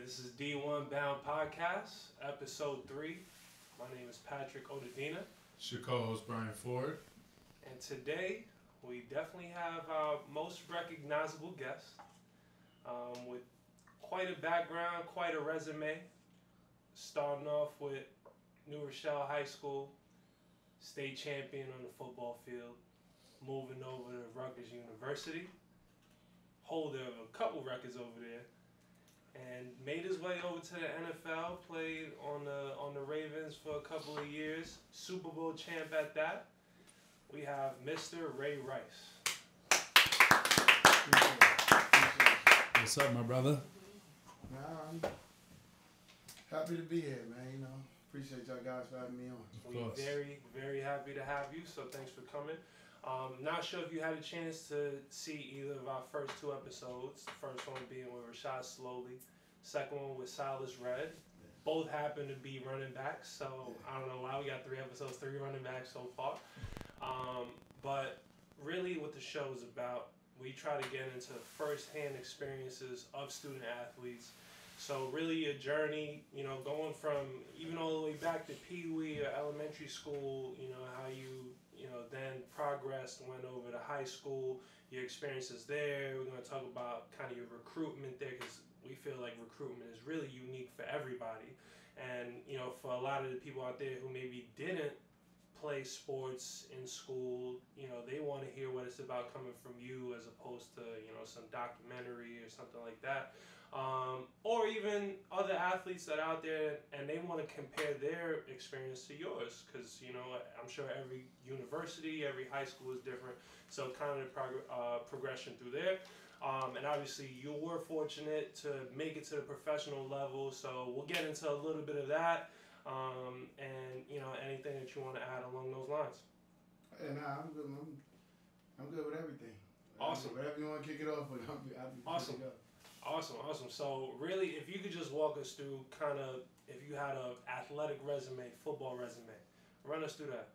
This is D1 Bound Podcast, episode 3. My name is Patrick Odedina. It's your co-host Brian Ford. And today, we definitely have our most recognizable guest with quite a background, quite a resume. Starting off with New Rochelle High School, state champion on the football field, moving over to Rutgers University, holder of a couple records over there, and made his way over to the NFL, played on the Ravens for a couple of years, Super Bowl champ at that. We have Mr. Ray Rice. What's up, my brother? I'm happy to be here, man. You know, appreciate y'all guys for having me on. We're very, very happy to have you, so thanks for coming. Not sure if you had a chance to see either of our first two episodes. The first one being with Rashad Slowly, second one with Silas Red. Both happen to be running backs, so I don't know why we got 3 episodes, 3 running backs so far. But really what the show is about, we try to get into first-hand experiences of student athletes. So really your journey, you know, going from even all the way back to Pee Wee or elementary school, you know, how you then progressed, went over to high school, your experiences there. We're going to talk about kind of your recruitment there, because we feel like recruitment is really unique for everybody. And, you know, for a lot of the people out there who maybe didn't play sports in school, you know, they want to hear what it's about coming from you as opposed to, you know, some documentary or something like that. Or even other athletes that are out there and they want to compare their experience to yours, because, you know, I'm sure every university, every high school is different. So kind of progression through there. And obviously you were fortunate to make it to the professional level. So we'll get into a little bit of that. And, you know, anything that you want to add along those lines. And I'm good. I'm good with everything. Awesome. Whatever you want to kick it off with, I'll be awesome. Awesome. So really, if you could just walk us through kind of, if you had an athletic resume, football resume, run us through that.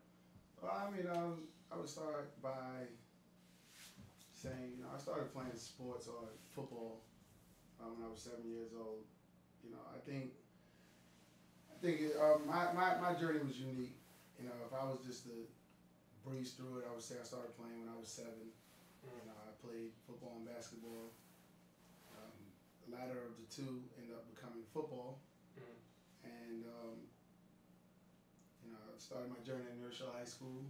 Well, I mean, I would start by saying, you know, I started playing sports or football when I was 7 years old. You know, I think my journey was unique. You know, if I was just to breeze through it, I would say I started playing when I was 7. You know, I played football and basketball. The latter of the two ended up becoming football. And, you know, I started my journey in New Rochelle High School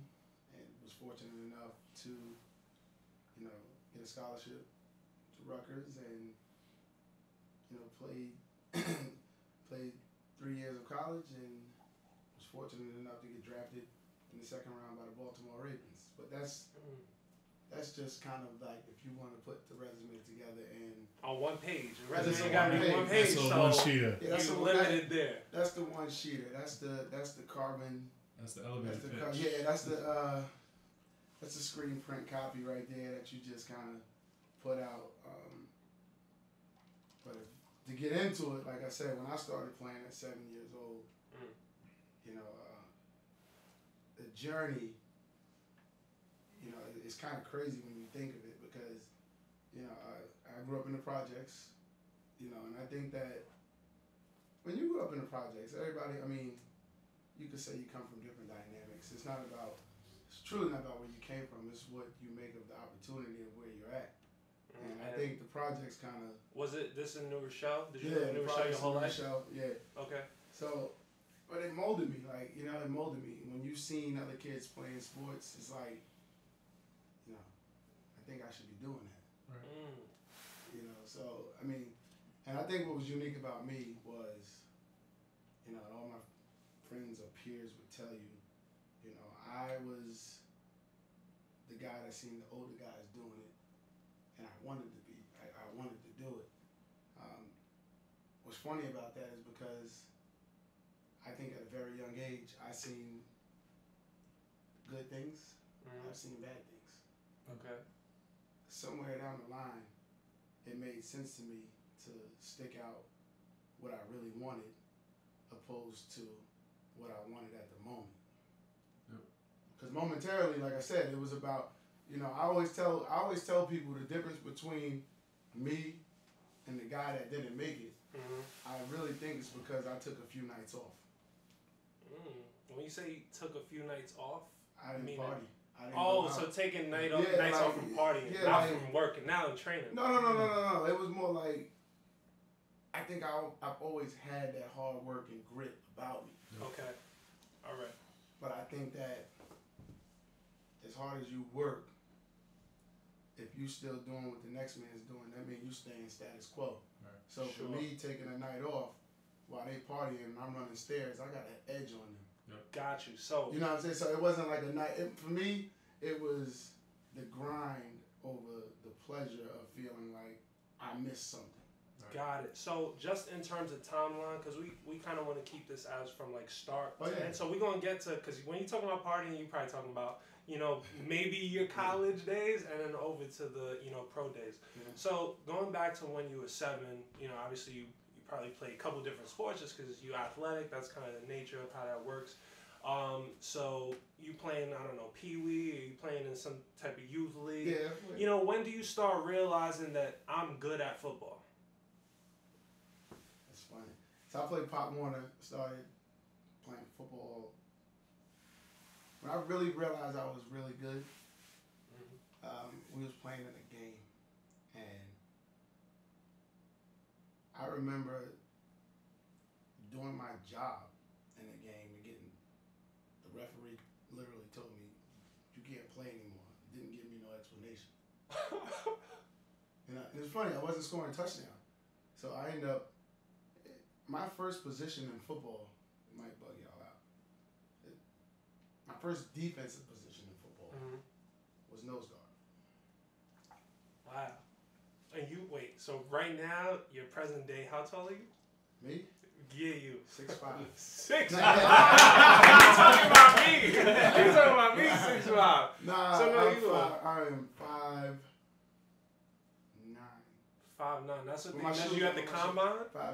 and was fortunate enough to, you know, get a scholarship to Rutgers and, you know, played 3 years of college and was fortunate enough to get drafted in the second round by the Baltimore Ravens. But that's just kind of like if you want to put the resume together and on one page. The resume got to be one page. That's so one sheeter. Yeah, that's you limited there. That's the one sheeter. That's the carbon. That's the elevator pitch. Yeah, that's the screen print copy right there that you just kind of put out. But to get into it, like I said, when I started playing at 7 years old, you know, the journey, you know, it's kind of crazy when you think of it because, you know, I grew up in the projects, you know, and I think that when you grew up in the projects, everybody, I mean, you could say you come from different dynamics. It's truly not about where you came from. It's what you make of the opportunity of where you're at. And I think the projects kind of... Was it this in New Rochelle? Did you live in New Rochelle your whole life? Yeah. Okay. So, but it molded me. Like, you know, it molded me. When you've seen other kids playing sports, it's like, you know, I think I should be doing that. Right. You know, so, I mean, and I think what was unique about me was, you know, all my friends or peers would tell you, you know, I was the guy that seen the older guys doing it, and I wanted to be. I wanted to do it. What's funny about that is because I think at a very young age, I seen good things, I've seen bad things. Okay. Somewhere down the line, it made sense to me to stick out what I really wanted opposed to what I wanted at the moment. Because momentarily, like I said, it was about, you know, I always tell people the difference between me and the guy that didn't make it I really think it's because I took a few nights off. When you say you took a few nights off, I didn't party. So taking nights off from partying, not from working, now in training. No. It was more like, I think I've always had that hard work and grit about me. Okay. All right. But I think that as hard as you work, if you still doing what the next man's doing, that means you staying status quo. Right. So for me, taking a night off while they partying and I'm running stairs, I got an edge on them. Got you. So you know what I'm saying? So it wasn't like a night. For me, it was the grind over the pleasure of feeling like I missed something. Got it. So just in terms of timeline, because we kind of want to keep this as from like start to end. So we're going to get to, because when you're talking about partying, you're probably talking about, maybe your college days and then over to the, pro days. Yeah. So going back to when you were 7, obviously you probably played a couple different sports just because you're athletic. That's kind of the nature of how that works. So you playing, I don't know, Pee-wee, or you playing in some type of youth league? Yeah. When do you start realizing that I'm good at football? That's funny. So I played Pop Warner, started playing football. When I really realized I was really good, we was playing in a game, and I remember doing my job in the game and the referee literally told me, you can't play anymore. Didn't give me no explanation. And it was funny, I wasn't scoring a touchdown. So I ended up, my first position in football, it might bug y'all out. My first defensive position in football was nose guard. Wow. And so right now, your present day, how tall are you? Me? Yeah, you. 6'5". 6'5". He's talking about me. He's talking about me, 6'5". Nah, so no, I am 5'9". 5'9". That's what they measure you at the combine? 5'8"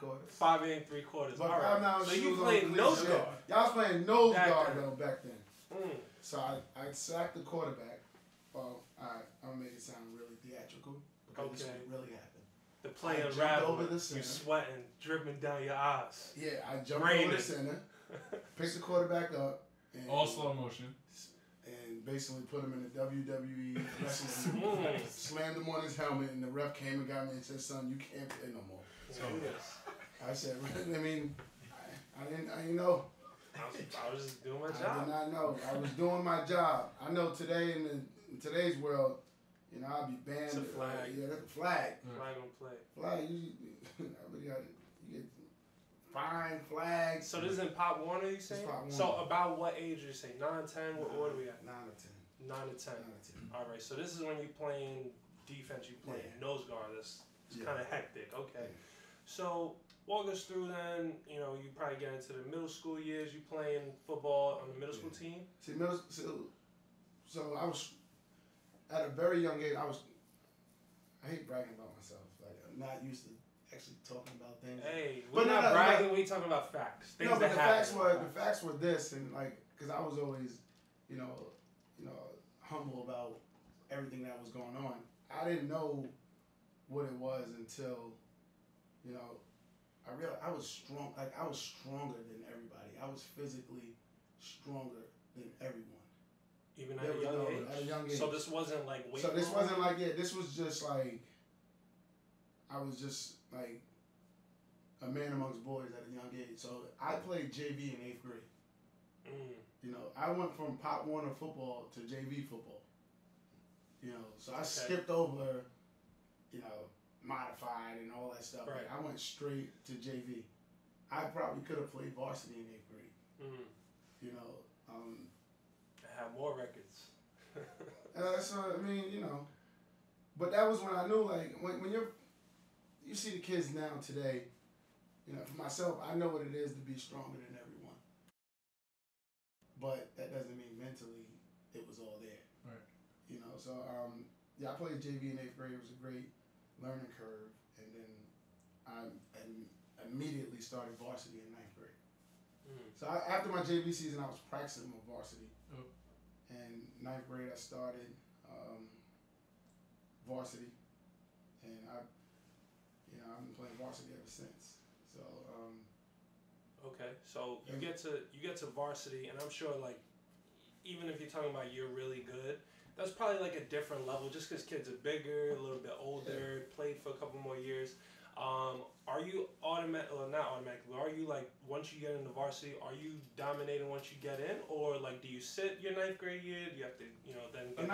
3/4. 5'8" 3/4. But all right. So you played nose guard. Y'all was playing nose guard though back then. Mm. So I sacked the quarterback. Well, I'm gonna make it sound really theatrical because this would really happen. The play unraveled. You sweating, dripping down your eyes. Yeah, I jumped over the center, picked the quarterback up, and all slow motion, and basically put him in the WWE wrestling. Slammed him on his helmet, and the ref came and got me and said, "Son, you can't play no more." So I said, I mean, I didn't know. I was just doing my job. I did not know. I was doing my job. I know today in today's world, I'll be banned. It's a flag. That's a flag. Flag on play. Flag. You get fine flags. So this is in Pop Warner, you saying? Pop Warner. So about what age are you saying? 9, 10? What order are we at? 9 or 10. 9 to 10. All right. So this is when you're playing defense. You playing nose guard. That's kind of hectic. Okay. Yeah. So walk us through then. You probably get into the middle school years. You playing football on the middle school team. So I was at a very young age. I hate bragging about myself. Like I'm not used to actually talking about things. Hey, we're not bragging. We're talking about facts. Things but that the facts were this, and because I was always, humble about everything that was going on. I didn't know what it was until, I realized I was strong. Like I was stronger than everybody. I was physically stronger than everyone. Even at a young age? So this wasn't like weight. So this wasn't like this was just like I was just like a man amongst boys at a young age. So I played JV in 8th grade. I went from Pop Warner football to JV football. So I skipped over, modified and all that stuff. Right. I went straight to JV. I probably could have played varsity in 8th grade. Have more records. But that was when I knew, like, when you see the kids now today, for myself, I know what it is to be stronger than everyone. But that doesn't mean mentally it was all there. Right. So, I played JV in 8th grade. It was a great learning curve. And then I immediately started varsity in 9th grade. So after my JV season, I was practicing my varsity. And 9th grade, I started varsity, and I've been playing varsity ever since. So. Okay, so you get to varsity, and I'm sure like even if you're talking about you're really good, that's probably like a different level just because kids are bigger, a little bit older, played for a couple more years. Are you not automatically, but are you like, once you get into varsity, are you dominating once you get in? Or like, do you sit your ninth grade year? Do you have to, then get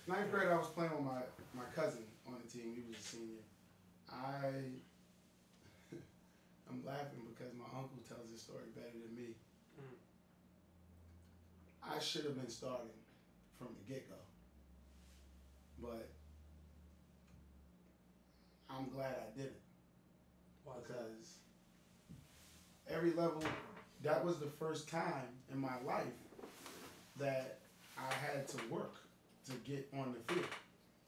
ninth grade, I was playing with my cousin on the team. He was a senior. I'm laughing because my uncle tells this story better than me. I should have been starting from the get-go. But I'm glad I didn't. Why? Because every level, that was the first time in my life that I had to work to get on the field.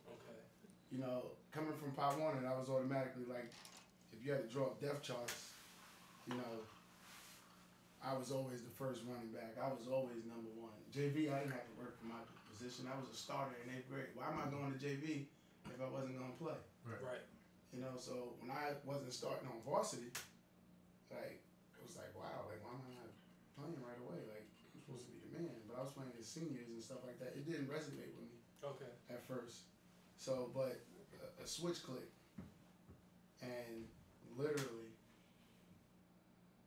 Okay. Coming from Pop Warner, I was automatically like, if you had to draw up depth charts, I was always the first running back. I was always number one. JV, I didn't have to work for my position. I was a starter in 8th grade. Why am I going to JV if I wasn't going to play? Right. So when I wasn't starting on varsity, like, it was like, wow, like, why am I not playing right away? Like, I'm supposed to be the man. But I was playing against seniors and stuff like that. It didn't resonate with me at first. So, but a switch clicked. And literally,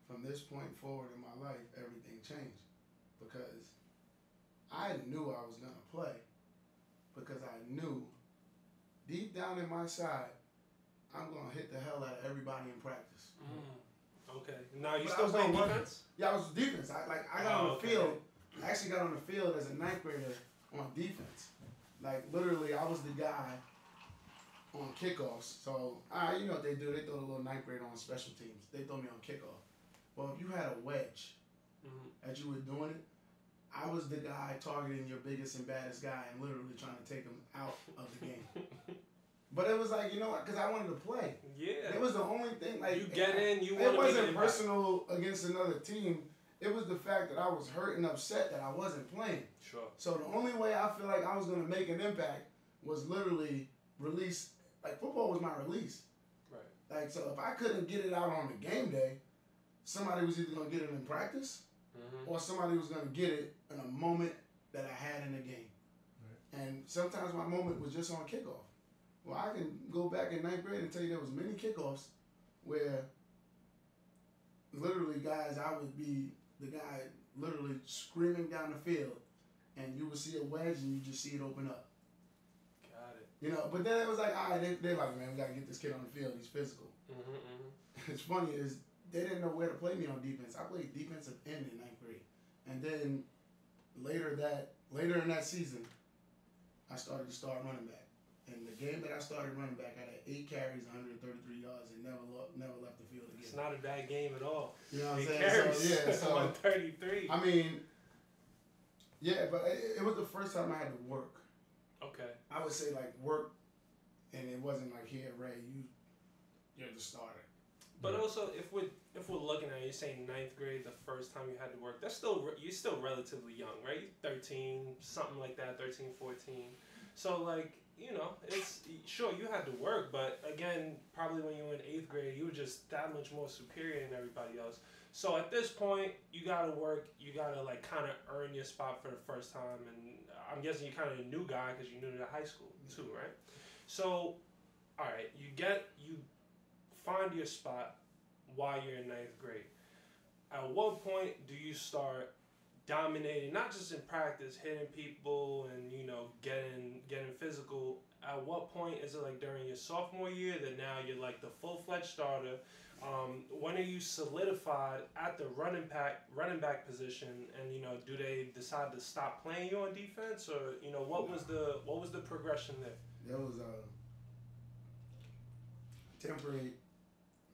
from this point forward in my life, everything changed. Because I knew I was going to play. Because I knew, deep down in my side, I'm going to hit the hell out of everybody in practice. Okay. Now, you still playing defense? Yeah, I was defense. I got on the field. I actually got on the field as a ninth grader on defense. Like, literally, I was the guy on kickoffs. So, you know what they do. They throw a little ninth grader on special teams. They throw me on kickoff. Well, if you had a wedge as you were doing it, I was the guy targeting your biggest and baddest guy and literally trying to take him out of the game. But it was like, you know what? Because I wanted to play. Yeah. It was the only thing. Like, you get in, you want to. It wasn't personal against another team. It was the fact that I was hurt and upset that I wasn't playing. Sure. So the only way I feel like I was going to make an impact was literally release. Like, football was my release. Right. Like, so if I couldn't get it out on the game day, somebody was either going to get it in practice or somebody was going to get it in a moment that I had in the game. Right. And sometimes my moment was just on kickoff. Well, I can go back in ninth grade and tell you there was many kickoffs where literally, guys, I would be the guy literally screaming down the field, and you would see a wedge and you just see it open up. Got it. But then it was like, all right, they're like, man, we got to get this kid on the field. He's physical. It's funny is they didn't know where to play me on defense. I played defensive end in ninth grade. And then later in that season, I started to start running back. And the game that I started running back, I had 8 carries, 133 yards, and never left the field again. It's not a bad game at all. You know what I'm 8 saying? carries, So 133. I mean, yeah, but it was the first time I had to work. Okay. I would say like work, and it wasn't like, here, Ray, you're the starter. But also, if we're looking at it, you're saying ninth grade, the first time you had to work, you're still relatively young, right? 13, something like that, 13, 14. So like, it's sure you had to work, but again, probably when you were in 8th grade, you were just that much more superior than everybody else. So at this point, you gotta work. You gotta like kind of earn your spot for the first time, and I'm guessing you're kind of a new guy because you're new to high school too, right? So, all right, you find your spot while you're in 9th grade. At what point do you start dominating, not just in practice, hitting people and getting physical? At what point is it like during your sophomore year that now you're like the full-fledged starter? When are you solidified at the running back position, and do they decide to stop playing you on defense, or what was the progression there? There was 10th grade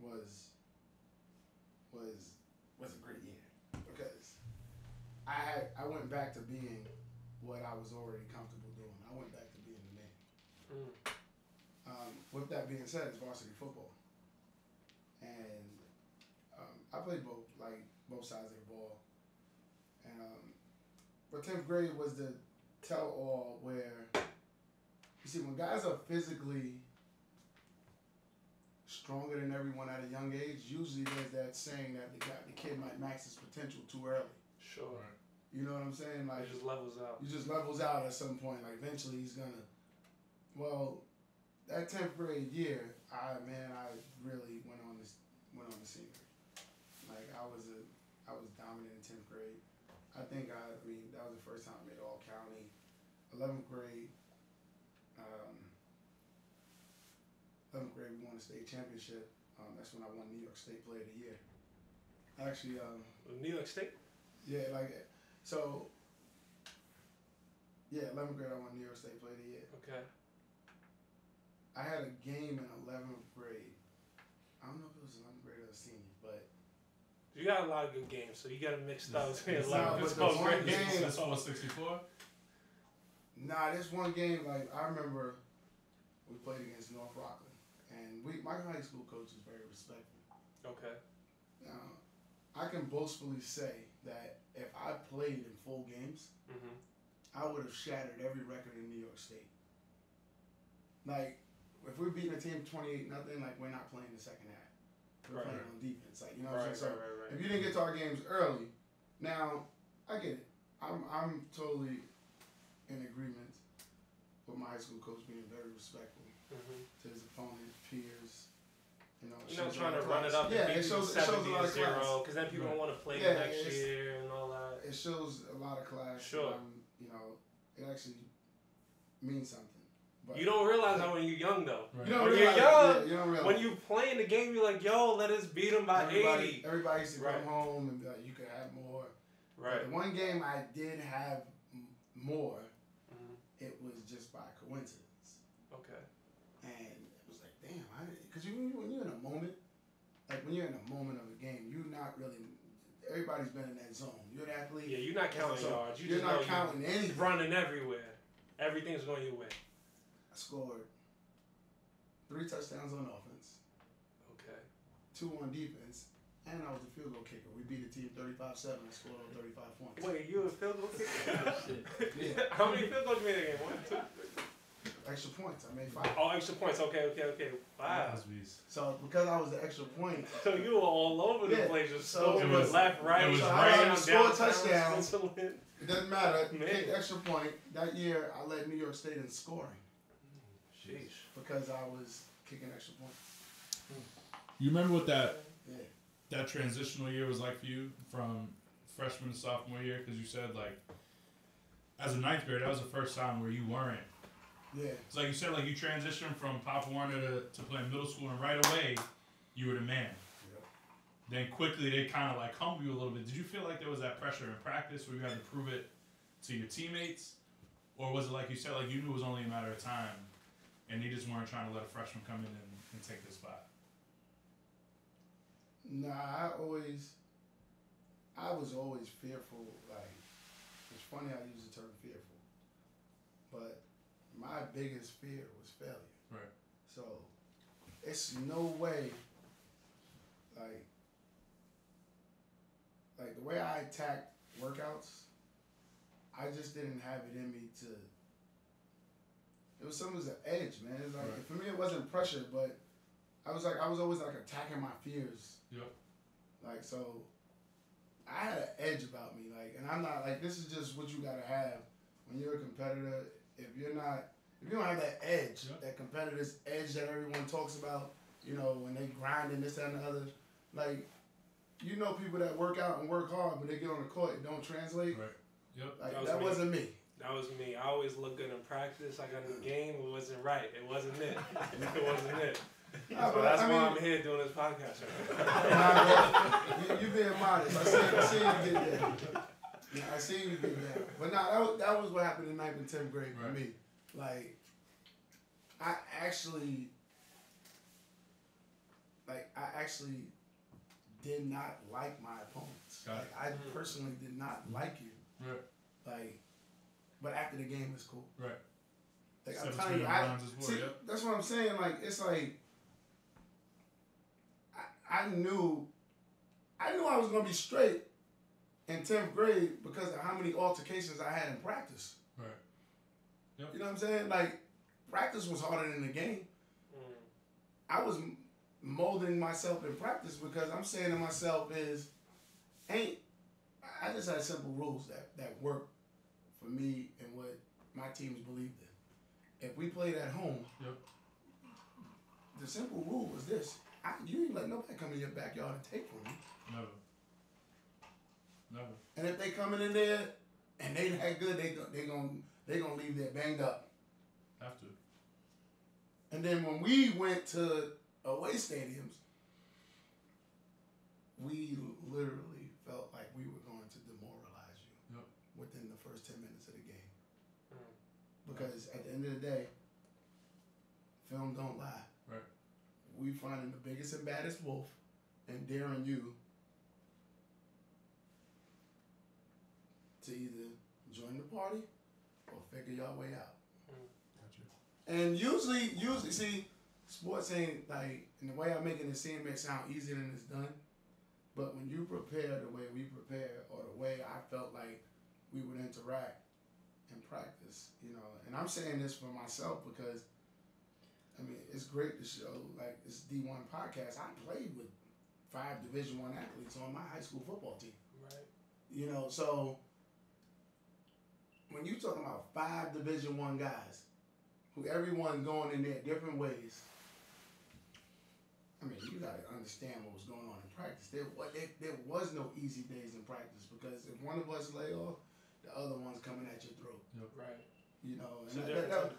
was a great year because I went back to being what I was already comfortable doing. I went back to being the man. With that being said, it's varsity football, and I played both sides of the ball. And but 10th grade was the tell-all where you see when guys are physically stronger than everyone at a young age, usually there's that saying that the kid might max his potential too early. Sure. You know what I'm saying? Like, it just levels out. He just levels out at some point. Like, eventually he's gonna. Well, that 10th grade year, I really went on the scenery. Like, I was dominant in 10th grade. I mean, that was the first time I made all county. 11th grade. 11th grade, we won the state championship. That's when I won New York State Player of the Year. Actually, New York State? Yeah, like, so, yeah, 11th grade, I won New York State Player of the Year. Okay. I had a game in 11th grade. I don't know if it was 11th grade or senior, but. You got a lot of good games, so you got to mix those in 11th but the one grade. game. That's all 64? Nah, this one game, like, I remember we played against North Rockland. And my high school coach was very respectful. Okay. Now, I can boastfully say that if I played in full games, I would have shattered every record in New York State. Like, if we're beating a team 28-0, like, we're not playing the second half. We're playing on defense. Like, you know what I'm saying? So if you didn't get to our games early, now I get it. I'm totally in agreement with my high school coach being very respectful to his opponent, peers. You know, trying to run it up and beat you 70-0, because then people don't want to play the next year and all that. It shows a lot of class. Sure. You know, it actually means something. But you don't realize that when you're young, though. Right. When you're young, you don't realize. When you playing the game, you're like, yo, let us beat them by 80. Everybody used to come home and be like, you could have more. Right. But the one game I did have more, it was just by coincidence. Okay. And it was like, damn, because when you're in a moment, like when you're in a moment of a game, you're not really, everybody's been in that zone. You're an athlete. Yeah, you're not counting yards. You're not counting anything. Running everywhere. Everything's going your way. I scored 3 touchdowns on offense. Okay. 2 on defense. And I was a field goal kicker. We beat the team 35-7 and scored on 35 points. Wait, you a field goal kicker? Yeah. How many field goals you made in the game? 1, 2, 3? Extra points. I made 5. Oh, extra points. Okay. Wow. So because I was the extra point. So you were all over the place. So it was left, right, it was I scored touchdowns. It doesn't matter. Kicked extra point. That year, I led New York State in scoring. Sheesh. Because I was kicking extra points. You remember what that transitional year was like for you from freshman to sophomore year? Because you said, like, as a 9th grader, that was the first time where you weren't. Yeah. It's like you said, like, you transitioned from Pop Warner to playing middle school, and right away, you were the man. Yep. Then quickly, they kind of, like, humbled you a little bit. Did you feel like there was that pressure in practice where you had to prove it to your teammates? Or was it like you said, like, you knew it was only a matter of time, and they just weren't trying to let a freshman come in and take the spot? Nah, I was always fearful. Like, it's funny I use the term fearful, but my biggest fear was failure. Right. So it's no way, like the way I attacked workouts, I just didn't have it in me to. It was something as an edge, man. It's like for me, it wasn't pressure, but I was always like attacking my fears. Yep. Like, so I had an edge about me, like, and I'm not like, this is just what you gotta have when you're a competitor. If you don't have that edge, that competitor's edge that everyone talks about, you know, when they grind and this, that, and the other, like, you know, people that work out and work hard, but they get on the court, it don't translate. Right. Yep. Like, that wasn't me. That was me. I always look good in practice. I got in the game. It wasn't right. It wasn't it. It wasn't it. So that's why I'm here doing this podcast right now. You being modest. I see you get there. Yeah, I see you get there. But no, that was what happened in 9th and 10th grade for me. Like, I actually did not like my opponents. Like, I personally did not like you. Right. Like, but after the game, it's cool. Right. Like, I'm telling you, that's what I'm saying. Like, it's like, I knew I was gonna be straight in 10th grade because of how many altercations I had in practice. Right. Yep. You know what I'm saying? Like, practice was harder than the game. I was molding myself in practice because I'm saying to myself I just had simple rules that work for me and what my teams believed in. If we played at home, yep. The simple rule was this: you ain't let nobody come in your backyard and take from you. Never. And if they coming in there and they that good, they gonna leave there banged up. Have to. And then when we went to away stadiums, we literally felt like we were going to demoralize you within the first 10 minutes of the game. Because at the end of the day, film don't lie. Right. We finding the biggest and baddest wolf and daring you to either join the party or figure your way out. Gotcha. And usually, see, sports ain't like, and the way I'm making it seem may sound easier than it's done, but when you prepare the way we prepare, or the way I felt like we would interact in practice, and I'm saying this for myself because, I mean, it's great to show, like, this D1 podcast. I played with 5 Division I athletes on my high school football team. Right. So when you talking about 5 Division I guys, who everyone going in there different ways, I mean, you got to understand what was going on in practice. There was no easy days in practice because if one of us lay off, the other one's coming at your throat. Yep. Right. And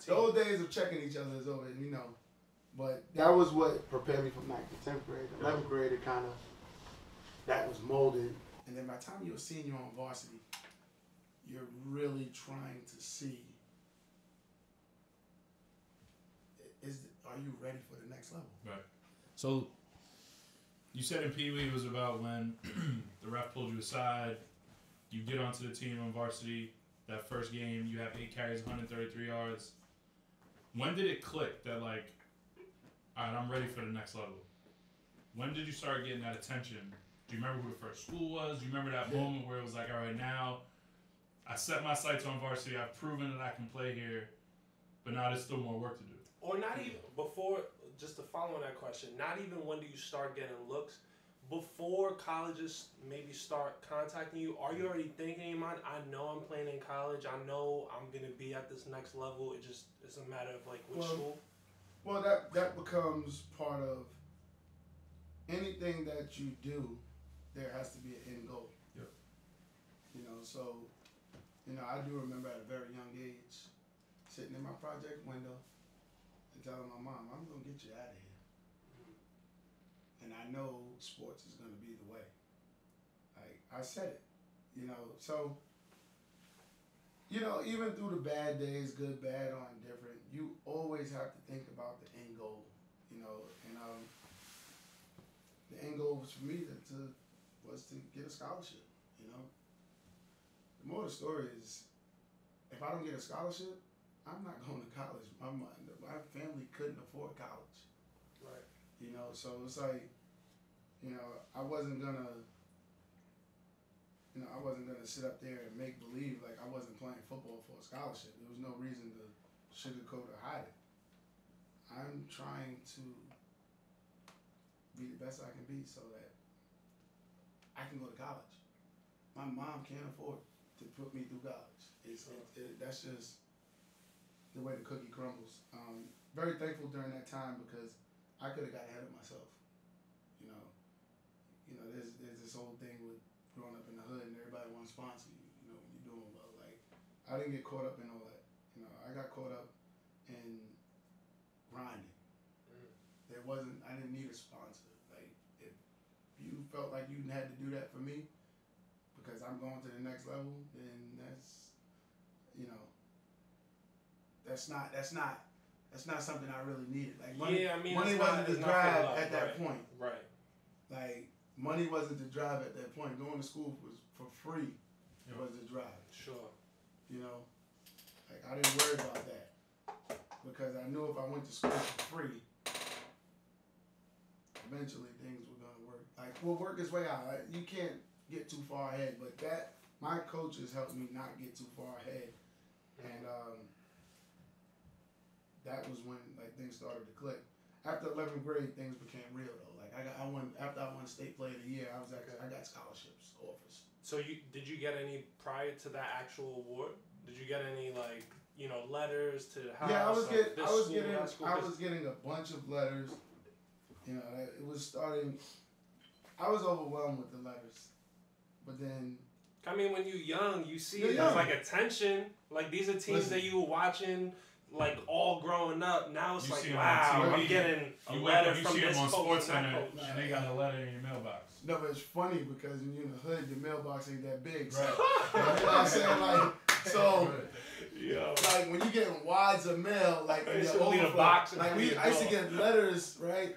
those days of checking each other is over, But that was what prepared me for 9th to 10th grade. 11th grade, it kind of, that was molded. And then by the time you're a senior on varsity, you're really trying to see, are you ready for the next level? Right. So, you said in Pee Wee it was about when the ref pulled you aside, you get onto the team on varsity, that first game, you have 8 carries, 133 yards. When did it click that, like, all right, I'm ready for the next level? When did you start getting that attention? Do you remember who the first school was? Do you remember that moment where it was like, all right, now I set my sights on varsity, I've proven that I can play here, but now there's still more work to do? Or not even before, just to follow on that question, not even when do you start getting looks? Before colleges maybe start contacting you, are you already thinking in your mind, I know I'm playing in college, I know I'm going to be at this next level, it's a matter of like which school? Well, that becomes part of anything that you do, there has to be an end goal. Yep. So, I do remember at a very young age, sitting in my project window and telling my mom, I'm going to get you out of here. And I know sports is going to be the way. Like, I said it, So, even through the bad days, good, bad, or indifferent, you always have to think about the end goal, And the end goal was for me was to get a scholarship, The moral of the story is, if I don't get a scholarship, I'm not going to college. My family couldn't afford college. Right. So it's like, I wasn't gonna sit up there and make believe like I wasn't playing football for a scholarship. There was no reason to sugarcoat or hide it. I'm trying to be the best I can be so that I can go to college. My mom can't afford to put me through college. That's just the way the cookie crumbles. Very thankful during that time because I could have got ahead of myself. There's this whole thing with growing up in the hood and everybody wants to sponsor you, when you're doing well. Like, I didn't get caught up in all that. I got caught up in grinding. I didn't need a sponsor. Like, if you felt like you had to do that for me because I'm going to the next level, then that's not something I really needed. Like, money wasn't the drive at that point. Right. Like, money wasn't the drive at that point. Going to school was for free. It was the drive. Sure. Like, I didn't worry about that because I knew if I went to school for free, eventually things were gonna work. Like, will work its way out. You can't get too far ahead, but my coaches helped me not get too far ahead, and that was when like things started to click. after 11th grade, things became real though. Like I won after I won State Player of the Year. I got scholarships offers. So did you get any prior to that actual award? Did you get any like letters to the house? Yeah, I was was getting a bunch of letters. You know, it was starting. I was overwhelmed with the letters, but then. I mean, when you're young, you see it as like attention. Like these are teams that you were watching, like all growing up. Now it's like, wow, I'm getting a letter from this on coach Sports and that Center, coach. and they got a letter in your mailbox. No, but it's funny because when you're in the hood, your mailbox ain't that big. So, you know what I'm saying? Like, so, like when you getting wads of mail, like in your overflow, like I used to get letters, right,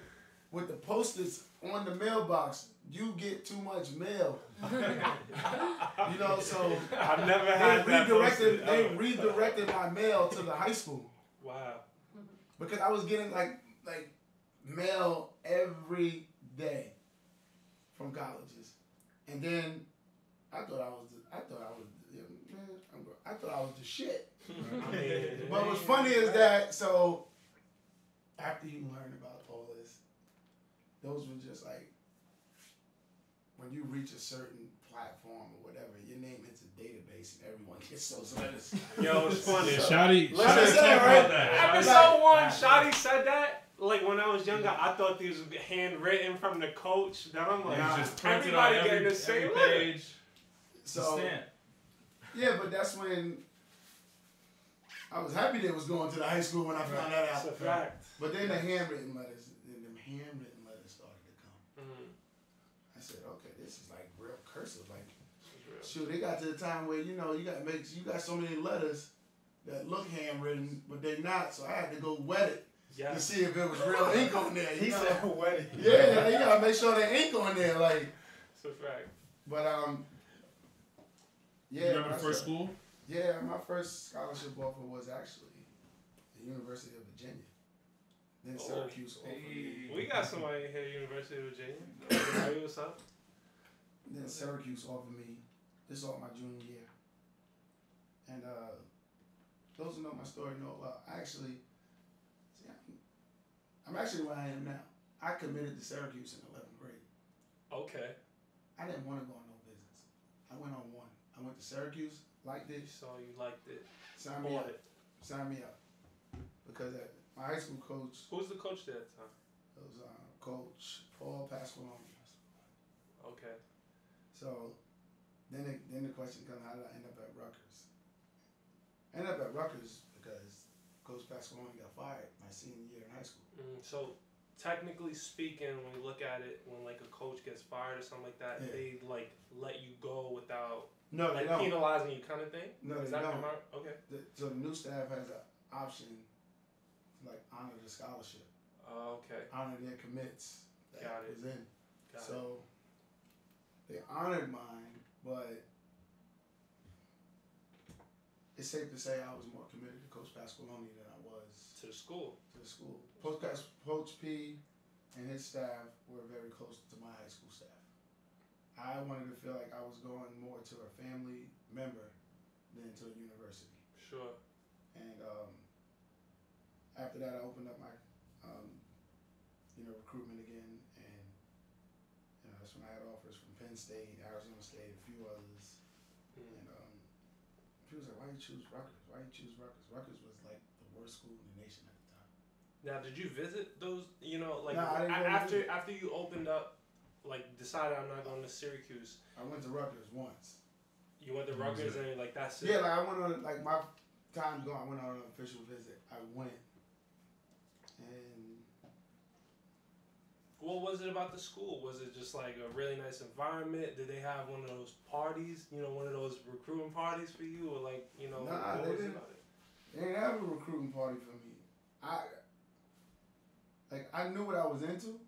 with the post-its on the mailbox. You get too much mail. You know, so I've never had that. They redirected my mail to the high school. Wow. Because I was getting like mail every day from colleges, and then I thought I was the shit. But what's funny is that after you learn about all this, those were just like when you reach a certain platform or whatever, your name hits a database and everyone gets those letters. Yo, it's funny. Yeah, Shotty said that. Episode 1, Shotty said that. Like when I was younger, I thought these were handwritten from the coach. Then I'm like, just printed on getting the same page. So yeah, but that's when I was happy they was going to the high school when I found that out. That's a fact. But then the handwritten letters started to come. I said, okay, this is like real cursive. Like, shoot, they got to the time where you got so many letters that look handwritten, but they're not. So I had to go wet it to see if it was real ink on there. He said wet it. Yeah, you gotta make sure there ink on there. Like, it's a fact. But yeah. You remember first school? Yeah, my first scholarship offer was actually the University of Virginia. Then Syracuse offered me. We got somebody here, University of Virginia. Hey, what's up? Then Syracuse offered me. This was my junior year. And those who know my story know I'm actually where I am now. I committed to Syracuse in 11th grade. Okay. I didn't want to go on no business. I went on one. I went to Syracuse, liked it. So you liked it. Sign me up. Because my high school coach. Who was the coach there at the time? It was Coach Paul Pasqualoni. Okay. So then the question comes, how did I end up at Rutgers? I ended up at Rutgers because Coach Pasqualoni got fired my senior year in high school. So technically speaking, when we look at it, when like a coach gets fired or something like that, they like let you go without they don't. penalizing you, kind of thing. No, Is they that don't. Okay. So the new staff has an option to like honor the scholarship. Okay. Honor their commits that was in. So they honored mine, but it's safe to say I was more committed to Coach Pasqualoni than I was to the school. Coach P and his staff were very close to my high school staff. I wanted to feel like I was going more to a family member than to a university. Sure. And after that, I opened up my recruitment again, and that's when I had offers from Penn State, Arizona State, a few others. And people was like, "Why you choose Rutgers? Why you choose Rutgers?" Rutgers was like the worst school in the nation at the time. Now, did you visit those? After you opened up, like decided I'm not going to Syracuse. I went to Rutgers once. You went to Rutgers and you're like, that's it. Yeah, like I went on my time gone. I went on an official visit. I went, and what was it about the school? Was it just like a really nice environment? Did they have one of those parties? One of those recruiting parties for you, or like Nah, they didn't. They didn't have a recruiting party for me. I knew what I was into.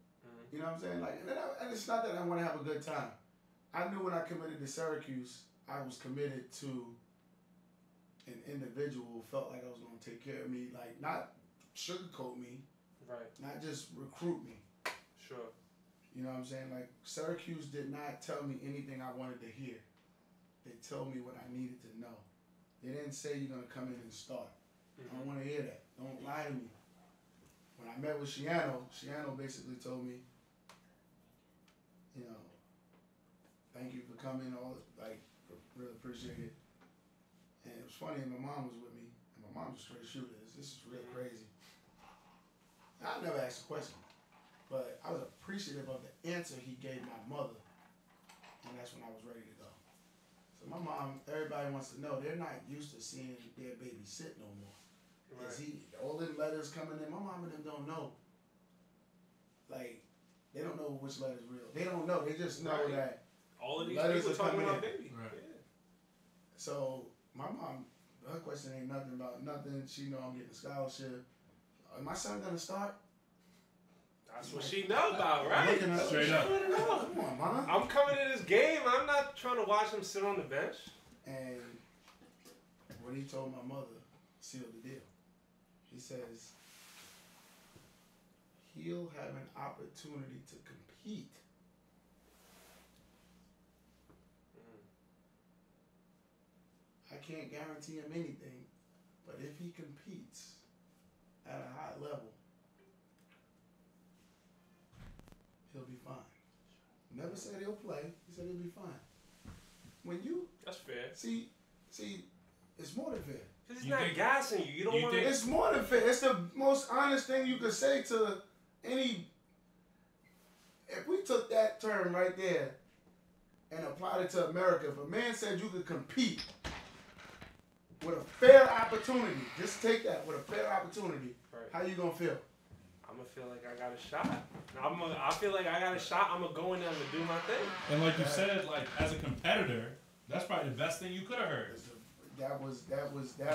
You know what I'm saying? Like, and it's not that I want to have a good time. I knew when I committed to Syracuse, I was committed to an individual who felt like I was going to take care of me, like not sugarcoat me, right? Not just recruit me. Sure. You know what I'm saying? Like Syracuse did not tell me anything I wanted to hear. They told me what I needed to know. They didn't say you're going to come in and start. I don't want to hear that. Don't lie to me. when I met with Shiano basically told me, you know, thank you for coming, really appreciate it. And it was funny, my mom was with me, and my mom's a straight shooter. This is real crazy. I never asked a question, but I was appreciative of the answer he gave my mother, and that's when I was ready to go. So my mom, everybody wants to know, they're not used to seeing their baby sit no more. Right. All them letters coming in, my mom and them don't know. Like, they don't know which letter's real. They don't know. They just know that all of these letters people are talking coming about in. baby. Right. Yeah. So my mom, her question ain't nothing about nothing. She know I'm getting a scholarship. My son gonna start? That's what she know about, right? Straight up. Come on, mama. I'm coming to this game. I'm not trying to watch him sit on the bench. And what he told my mother sealed the deal. He says he'll have an opportunity to compete. I can't guarantee him anything, but if he competes at a high level, he'll be fine. Never said he'll play. He said he'll be fine. When you That's fair. see, it's more than fair. Because he's not gassing you. You don't want to. It's more than fair. It's the most honest thing you could say to any. If we took that term right there and applied it to America, if a man said you could compete with a fair opportunity, just take that with a fair opportunity, right. How you gonna feel? I'm gonna feel like I got a shot. I feel like I got a shot. I'm gonna go in there and do my thing. And like you said, like as a competitor, that's probably the best thing you could have heard. That was.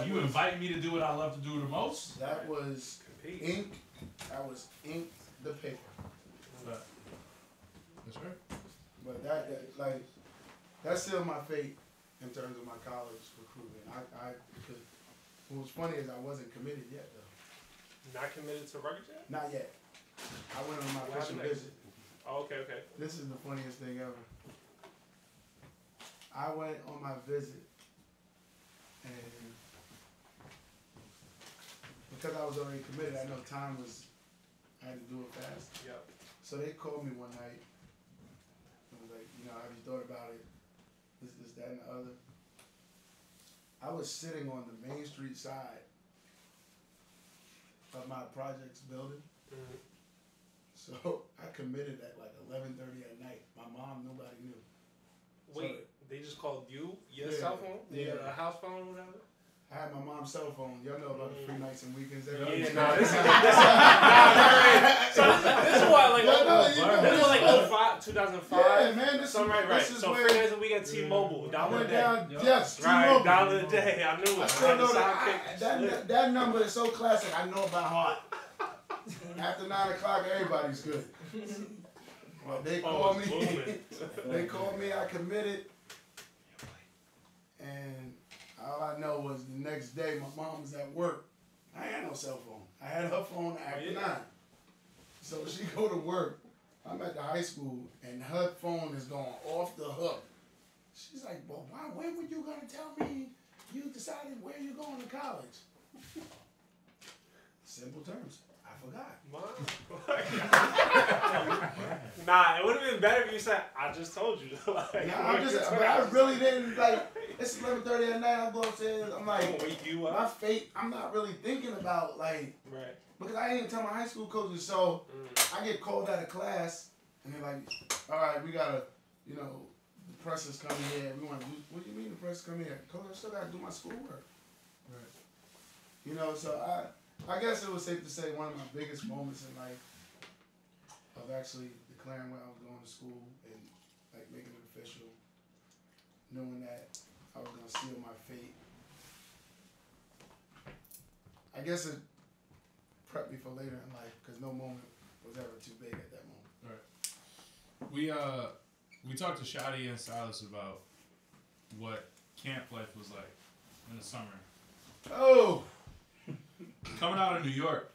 You invite me to do what I love to do the most. That was ink. That was ink the paper. That's right. But that sealed my fate in terms of my college recruitment. Because what was funny is I wasn't committed yet though. Not committed to Rutgers yet? Not yet. I went on my official visit. Oh, okay. This is the funniest thing ever. I went on my visit, and because I was already committed, I know I had to do it fast. Yep. So they called me one night and was like, have you thought about it? This, that, and the other. I was sitting on the Main Street side of my projects building. Mm-hmm. So I committed at like 11:30 at night. My mom, nobody knew. Wait, they just called you? Your cell phone? Your house phone or whatever? I had my mom's cell phone. Y'all know about the free nights and weekends. This is what, like, this was like 2005? Yeah, man, this right. This is so where free nights and weekend T-Mobile. I went $1 down, a day. yes, Right, T-Mobile. $1 a day. I knew it. I still know that number is so classic. I know by heart. After 9 o'clock, everybody's good. Well, they called me. They called me. I committed, and all I know was the next day my mom was at work. I had no cell phone. I had her phone after 9. So she go to work. I'm at the high school, and her phone is going off the hook. She's like, "Well, when were you gonna tell me you decided where you going to college?" Simple terms. I forgot. Nah, it would have been better if you said, "I just told you." But I really didn't It's 11:30 at night. I go upstairs. I'm like, wake you up. My fate. I'm not really thinking about right. Because I didn't tell my high school coaches. So I get called out of class, and they're like, "All right, we gotta, the press is coming here. We want to do." What do you mean the press is coming here? Coach, I still gotta do my schoolwork. Right. So I guess it was safe to say one of my biggest moments in life of actually declaring where I was going to school and making it official, knowing that I was gonna seal my fate. I guess it prepped me for later in life because no moment was ever too big at that moment. Right. We talked to Shadi and Silas about what camp life was like in the summer. Oh. Coming out of New York,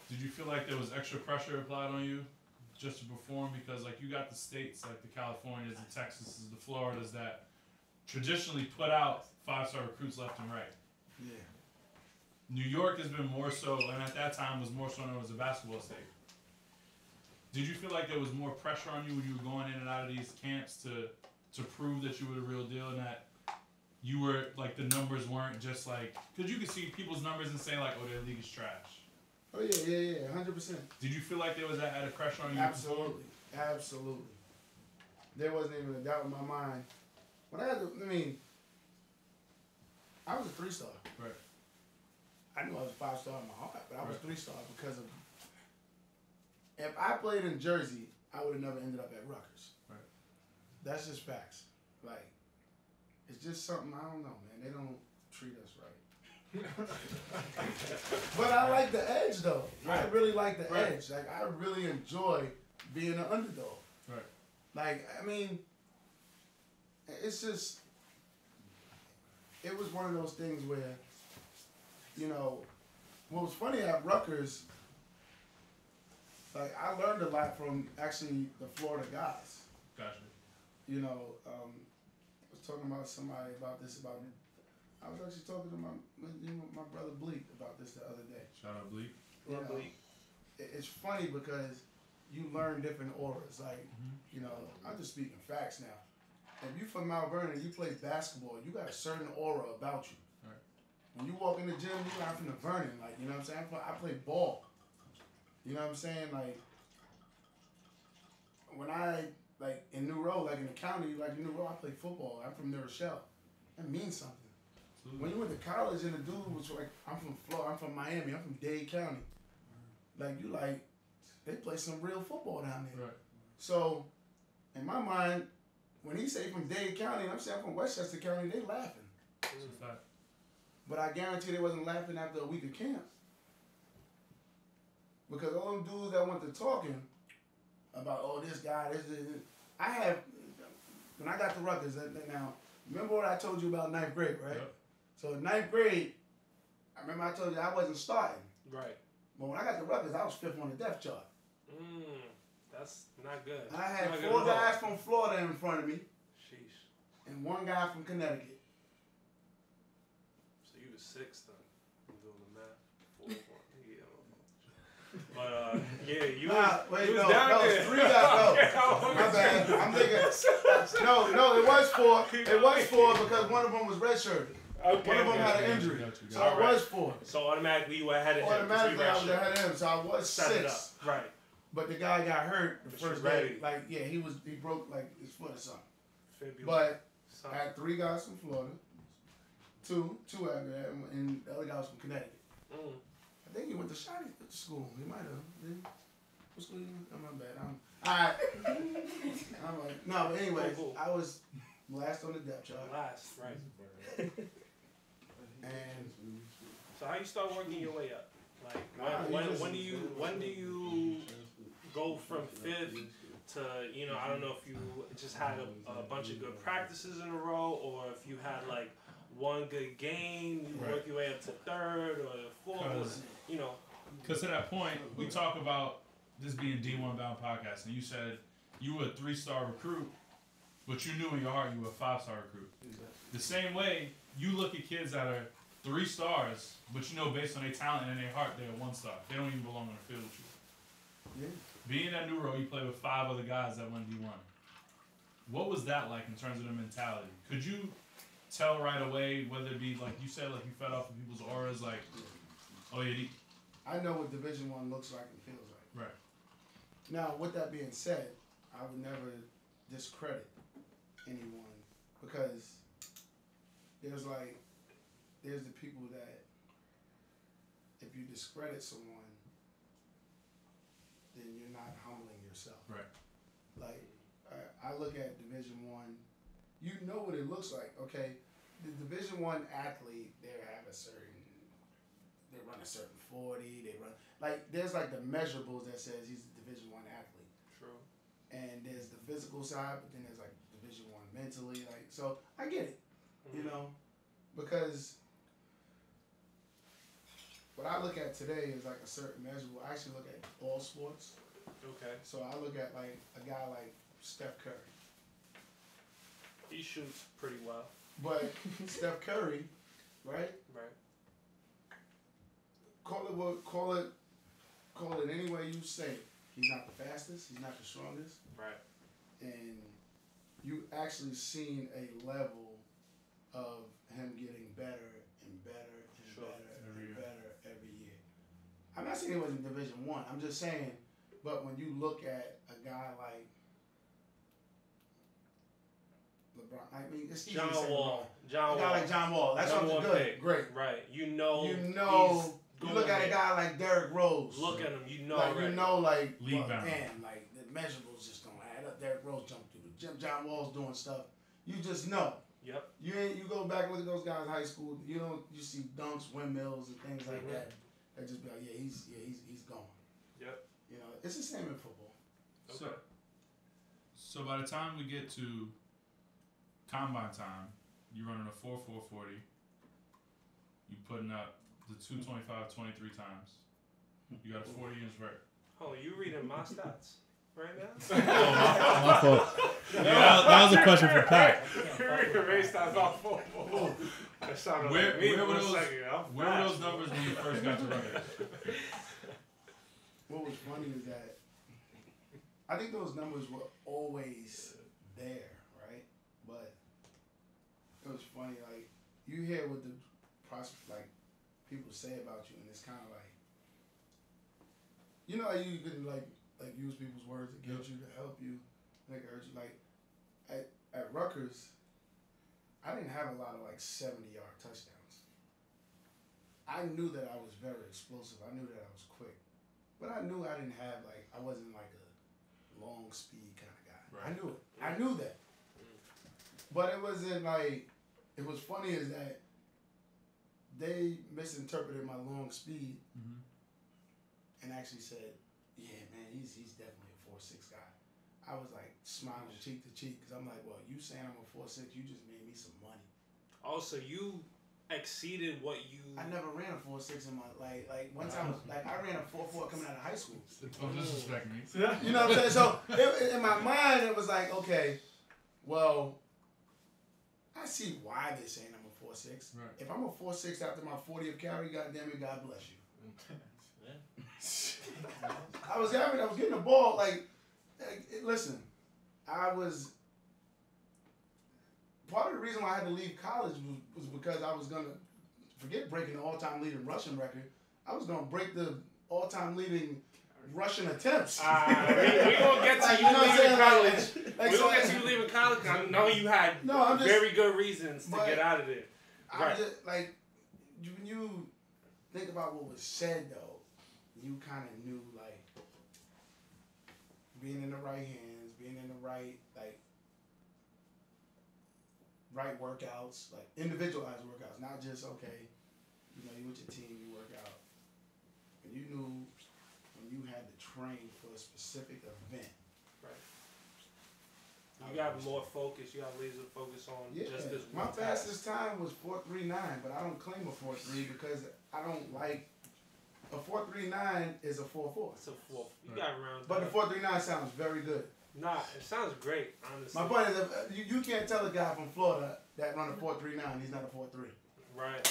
did you feel like there was extra pressure applied on you just to perform? Because you got the states like the Californias, the Texases, the Floridas that traditionally put out 5-star recruits left and right. Yeah. New York has been more so, and at that time was more so known as a basketball state. Did you feel like there was more pressure on you when you were going in and out of these camps to prove that you were the real deal and that you were, like, the numbers weren't just like, because you could see people's numbers and say, like, oh, their league is trash. Oh, yeah, 100%. Did you feel like there was that added pressure on you? Absolutely. There wasn't even a doubt in my mind. When I was a 3-star. Right. I knew I was a 5-star in my heart, but I was 3-star because of. If I played in Jersey, I would have never ended up at Rutgers. Right. That's just facts. Like, it's just something, I don't know, man. They don't treat us right. But I like the edge, though. Right. I really like the edge. Like, I really enjoy being an underdog. Right. Like, I mean, it's just, it was one of those things where, you know, what was funny at Rutgers, like, I learned a lot from actually the Florida guys. Gotcha. You know, I was talking about somebody about this, I was actually talking to my brother Bleak about this the other day. Shout out Bleak. You know, it's funny because you learn different auras. Like, you know, I'm just speaking facts now. If you from Mount Vernon and you play basketball, you got a certain aura about you. Right. When you walk in the gym, you're not from the Vernon. Like, you know what I'm saying? I play ball. You know what I'm saying? Like, when I, like, in New Road, like in the county, like in New Road, I play football. I'm from New Rochelle. That means something. When you went to college and the dude was like, I'm from Florida, I'm from Miami, I'm from Dade County. Like, you like, they play some real football down there. Right. So, in my mind, when he say from Dade County, and I'm saying I'm from Westchester County, they laughing. That's a fact. But I guarantee they wasn't laughing after a week of camp. Because all them dudes that went to talking about, oh, this guy, this. I have, when I got to Rutgers, now, remember what I told you about 9th grade, right? Yep. So in 9th grade, I remember I told you I wasn't starting. Right. But when I got to Rutgers, I was 5th on the depth chart. That's not good. I had 4 guys from Florida in front of me. Sheesh. And 1 guy from Connecticut. So you was 6th then. I'm doing the math. 4, 1. But yeah, you was down there. 3 guys. No, my bad. I'm thinking. No, it was 4. It was 4 because one of them was redshirted. Okay, one of them had an injury. Got you. So it was 4. So automatically you were ahead of him. Automatically I was ahead of him. So I was Set it 6. up. Right. But the guy got hurt the But first you ready. day. Like, yeah, he broke like his foot or something. Fibula. But Something. I had 3 guys from Florida. Two after that, and the other guy was from Connecticut. I think he went to Shotty school. He might have. What school? Oh, my bad. I'm like, no, but anyway, Cool. I was last on the depth chart. Last, right. And So how you start working your way up? Like when do you go from 5th to, you know, I don't know if you just had a bunch of good practices in a row, or if you had like one good game, you work your way up to 3rd or 4th, you know. Because to that point, we talk about this being D1 Bound Podcast, and you said you were a 3-star recruit, but you knew in your heart you were a 5-star recruit. Exactly. The same way, you look at kids that are 3 stars, but you know based on their talent and their heart, they're a 1-star. They don't even belong on the field with you. yeah. Being at New Road, you played with 5 other guys that went D1. What was that like in terms of the mentality? Could you tell right away, whether it be like you said, like you fed off of people's auras, like, oh yeah, I know what Division I looks like and feels like. right. Now, with that being said, I would never discredit anyone because there's the people that if you discredit someone, then you're not humbling yourself. Right. Like, I look at Division I, you know what it looks like, okay? The Division I athlete, they run a certain 40, there's like the measurables that says he's a Division I athlete. True. And there's the physical side, but then there's like Division I mentally, like, so I get it, you know, because what I look at today is like a certain measurable. I actually look at all sports. Okay. So I look at like a guy like Steph Curry. He shoots pretty well. But Steph Curry, right? Right. call it any way you say it. He's not the fastest. He's not the strongest. Right. And you actually seen a level of him getting better and better and better every year. I'm not saying it was in Division I. I'm just saying, but when you look at a guy like LeBron, I mean, it's easy John to say Wall. LeBron. A guy like John Wall. That's Number something one good. pick. Great. Right. You know. You look at a guy like Derrick Rose. Look at him. You know. Like, already. you know, like, League bound. man, like, the measurables just don't add up. Derrick Rose jumped through the gym. John Wall's doing stuff. You just know. Yep. You go back and look at those guys in high school. You see dunks, windmills, and things like that. That just be like, he's going. Yep. You know, it's the same in football. Okay. So by the time we get to combine time, you're running a 4.440. You putting up the 225 23 times. You got a 40-inch vert. Oh, you reading my stats right now? My fault. Yeah, that was a question for Pat. You're reading race stats off football. That sounded like me for a second. Where were those numbers when you first got to Rutgers? What was funny is that I think those numbers were always there, right? But it was funny, like, you hear what the like people say about you, and it's kind of like, you know, you can like use people's words to get you, to help you, make it hurt you. Like at Rutgers, I didn't have a lot of like 70-yard touchdowns. I knew that I was very explosive. I knew that I was quick, but I knew I didn't have I wasn't like a long speed kind of guy. Right. I knew it. I knew that. But it wasn't like, it was funny is that they misinterpreted my long speed and actually said, yeah, man, he's definitely a 4'6" guy. I was like smiling cheek to cheek because I'm like, well, you saying I'm a 4'6", you just made me some money. Also, you exceeded what you. I never ran a 4'6" in my like one time I ran a 4'4" coming out of high school. Don't disrespect me. You know what I'm saying? So in my mind it was like, okay, well, I see why they're saying I'm a 4'6". Right. If I'm a 4'6" after my 40th carry, goddamn it, God bless you. I was getting the ball listen, I was part of the reason why I had to leave college was because I was gonna forget breaking the all-time leading rushing record. I was gonna break the all-time leading rushing attempts. We gonna get to you leaving college. We gonna get to you leaving college. I know you had very good reasons to get out of there. I'm just like, when you think about what was said though, you kind of knew like being in the right hands, being in the right right workouts, like individualized workouts, not just okay, you know, you with your team, you work out. And you knew when you had to train for a specific event. Right. You got more focus. You got laser focus on just this one. My fastest time was 4.39, but I don't claim a 4.3 because I don't like a 4.39 is a 4.4. It's a 4. You got around. But the 4.39 sounds very good. Nah, it sounds great, honestly. My point is, you can't tell a guy from Florida that run a 4.39, he's not a 4.3. Right.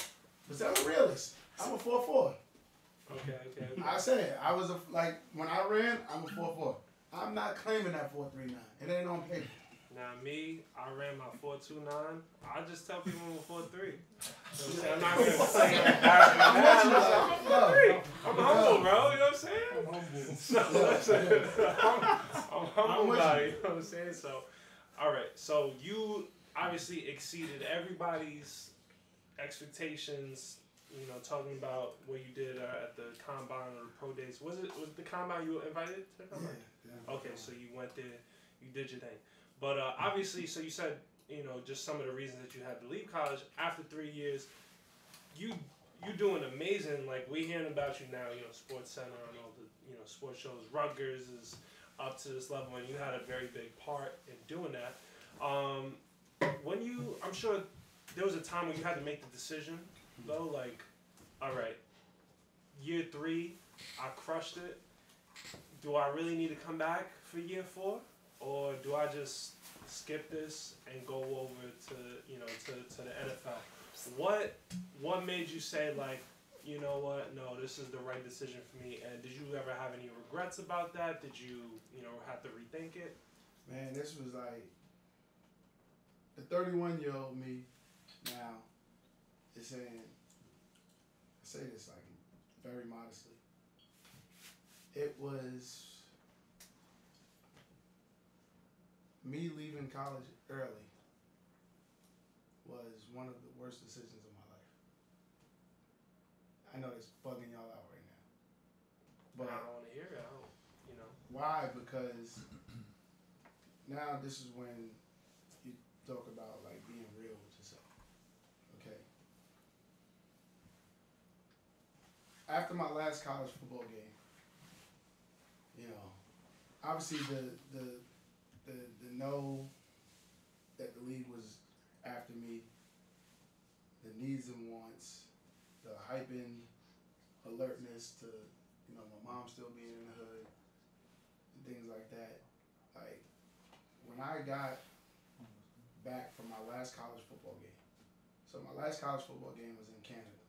But I'm a realist. I'm a 4.4. Okay. I said I was when I ran, I'm a 4.4. I'm not claiming that 4.39. It ain't on paper. Now me, I ran my 4.29. I just tell people I'm a 4.3. I'm not gonna say I'm humble, bro. You know what I'm saying? I'm humble about it. You know what I'm saying? So, all right. So you obviously exceeded everybody's expectations. You know, talking about what you did at the combine or the pro days. Was the combine you were invited to? Yeah. Okay, so you went there, you did your thing. But obviously, so you said, you know, just some of the reasons that you had to leave college. After 3 years, you doing amazing. Like, we hearing about you now, you know, Sports Center and all the, you know, sports shows. Rutgers is up to this level, and you had a very big part in doing that. I'm sure there was a time when you had to make the decision, though, like, all right, year 3, I crushed it. Do I really need to come back for year 4? Or do I just skip this and go over to the NFL? What made you say, like, you know what, no, this is the right decision for me? And did you ever have any regrets about that? Did you, have to rethink it? Man, this was like the 31-year-old me now is saying, I say this like very modestly. It was me leaving college early was one of the worst decisions of my life. I know it's bugging y'all out right now. But I don't want to hear it. Why? Because now this is when you talk about like being real with yourself. Okay. After my last college football game, obviously the know that the league was after me, the needs and wants, the hyping, alertness to, my mom still being in the hood, and things like that. Like, when I got back from my last college football game, so my last college football game was in Canada,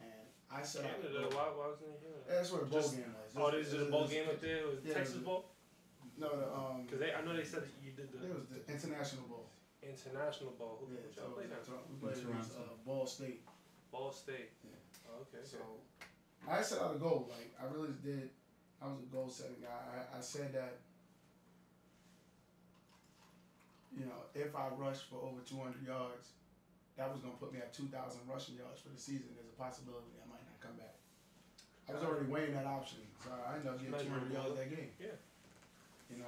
and I set out Canada? Why wasn't it here? That's where the bowl game was. Oh, this is the bowl game up there? It was Texas Bowl? No, because I know they said that you did it was the International Bowl. International Bowl. Who y'all played we played against Ball State. Ball State. Yeah. Oh, okay. So I set out a goal. Like, I really did. I was a goal setting guy. I said that, if I rushed for over 200 yards, that was going to put me at 2,000 rushing yards for the season. There's a possibility I might not come back. I was already weighing that option, so I ended up getting 200 yards that game. Yeah. And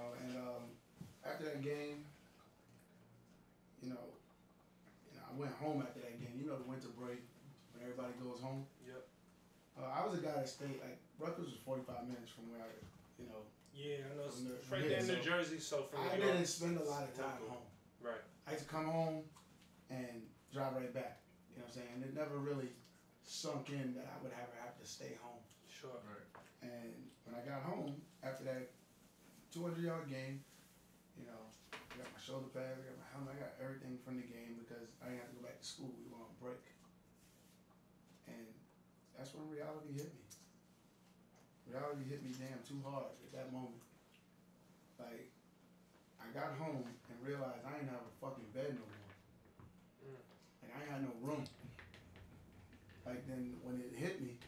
after that game, I went home after that game. The winter break when everybody goes home. Yep. I was a guy that stayed, like, Rutgers was 45 minutes from where Yeah, I know. Right there in New Jersey, so from I didn't spend a lot of time home. Right. I used to come home and drive right back. You know what I'm saying? It never really sunk in that I would ever have to stay home. Sure. Right. And when I got home after that 200-yard game, I got my shoulder pads, I got my helmet, I got everything from the game because I didn't have to go back to school. We were on break. And that's when reality hit me. Reality hit me damn too hard at that moment. Like, I got home and realized I ain't have a fucking bed no more. Like, I ain't had no room. Like, then when it hit me,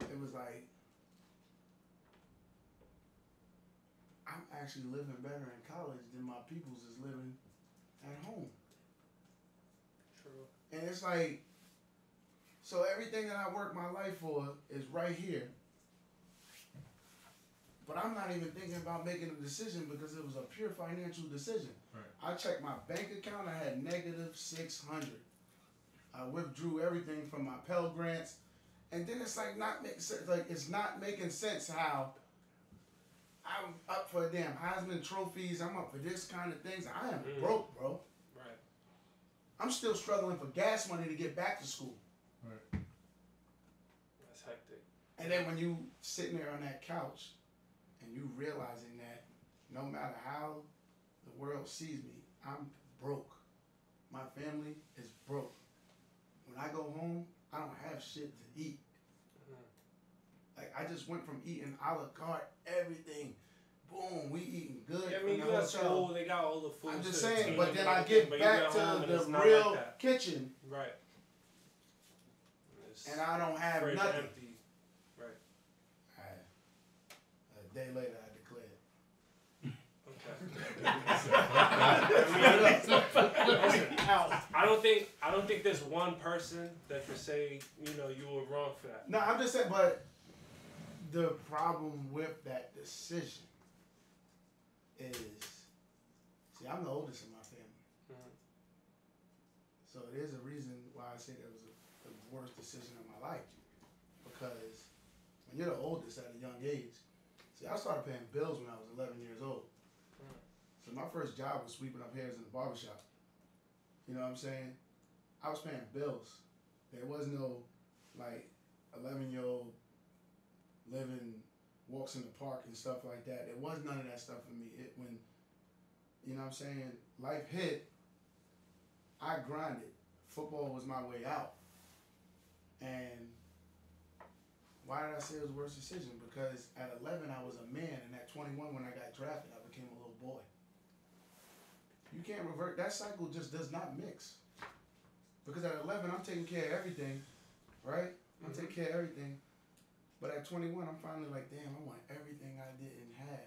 it was like, I'm actually living better in college than my peoples is living at home. True. And it's like, so everything that I work my life for is right here. But I'm not even thinking about making a decision because it was a pure financial decision. Right. I checked my bank account, I had negative 600. I withdrew everything from my Pell Grants. And then it's like not make sense. Like, it's not making sense how I'm up for damn Heisman trophies. I'm up for this kind of things. I am broke, bro. Right. I'm still struggling for gas money to get back to school. Right. That's hectic. And then when you sitting there on that couch and you realizing that no matter how the world sees me, I'm broke. My family is broke. When I go home, I don't have shit to eat. Like, I just went from eating a la carte, everything. Boom, we eating good. Yeah, I mean, you got school, they got all the food. I'm just saying, but then I get back to the real kitchen. Right. And I don't have nothing. Empty. Right. A day later, I declared. I don't think there's one person that could say, you were wrong for that. No, I'm just saying, but the problem with that decision is, see, I'm the oldest in my family. Mm-hmm. So there's a reason why I say that was the worst decision of my life. Because when you're the oldest at a young age, see, I started paying bills when I was 11 years old. So my first job was sweeping up hairs in the barbershop. You know what I'm saying? I was paying bills. There was no, like, 11-year-old living, walks in the park and stuff like that. There was none of that stuff for me. When, you know what I'm saying, life hit, I grinded. Football was my way out. Why did I say it was the worst decision? Because at 11 I was a man, and at 21 when I got drafted, I became a little boy. You can't revert. That cycle just does not mix. Because at 11 I'm taking care of everything, right? I'm taking care of everything. But at 21 I'm finally like, damn, I want everything I didn't have.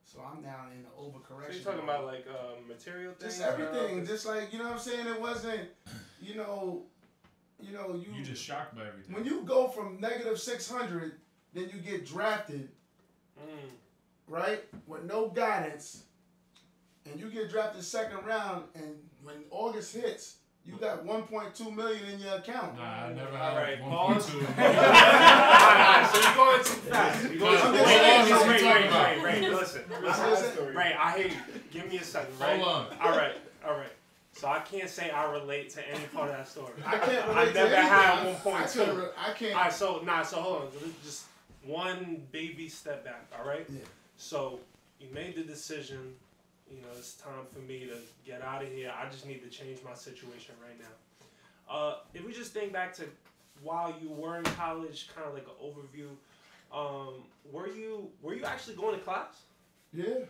So I'm now in the overcorrection. So you're talking about like material things? Just everything. Just like, you know what I'm saying? It wasn't, you just shocked by everything. When you go from -600, then you get drafted, right? With no guidance, and you get drafted second round, and when August hits, you got 1.2 million in your account. Nah, I never All had right, 1.2. Alright, so you're going too fast. You're going too fast. Ray, listen. Ray, I hear you. Give me a second, right? Hold on. All right. So I can't say I relate to any part of that story. I can't relate I to never anything. had 1.2. I can't. All right, so hold on. Just one baby step back, all right? Yeah. So you made the decision, you know, it's time for me to get out of here. I just need to change my situation right now. If we just think back to while you were in college, kind of like an overview, were you actually going to class? Yeah.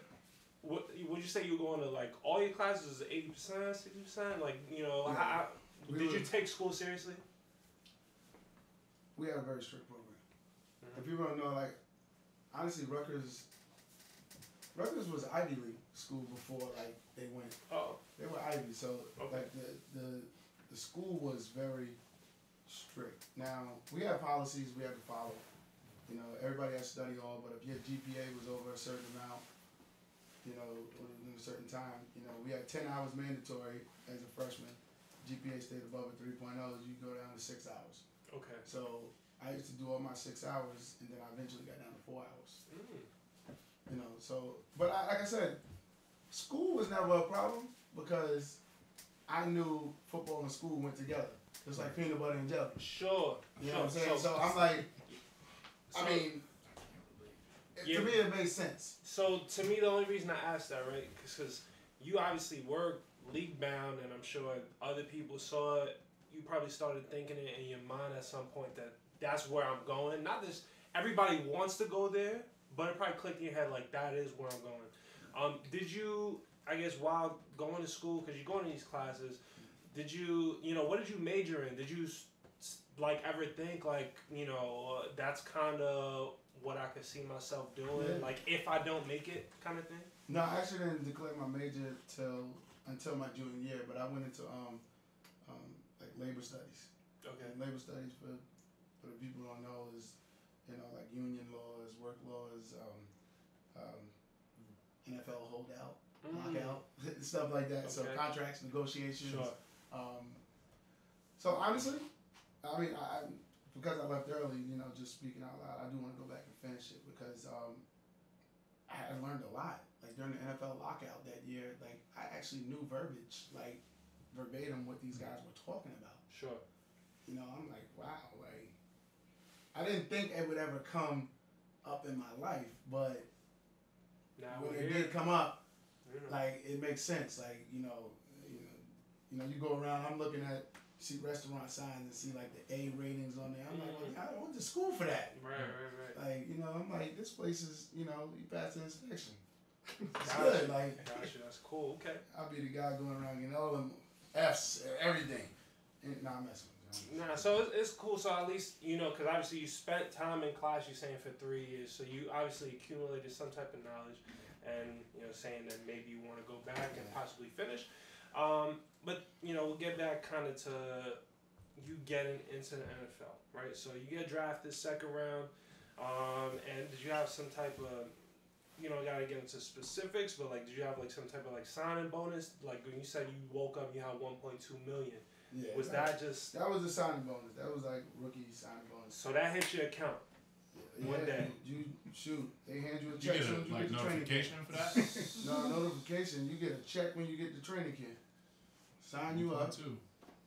What would you say you were going to, like, all your classes, 80%, 60%? Like, you know, Yeah. did you take school seriously? We had a very strict program. If people don't know, like, honestly, Rutgers was Ivy League school before, like, they went. Oh. They were Ivy, so, Okay. like, the school was very strict. Now, we had policies we had to follow. You know, everybody had study hall, but if your GPA was over a certain amount, you know, in a certain time, you know, we had 10 hours mandatory as a freshman. GPA stayed above a 3.0, you go down to 6 hours. Okay. So I used to do all my 6 hours, and then I eventually got down to 4 hours. You know, so, but like I said, school was never a problem because I knew football and school went together. It's like peanut butter and jelly. Sure. You know what I'm saying? So I'm like, to me it made sense. So to me, the only reason I asked that, right, because you obviously were league bound, and I'm sure other people saw it. You probably started thinking it in your mind at some point that that's where I'm going. Not just everybody wants to go there, but it probably clicked in your head like that is where I'm going. Did you, I guess, while going to school, because you're going to these classes, did you, what did you major in? Did you like ever think like, that's kind of what I could see myself doing, like if I don't make it, kind of thing? No, I actually didn't declare my major until my junior year, but I went into like labor studies. Okay. And labor studies, for the people who don't know, is like union laws, work laws, NFL holdout, lockout, stuff like that. Okay. So contracts, negotiations. Sure. So honestly, I mean, because I left early, just speaking out loud, I do want to go back and finish it because I learned a lot. Like during the NFL lockout that year, like I actually knew verbiage, like verbatim what these guys were talking about. Sure. I'm like, wow, like I didn't think it would ever come up in my life, but now when it did come up, like it makes sense. Like you go around. I'm looking at see restaurant signs and see like the A ratings on there. I'm like, well, I went to school for that. Right. Like I'm like, this place is you pass the inspection. It's good. Like, gotcha. That's cool. Okay. I'll be the guy going around getting all them F's, everything. Nah, I'm messing with you. Nah, so it's cool. So at least, because obviously you spent time in class, you're saying, for 3 years. So you obviously accumulated some type of knowledge and, saying that maybe you want to go back and possibly finish. But, we'll get back kind of to you getting into the NFL, right? So you get drafted second round. And did you have some type of, gotta get into specifics, but like, did you have like some type of like signing bonus? Like when you said you woke up, you had 1.2 million. Yeah. Was that just? That was a signing bonus. That was like rookie signing bonus. So that hit your account one day. You shoot. They hand you a check. You get a like notification for that? No notification. You get a check when you get the training kit. Sign you up. Too.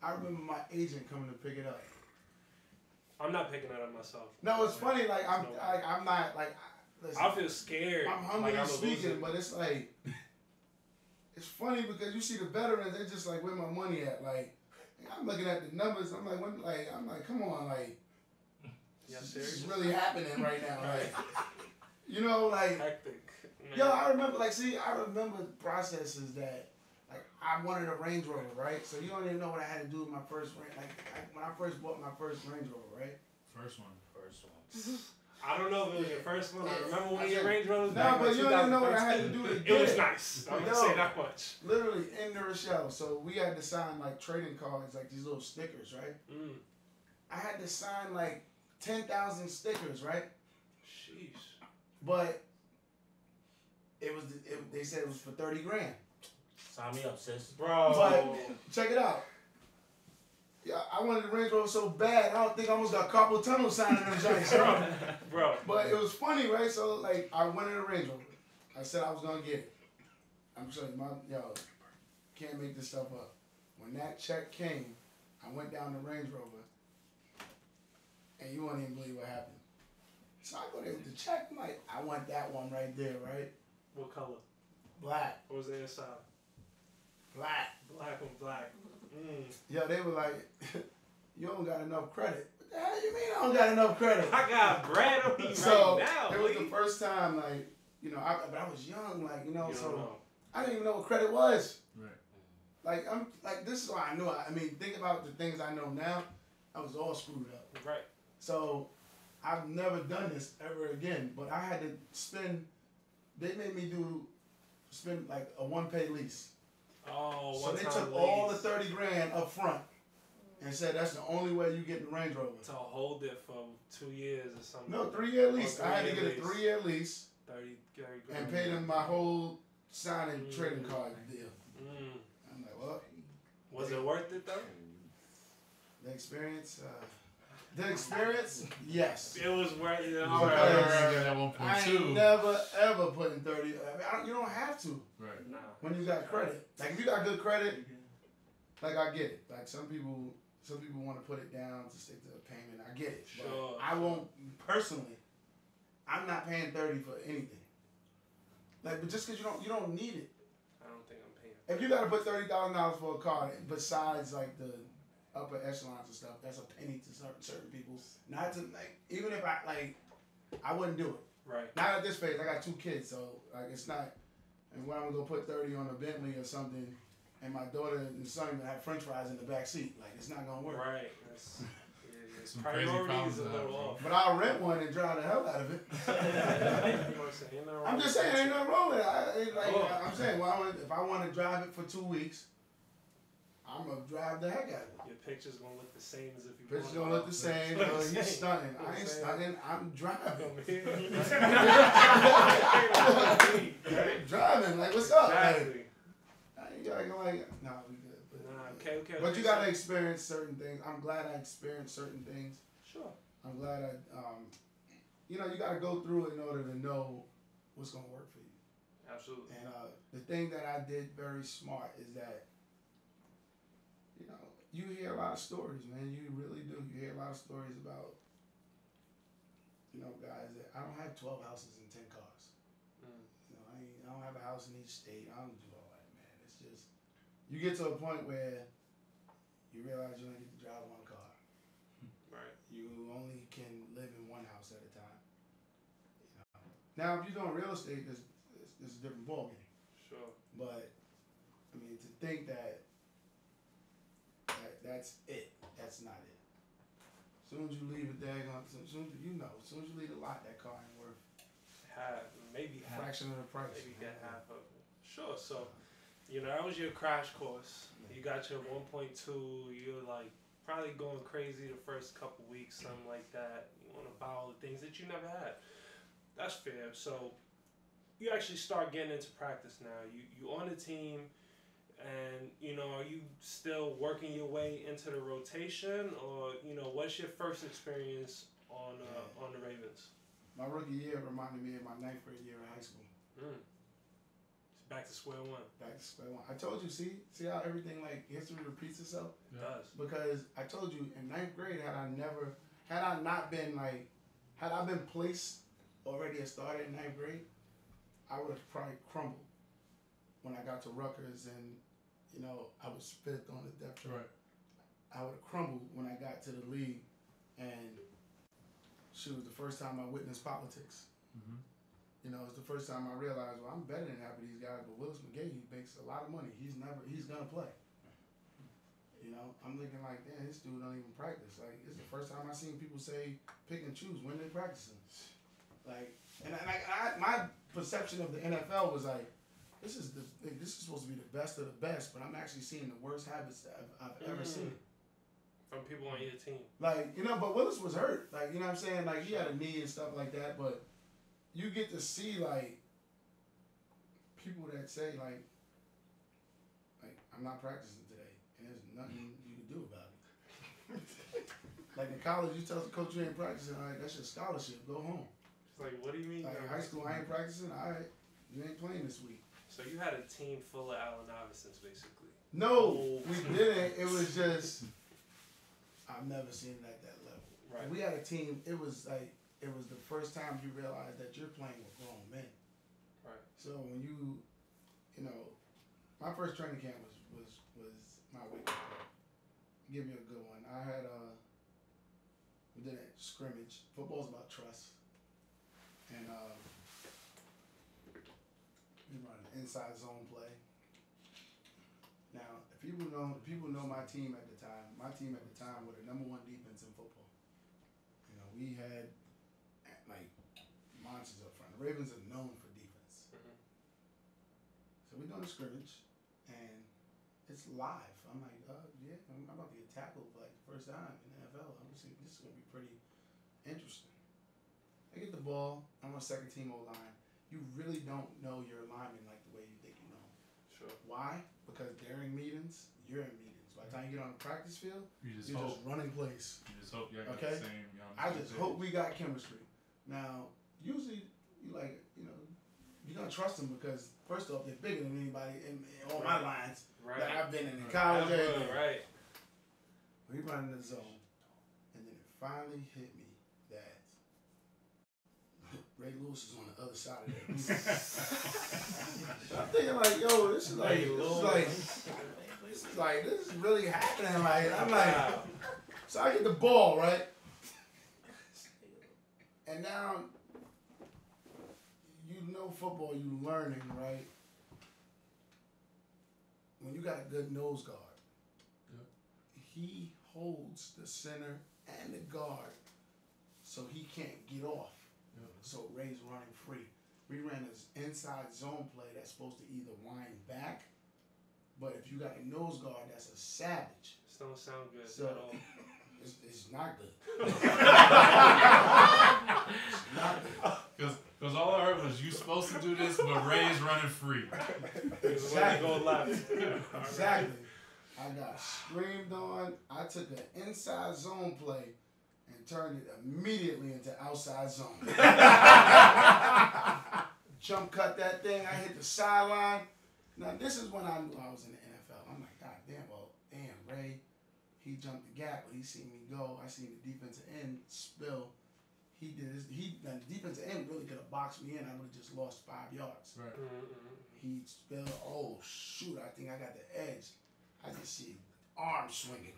I remember my agent coming to pick it up. I'm not picking that up myself. No, it's funny. Like I'm not like. Listen, I feel scared. I'm humbly speaking, but it's like it's funny because you see the veterans. They're just like, where my money at? Like I'm looking at the numbers. I'm like, come on, like Yeah, this serious? is really happening right now. Right. Like, you know, like, Hectic. Man. yo, I remember processes that, like, I wanted a Range Rover, right? So you don't even know what I had to do with my first Range. When I first bought my first Range Rover, right? First one. I don't know if it was your first one. I remember when I your said- Range Rover was No, back but in you don't even know what I had to 2013. do to It get was it. nice. I'm Yo. gonna say that much. Literally in New Rochelle. So we had to sign like trading cards, like these little stickers, right? Mm. I had to sign like 10,000 stickers, right? Sheesh. But they said it was for 30 grand. Sign me up, sis. Bro. But check it out. Yeah, I wanted the Range Rover so bad, I don't think I almost got carpal tunnel signing them joints, bro. Bro. But it was funny, right? So like, I went in a Range Rover. I said I was gonna get it. I'm telling you, can't make this stuff up. When that check came, I went down to Range Rover, and you won't even believe what happened. So I go there with the check. I'm like, I want that one right there, right? What color? Black, What was the inside? black. Black on black. Mm. Yeah, they were like, you don't got enough credit. What the hell you mean I don't got enough credit? I got bread on me So right now. it was boy. the first time, like, but I was young, like, You so don't know. I didn't even know what credit was. Right. Like, this is why I knew. I mean, think about the things I know now. I was all screwed up. Right. So I've never done this ever again. But I had to spend. They made me spend like a 1-pay lease. Oh, So one they time took all the lease 30 grand up front and said that's the only way you get the Range Rover. to hold it for 2 years or something. No, 3-year lease. Oh, I had to get 3-year a lease. 3-year lease 30 and pay them my whole signing Mm. trading card deal. Mm. I'm like, well, Was it worth it though? the experience. Yes. It was worth it. Because- All right. At I 1.2. ain't never ever put in 30. You don't have to Right. Nah. when you got credit. Like if you got good credit, like I get it. Like some people want to put it down to stick to a payment. I get it. But Sure. I won't personally. I'm not paying 30 for anything. Like, but just because you don't need it. I don't think I'm paying. If you got to put $30,000 for a car, besides like the upper echelons and stuff, that's a penny to certain people. Not to like, even if I wouldn't do it. Right. Not at this phase. I got 2 kids, so like it's not. And when I'm gonna go put 30 on a Bentley or something, and my daughter and son even have French fries in the back seat, like it's not gonna work. Right. That's, Some crazy priorities problems a to have, little bro. off. But I'll rent one and drive the hell out of it. I'm just saying, ain't nothing wrong with it. I'm saying, if I want to drive it for 2 weeks, I'm gonna drive the heck out of it. Your picture's gonna look the same as if you. Pictures gonna look the same. Look the He's same. stunting. Look I the ain't same. stunting. I'm driving. Right? Driving. Like, what's up? Exactly. I ain't acting like, nah, we good. But, Nah, okay. But you gotta experience certain things. I'm glad I experienced certain things. Sure. I'm glad you gotta go through it in order to know what's gonna work for you. Absolutely. And the thing that I did very smart is that, you hear a lot of stories, man. You really do. You hear a lot of stories about, guys that I don't have 12 houses and 10 cars. Mm. I don't have a house in each state. I don't do all that, man. It's just you get to a point where you realize you only get to drive one car. Right. You only can live in one house at a time. Now, if you're doing real estate, it's a different ballgame. Sure. But I mean, to think that that's it. That's not it. As soon as you leave it there, as soon as you leave the lot, that car ain't worth Maybe a half. fraction of the price. Maybe get half of it. Sure. So, that was your crash course. You got your 1.2. You're like probably going crazy the first couple weeks, something like that. You want to buy all the things that you never had. That's fair. So, you actually start getting into practice now. You on the team. And, are you still working your way into the rotation, or, what's your first experience on the Ravens? My rookie year reminded me of my 9th grade year in high school. It's back to square one. Back to square one. I told you, see how everything like history repeats itself? It does. Because I told you in 9th grade, had I been placed already and started in 9th grade, I would have probably crumbled when I got to Rutgers and, I was fifth on the depth chart. Right. I would have crumbled when I got to the league and shoot, it was the first time I witnessed politics. Mm-hmm. You know, it's the first time I realized, well, I'm better than half of these guys, but Willis McGahee, he makes a lot of money. He's gonna play. You know, I'm looking like, damn, this dude don't even practice. Like, it's the first time I seen people say pick and choose when they practicing. Like, and my perception of the NFL was like, this is supposed to be the best of the best, but I'm actually seeing the worst habits that I've ever seen. From people on your team. Like, you know, but Willis was hurt. Like, you know what I'm saying? Like, he had a knee and stuff like that, but you get to see, like, people that say, like, I'm not practicing today, and there's nothing you can do about it. Like, in college, you tell the coach you ain't practicing, all right, that's your scholarship, go home. It's like, what do you mean? Like, in high school, I ain't practicing, all right, you ain't playing this week. So you had a team full of Allen Iversons, basically. No, we didn't. It was just, I've never seen it at that level. Right. We had a team, it was like, it was the first time you realize that you're playing with grown men. Right. So when you know, my first training camp was my wake up call. Give you a good one. I had we did a scrimmage. Football's about trust, and we run an inside zone play. Now, if people know my team at the time. My team at the time were the #1 defense in football. You know, we had like monsters up front. The Ravens are known for defense. Mm-hmm. So we're doing a scrimmage, and it's live. I'm like, yeah, I'm about to get tackled for like the first time in the NFL. I'm just thinking, this is going to be pretty interesting. I get the ball. I'm on second team O-line. You really don't know your lineman like the way you think you know. Sure. Why? Because during meetings, you're in meetings. By the time you get on the practice field, you're just running plays. You just hope you're okay? the same. I just hope we got chemistry. Now, usually, you're going to trust them because, first off, they're bigger than anybody in all my lines that I've been in college. Right. We run in the zone, and then it finally hit me that Ray Lewis is on the other side of that. I'm thinking like, yo, this is really happening. Like, I'm like, so I get the ball, right? And now, you know football, you learning, right? When you got a good nose guard, he holds the center and the guard so he can't get off. So Ray's running free. We ran this inside zone play that's supposed to either wind back, but if you got a nose guard, that's a savage. This don't sound good So, at all. It's not good. It's not good. Because all I heard was you supposed to do this, but Ray's running free. Exactly. Go left. Exactly. I got screamed on. I took an inside zone play and turned it immediately into outside zone. Jump cut that thing. I hit the sideline. Now, this is when I knew I was in the NFL. I'm like, God damn, Ray, he jumped the gap, but he seen me go. I seen the defensive end spill. The defensive end really could have boxed me in. I would have just lost 5 yards. Right. He spilled. Oh, shoot, I think I got the edge. I just see arms swinging.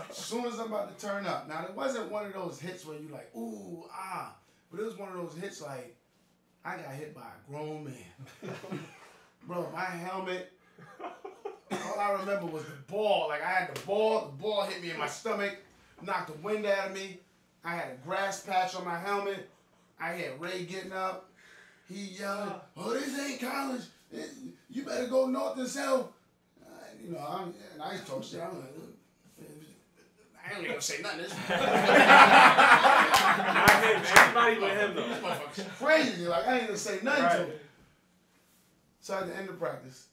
As soon as I'm about to turn up. Now, it wasn't one of those hits where you like, ooh, ah. But it was one of those hits like, I got hit by a grown man. Bro, my helmet, all I remember was the ball. Like, I had the ball hit me in my stomach, knocked the wind out of me. I had a grass patch on my helmet. I had Ray getting up. He yelling, oh, this ain't college. You better go north and south. I ain't talk shit. I'm like, I ain't gonna say nothing. Not him. Everybody with him, though. This motherfucker's crazy. Like, I ain't gonna say nothing to him. So at the end of practice,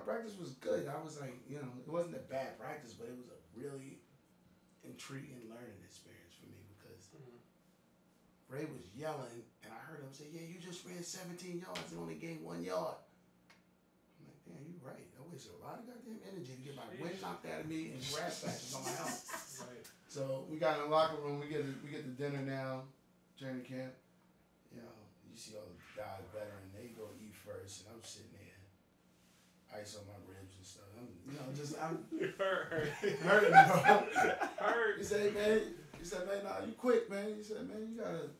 practice was good. I was like, it wasn't a bad practice, but it was a really intriguing learning experience for me because Ray was yelling, and I heard him say, yeah, you just ran 17 yards and only gained 1 yard. I'm like, damn, you're right. I wasted a lot of goddamn energy to get my wind knocked out of me and grass patches on my helmet. Right. So we got in the locker room. We get the dinner now, training camp. You see all the guys veteran, they go eat first, and I'm sitting there, ice on my ribs and stuff. I'm hurt. hurting, bro. Hurt. He say, man, He said, man, nah, you quick, man. He said, man, you gotta,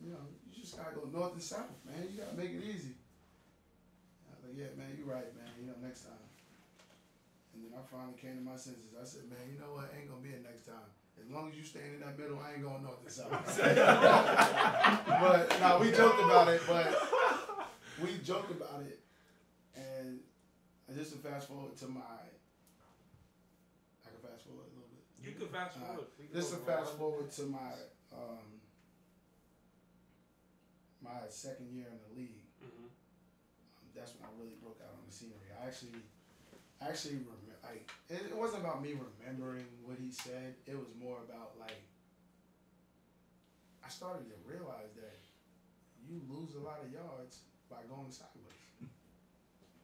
you know, you just gotta go north and south, man. You gotta make it easy. I was like, yeah, man, you're right, man. You know, next time. And then I finally came to my senses. I said, man, you know what? Ain't gonna be a next time. As long as you staying in that middle, I ain't going north and south. But no, we joked about it. And just to fast forward to I can fast forward a little bit. You can fast forward. Just to fast forward to my my second year in the league. Mm-hmm. That's when I really broke out on the scenery. I actually remember, like, it wasn't about me remembering what he said. It was more about, like, I started to realize that you lose a lot of yards by going sideways.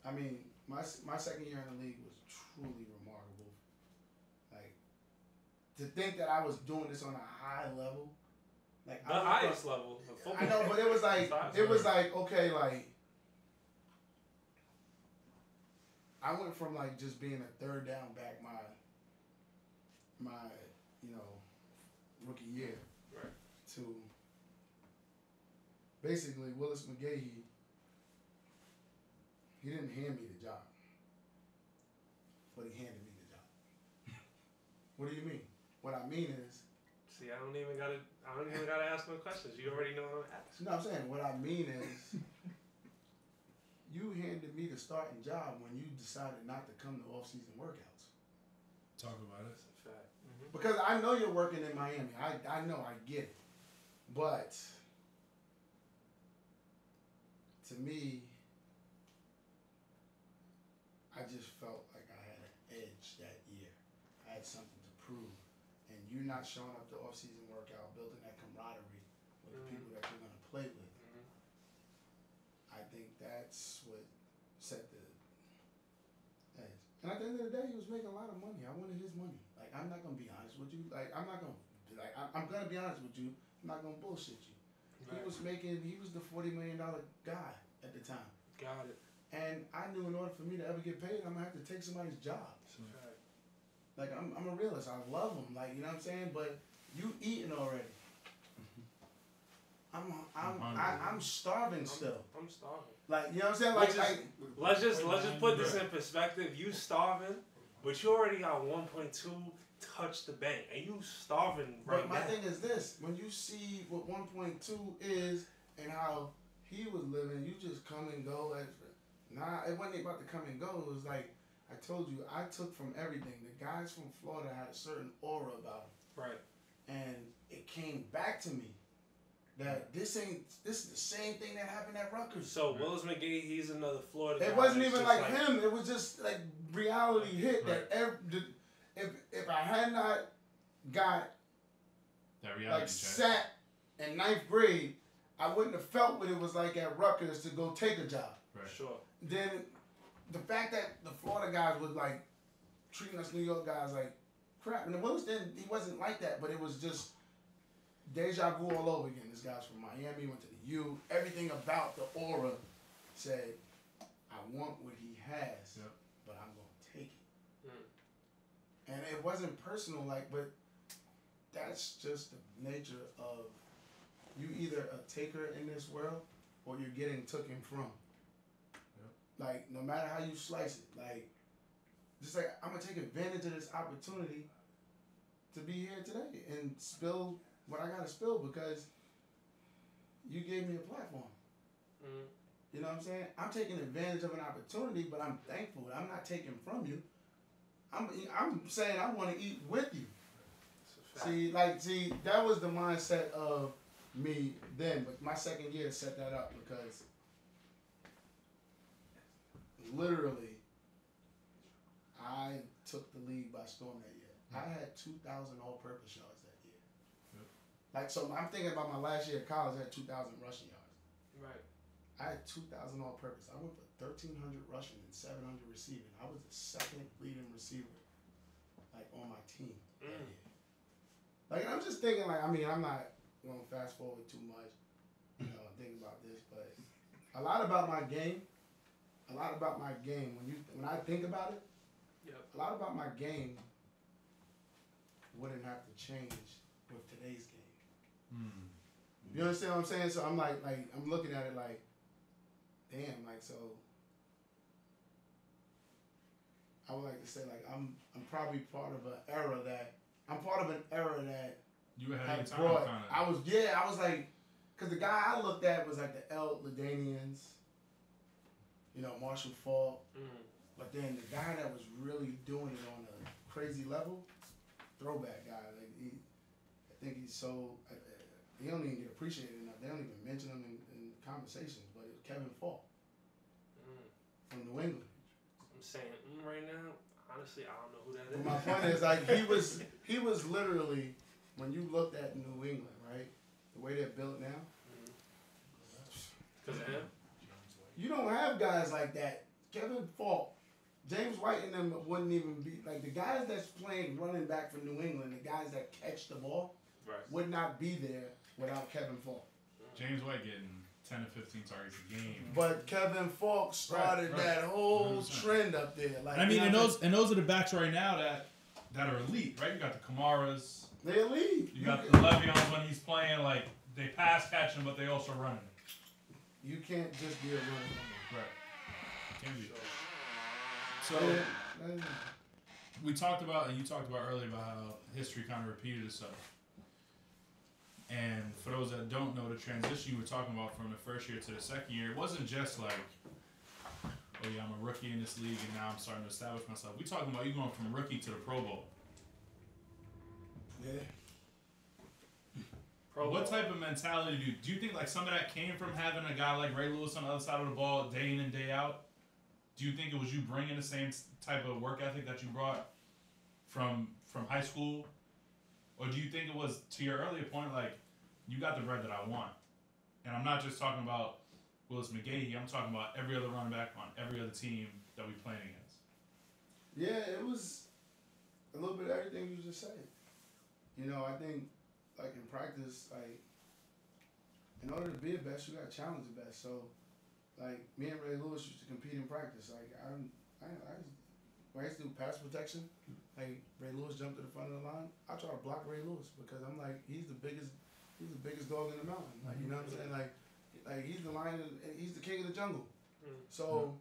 I mean, my second year in the league was truly remarkable. Like, to think that I was doing this on a high level, like the highest level of football. I know, but it was like okay, like I went from like just being a third down back my rookie year, right, to basically Willis McGahee. He didn't hand me the job, but he handed me the job. What do you mean? What I mean is, see, I don't even gotta ask no questions. You already know what I'm asking. no, I'm saying what I mean is, you handed me the starting job when you decided not to come to off-season workouts. Talk about it. That's a fact. Mm-hmm. Because I know you're working in Miami. I know, I get it. But to me, I just felt like I had an edge that year. I had something to prove. And you not showing up to off-season workout, building that camaraderie with the people that you're going to play with. Mm-hmm. I think that's what set the edge. And at the end of the day, he was making a lot of money. I wanted his money. Like, I'm not going to be honest with you. Like, I'm not going to, like, I'm going to be honest with you. I'm not going to bullshit you. Right. He was the $40 million guy at the time. Got it. And I knew in order for me to ever get paid, I'm going to have to take somebody's job. That's a fact. Like, I'm a realist. I love him. Like, you know what I'm saying? But you eating already. I'm starving still. I'm starving. Like, you know what I'm saying? Let's just put this in perspective. You starving, but you already got 1.2 touch the bank, and you starving right now. But my thing is this: when you see what 1.2 is and how he was living, you just come and go. Nah, it wasn't about to come and go. It was like I told you, I took from everything. The guys from Florida had a certain aura about them. Right. And it came back to me that this is the same thing that happened at Rutgers. So Willis McGahee, he's another Florida guy. It wasn't even like him. It was just like reality hit right. that if I had not got that reality like sat in 9th grade, I wouldn't have felt what it was like at Rutgers to go take a job. Right. Sure. Then the fact that the Florida guys was like treating us New York guys like crap, and Willis he wasn't like that, but it was just deja vu all over again. This guy's from Miami, went to the U. Everything about the aura said, I want what he has, yep. but I'm going to take it. And it wasn't personal, but that's just the nature of you either a taker in this world or you're getting taken from. Yep. Like, no matter how you slice it, just like I'm going to take advantage of this opportunity to be here today and spill what I got to spill because you gave me a platform. Mm-hmm. You know what I'm saying? I'm taking advantage of an opportunity, but I'm thankful. I'm not taking from you. I'm saying I want to eat with you. See, that was the mindset of me then, but my second year set that up because literally I took the league by storm that year. I had 2,000 all-purpose yards that year. Yep. So I'm thinking about my last year of college. I had 2,000 rushing yards. Right. I had 2,000 all-purpose. I went for 1,300 rushing and 700 receiving. I was the second leading receiver, on my team that year. I'm just thinking, I'm not going to fast forward too much, and think about this, but a lot about my game, when I think about it, yep. a lot about my game wouldn't have to change with today's game. Hmm. You understand what I'm saying? So I'm like I'm looking at it like, damn, like so. I would like to say like I'm probably part of an era that You were ahead had of your brought. time, kind of. I was like, because the guy I looked at was like the El Ladanians, Marshall Faulk. But then the guy that was really doing it on a crazy level, throwback guy. Like I think he's so. He don't even get appreciated enough. They don't even mention him in conversations. But it was Kevin Faulk from New England. I'm saying right now. Honestly, I don't know who that is. But my point is like he was literally when you looked at New England, right? The way they're built now. Because of him. You don't have guys like that. Kevin Faulk, James White, and them wouldn't even be like the guys that's playing running back for New England. The guys that catch the ball would not be there without Kevin Faulk. James White getting 10 to 15 targets a game. But Kevin Faulk started that whole 100%. trend up there. Like I mean, and those are the backs right now that are elite, right? You got the Kamaras. They elite. You got the Le'Veons when he's playing, like they pass catching, but they also running. You can't just be a runner. Right. Can be. So Yeah. we talked about, and you talked about earlier about how history kind of repeated itself. And for those that don't know, the transition you were talking about from the first year to the second year, it wasn't just like, oh yeah, I'm a rookie in this league and now I'm starting to establish myself. We talking about you going from rookie to the Pro Bowl. Yeah. What type of mentality do you think like some of that came from having a guy like Ray Lewis on the other side of the ball day in and day out? Do you think it was you bringing the same type of work ethic that you brought from high school? Or do you think it was, to your earlier point, like, you got the bread that I want? And I'm not just talking about Willis McGahee. I'm talking about every other running back on every other team that we playing against. Yeah, it was a little bit of everything you just said. I think, like, in practice, like, in order to be the best, you got to challenge the best. So, like, me and Ray Lewis used to compete in practice. Like, when I used to do pass protection, like, Ray Lewis jumped to the front of the line, I try to block Ray Lewis because I'm like, he's the biggest dog in the mountain. Like, you know what I'm saying? Like he's the lion, he's the king of the jungle. So,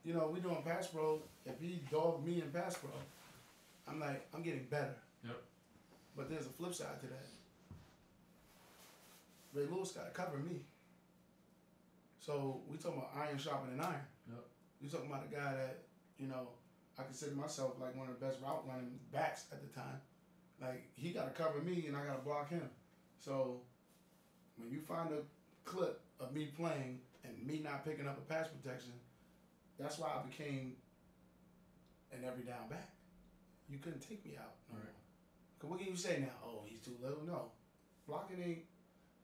we doing pass pro. If he dogged me in pass pro, I'm like, I'm getting better. Yep. But there's a flip side to that. Ray Lewis got to cover me. So we talking about iron sharpening iron. Yep. You talking about a guy that, I consider myself like one of the best route running backs at the time. Like, he got to cover me and I got to block him. So when you find a clip of me playing and me not picking up a pass protection, that's why I became an every down back. You couldn't take me out no more. Because what can you say now? Oh, he's too little? No. Blocking ain't...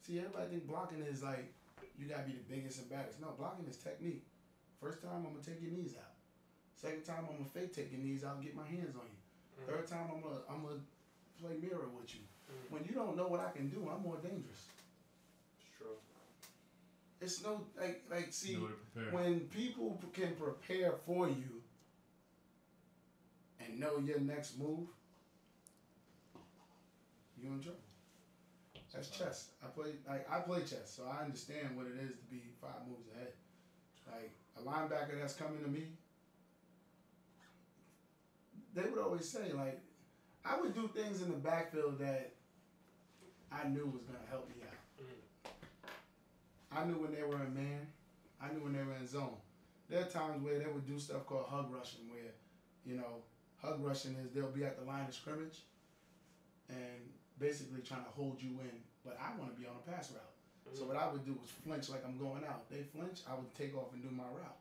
See, everybody think blocking is like, you got to be the biggest and baddest. No, blocking is technique. First time, I'm going to take your knees out. Second time, I'm going to fake take your knees out and get my hands on you. Third time, I'm gonna play mirror with you. When you don't know what I can do, I'm more dangerous. It's true. It's no, see, Know to prepare. when people can prepare for you and know your next move, you're in trouble. That's chess. I play chess, so I understand what it is to be 5 moves ahead. Like, a linebacker that's coming to me, they would always say, like, I would do things in the backfield that I knew was going to help me out. I knew when they were in man. I knew when they were in zone. There are times where they would do stuff called hug rushing, where, hug rushing is they'll be at the line of scrimmage and basically trying to hold you in. But I want to be on a pass route. So what I would do was flinch like I'm going out. They flinch, I would take off and do my route.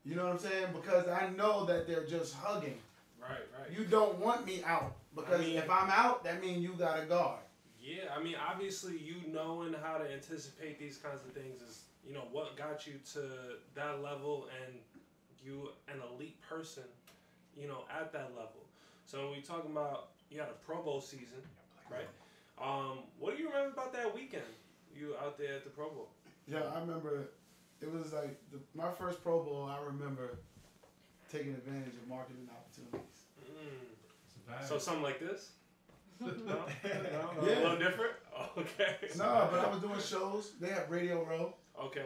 You know what I'm saying? Because I know that they're just hugging. Right. You don't want me out. Because if I'm out, that means you got a guard. Yeah, obviously you knowing how to anticipate these kinds of things is, what got you to that level and you an elite person, at that level. So when we talking about, you had a Pro Bowl season, right? What do you remember about that weekend? You out there at the Pro Bowl? Yeah, I remember it was like my first Pro Bowl. I remember taking advantage of marketing opportunities. So something like this? No? Yeah. A little different? Oh, okay. No, but I was doing shows. They have Radio Row. Okay.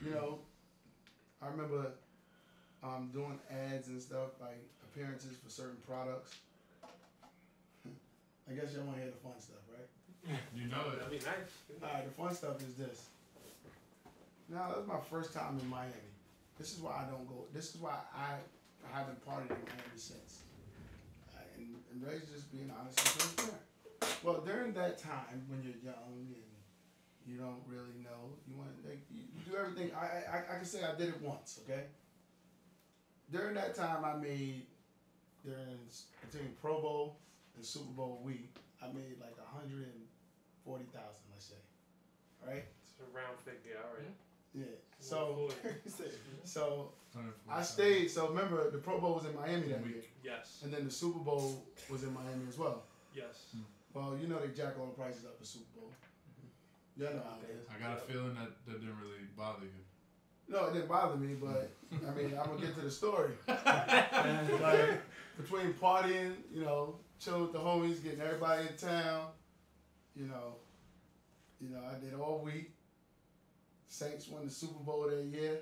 You know, I remember doing ads and stuff, like appearances for certain products. I guess y'all want to hear the fun stuff, right? You know it. That'd be nice. Alright, the fun stuff is this. Now, that was my first time in Miami. This is why I don't go. This is why I haven't partied in Miami since. And Ray's just being honest and transparent. Well, during that time when you're young and you don't really know, you want to you do everything. I can say I did it once. Okay. During that time, I made between Pro Bowl and Super Bowl week, I made like 140,000, let's say. Right. It's a round figure, all right. Yeah. So, so I 147. stayed. So remember, the Pro Bowl was in Miami that year, Yes. and then the Super Bowl was in Miami as well. Yes. Well, you know they jack all the prices up for Super Bowl. You know how it is. I got a feeling that didn't really bother you. No, it didn't bother me, but I mean, I'm gonna get to the story. Like between partying, you know, chilling with the homies, getting everybody in town, you know, I did all week. Saints won the Super Bowl that year.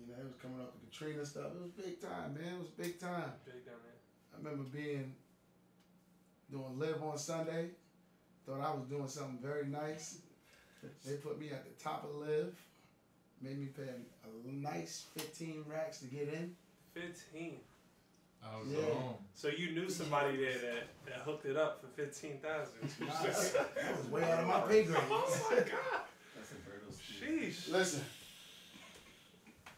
You know, it was coming up with Katrina stuff. It was big time, man. It was big time. Big down there. I remember doing Live on Sunday. Thought I was doing something very nice. They put me at the top of Live. Made me pay a nice 15 racks to get in. 15. I was Yeah. home. So you knew somebody there that hooked it up for 15,000. Nah, that was way out of my pay grade. Oh my God. That's a Berto's Sheesh. Listen,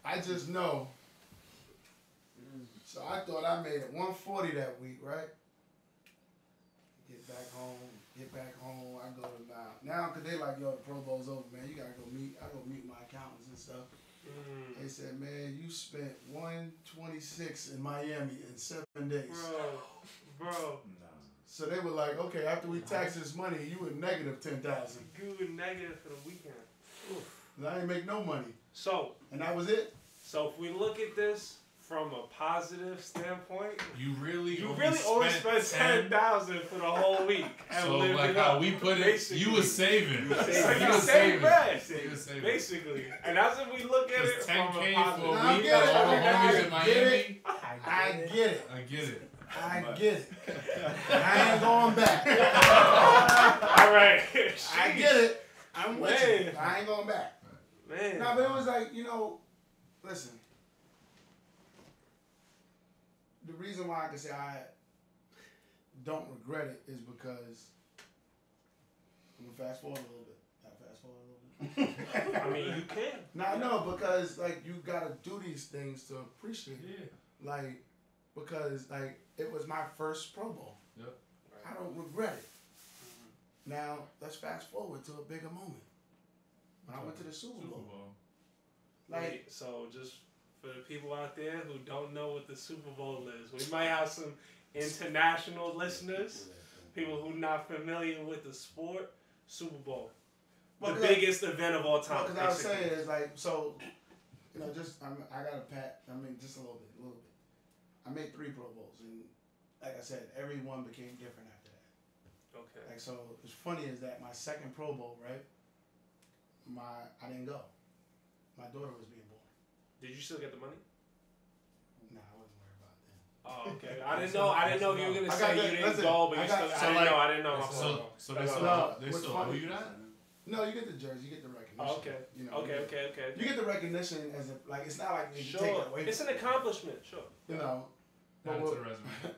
I just know. So I thought I made it 140 that week, right? Get back home. I go to now because they like, yo, the Pro Bowl's over, man. You gotta go meet. I go meet my accountants and stuff. They said, man, you spent 126 in Miami in 7 days. Bro. No. So they were like, okay, after we tax this money, you were negative 10,000. You were negative for the weekend. And I didn't make no money, So and that was it. if we look at this from a positive standpoint, You really only spent 10,000 for the whole week. And So lived like it how up. we put it, Basically. you was saving. So You you was saved bread. You was saving. Basically. And that's if we look at it Just from 10K a for positive. a I week. get it. All the I homies in get Miami. I get it. I get it. I get it. I ain't going back. All right. I get it. I'm with you. Man. I ain't going back. Man. No, but it was like, listen. The reason why I can say I don't regret it is because I'm gonna fast forward a little bit. I mean, you can. No, because like you gotta do these things to appreciate it. Yeah. Like, because like it was my first Pro Bowl. Yep. I don't regret it. Now let's fast forward to a bigger moment. When I went to the Super Bowl. Like, Wait, so just for the people out there who don't know what the Super Bowl is, we might have some international listeners, people who not familiar with the sport. Super Bowl, the biggest event of all time. Because I was saying is like, so, I got a pat. I mean, just a little bit. I made 3 Pro Bowls, and like I said, every one became different after that. Okay. Like, so it's funny is that my second Pro Bowl, right? I didn't go. My daughter was being born. Did you still get the money? Nah, I wasn't worried about that. Oh, okay. I didn't know. I didn't know if you were gonna I say got you that- didn't listen, go, but I you got- still. so I didn't like- know. I didn't know. My So fault. they No, still owe you that? No, you get the jersey, you get the recognition. Oh, okay. You know, Okay. You get the recognition as a it's not like you can take Sure. it away. It's an from you. accomplishment. Sure. You know, Add it to what- the resume.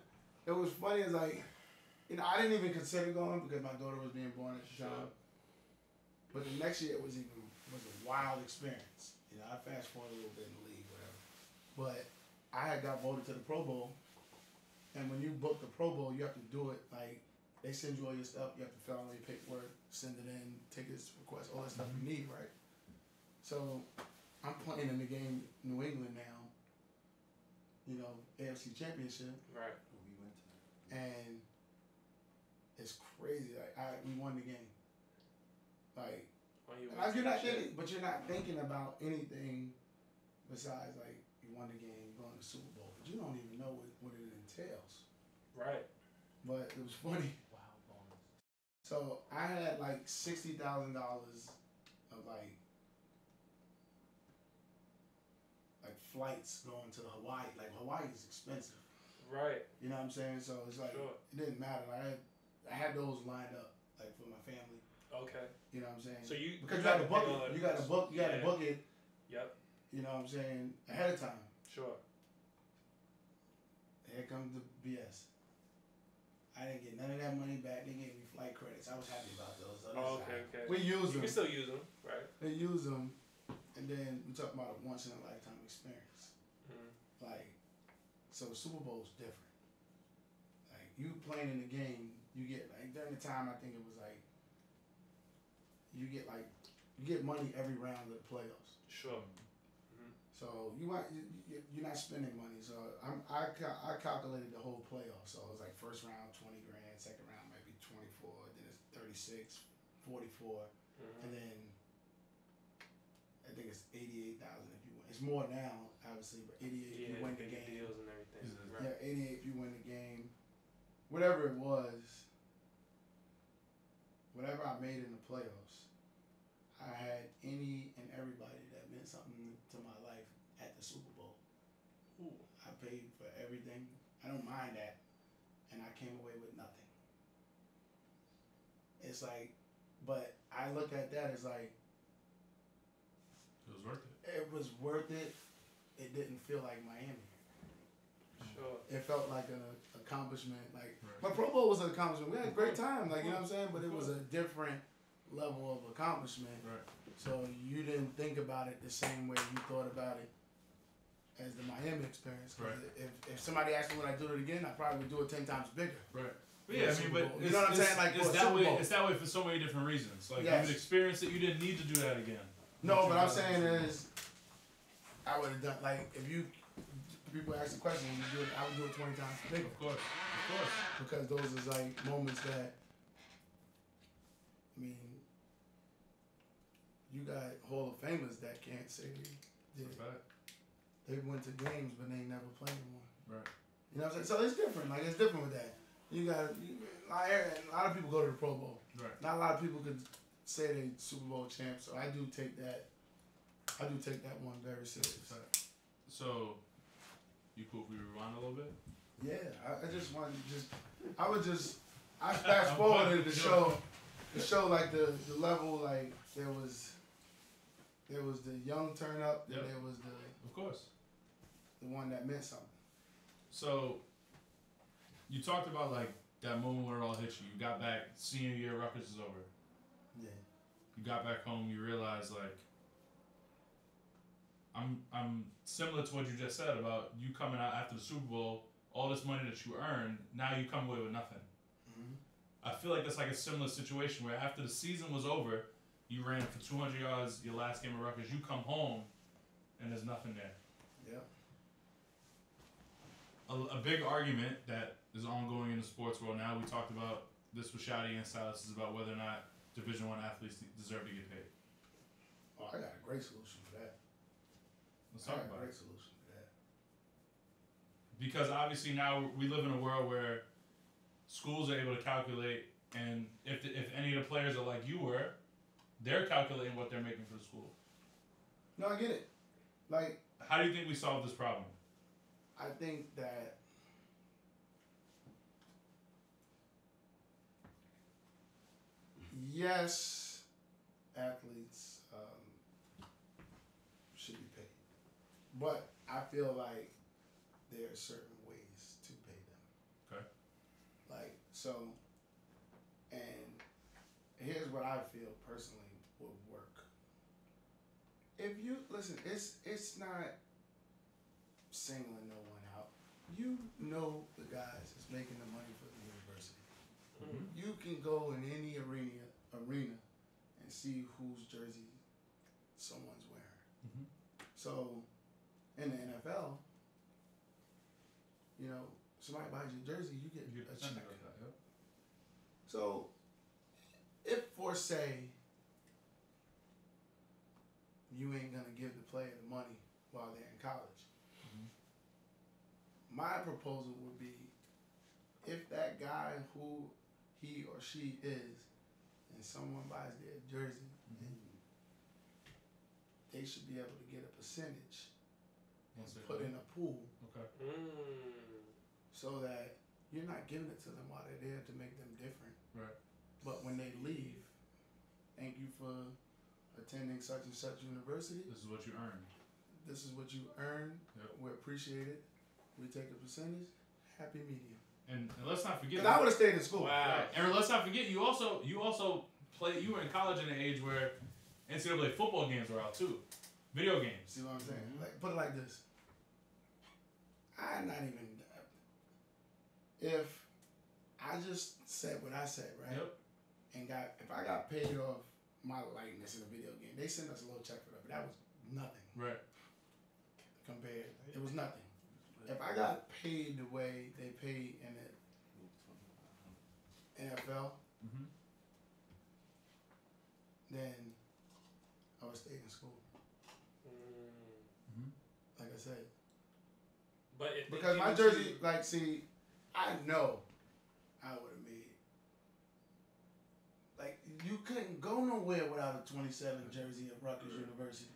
it was funny as like, I didn't even consider going because my daughter was being born at the Sure. time. But the next year was a wild experience. I fast forward a little bit in the league, whatever. But I had got voted to the Pro Bowl, and when you book the Pro Bowl, you have to do it like they send you all your stuff. You have to fill out all your paperwork, send it in, tickets, requests, all that stuff you need, right? So I'm playing in the game New England now. AFC Championship. Right. We went to And it's crazy. Like we won the game. Like, When you and went to you're not the shit. thinking, but you're not thinking about anything besides like you won the game, you're going to the Super Bowl, but you don't even know what it entails. Right. But it was funny. Wow. So I had like $60,000 of like flights going to Hawaii. Like Hawaii is expensive. Right. You know what I'm saying? So it's like Sure. it didn't matter. I had those lined up like for my family. Okay. You know what I'm saying? So you because you got to book it. You got to book it. Yep. You know what I'm saying? Ahead of time. Sure. Here comes the BS. I didn't get none of that money back. They gave me flight credits. I was happy about those. So Okay. we use You them. can still use them, right? They use them, and then we talk about a once in a lifetime experience. Mm-hmm. Like, so the Super Bowl is different. Like you playing in the game, you get like during the time I think it was like you get money every round of the playoffs. Sure. So you're not spending money. So I calculated the whole playoff. So it was like first round $20,000, second round might be 24, then it's 36, 44, and then I think it's 88,000 if you win. It's more now, obviously, but 88 if you win the game. Deals and everything. Yeah, 88 if you win the game. Whatever it was, whatever I made in the playoffs, I had any and everybody that meant something to my life at the Super Bowl. Ooh. I paid for everything. I don't mind that. And I came away with nothing. It's like, but I look at that as like, It was worth it. it was worth it. It didn't feel like Miami. Sure. It felt like an accomplishment. Like, Right. my Pro Bowl was an accomplishment. We had a great time. Like, you know what I'm saying? But it was a different level of accomplishment. Right. So you didn't think about it the same way you thought about it as the Miami experience. 'Cause Right. if somebody asked me would I do it again, I probably would do it 10 times bigger. Right. But For yeah, the I mean, Super but Bowl. You know what I'm saying? Like, it's for a that Super way. Bowl. It's that way for so many different reasons. Like Yes. you experienced it, you didn't need to do that again. No, Once but you I'm got saying it. is, I would have done, like, if you, people ask the question, when you do it, I would do it 20 times bigger. Of course. Of course. Because those is like moments that, I mean, you got Hall of Famers that can't say they It's did. a fact. They went to games, but they never played one. Right. You know what I'm saying? So it's different. Like, it's different with that. You got, a lot of people go to the Pro Bowl. Right. Not a lot of people could say they Super Bowl champs. So I do take that one very serious. It's a fact. So, you cool if we rewind a little bit? Yeah, I just wanted to I fast forwarded to show like the level, like there was the young turn up, and Yep. there was Of course. the one that meant something. So, you talked about like that moment where it all hit you. You got back, senior year, Rutgers is over. Yeah. You got back home, you realized like, I'm similar to what you just said about you coming out after the Super Bowl, all this money that you earned, now you come away with nothing. Mm-hmm. I feel like that's like a similar situation where after the season was over, you ran for 200 yards your last game at Rutgers, you come home, and there's nothing there. Yep. A big argument that is ongoing in the sports world now, we talked about this with Shadi and Silas, is about whether or not Division I athletes deserve to get paid. Oh, I got a great solution for that. Let's I talk got a about great it. solution for that. Because obviously now we live in a world where schools are able to calculate, and if any of the players are like you were, they're calculating what they're making for the school. No, I get it. Like, How do you think we solve this problem? I think that yes, athletes should be paid, but I feel like there are certain ways to pay them. Okay. Like, so, and here's what I feel personally would work. If you listen, it's not singling no one out. You know the guys that's making the money for the university. Mm-hmm. You can go in any arena and see whose jersey someone's wearing. Mm-hmm. So, in the NFL, you know, somebody buys your jersey, you get You get a percentage check. of that, yep. So, if for say you ain't gonna give the player the money while they're in college, my proposal would be if that guy who he or she is and someone buys their jersey, then they should be able to get a percentage and put in a pool Okay. so that you're not giving it to them while they're there to make them different. Right. But when they leave, thank you for attending such and such university. This is what you earned. This is what you earned. Yep. We appreciate it. We take a percentage. Happy medium. And let's not forget. Because I would have stayed in school. Wow. Right. And let's not forget, you also played. You were in college in an age where NCAA football games were out too, video games. See what I'm saying? Like, put it like this. I'm not even. If I just said what I said, right? Yep. And if I got paid off my likeness in a video game, they sent us a little check for that, but that was nothing Right. compared. It was nothing. If I got paid the way they pay in the NFL, Mm-hmm. then I would stay in school. Like I said. But if they Because give my it to jersey, you- like, see, I know I would have made. Like, you couldn't go nowhere without a 27 jersey at Rutgers University.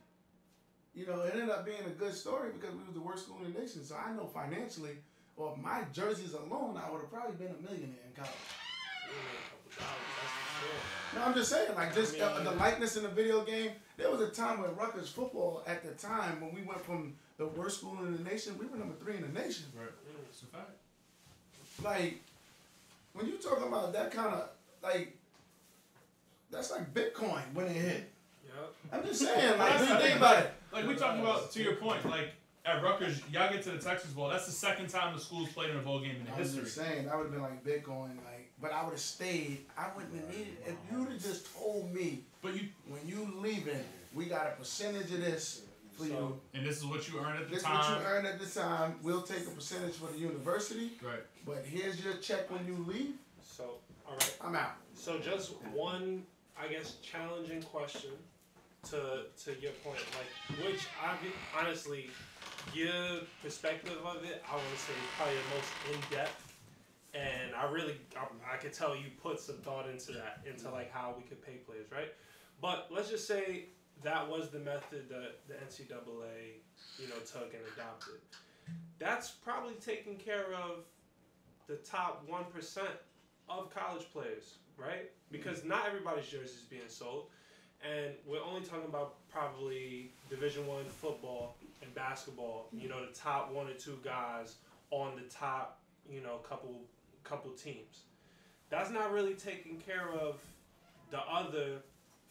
You know, it ended up being a good story because we was the worst school in the nation. So I know financially, or my jerseys alone, I would have probably been a millionaire in college. you made a couple dollars, that's for sure. No, I'm just saying, like, just I mean- the likeness in the video game. There was a time when Rutgers football, at the time, when we went from the worst school in the nation, we were number 3 in the nation. Right. It's a fact. Like, when you talking about that kind of, like, that's like Bitcoin when it hit. Yep. I'm just saying, like, That's when you the think thing, about it. Like we talking about, to your point, like at Rutgers, y'all get to the Texas Bowl. That's the second time the school's played in a bowl game in I was history. just saying, that would have been like Bitcoin, like, but I would have stayed. I wouldn't have needed, if you would have just told me, But you, when you leaving, we got a percentage of this for you. and this is what you earned at the This is what time. you earned at the time. We'll take a percentage for the university, Right. but here's your check when you leave. So, all right. I'm out. So just one, I guess, challenging question to your point, like, which honestly, your perspective of it, I want to say is probably the most in depth, and I could tell you put some thought into that, into like how we could pay players, right? But let's just say that was the method that the NCAA, took and adopted. That's probably taking care of the top 1% of college players, right? Because not everybody's jersey is being sold, and we're only talking about probably Division I football and basketball. The top 1 or 2 guys on the top, couple teams. That's not really taking care of the other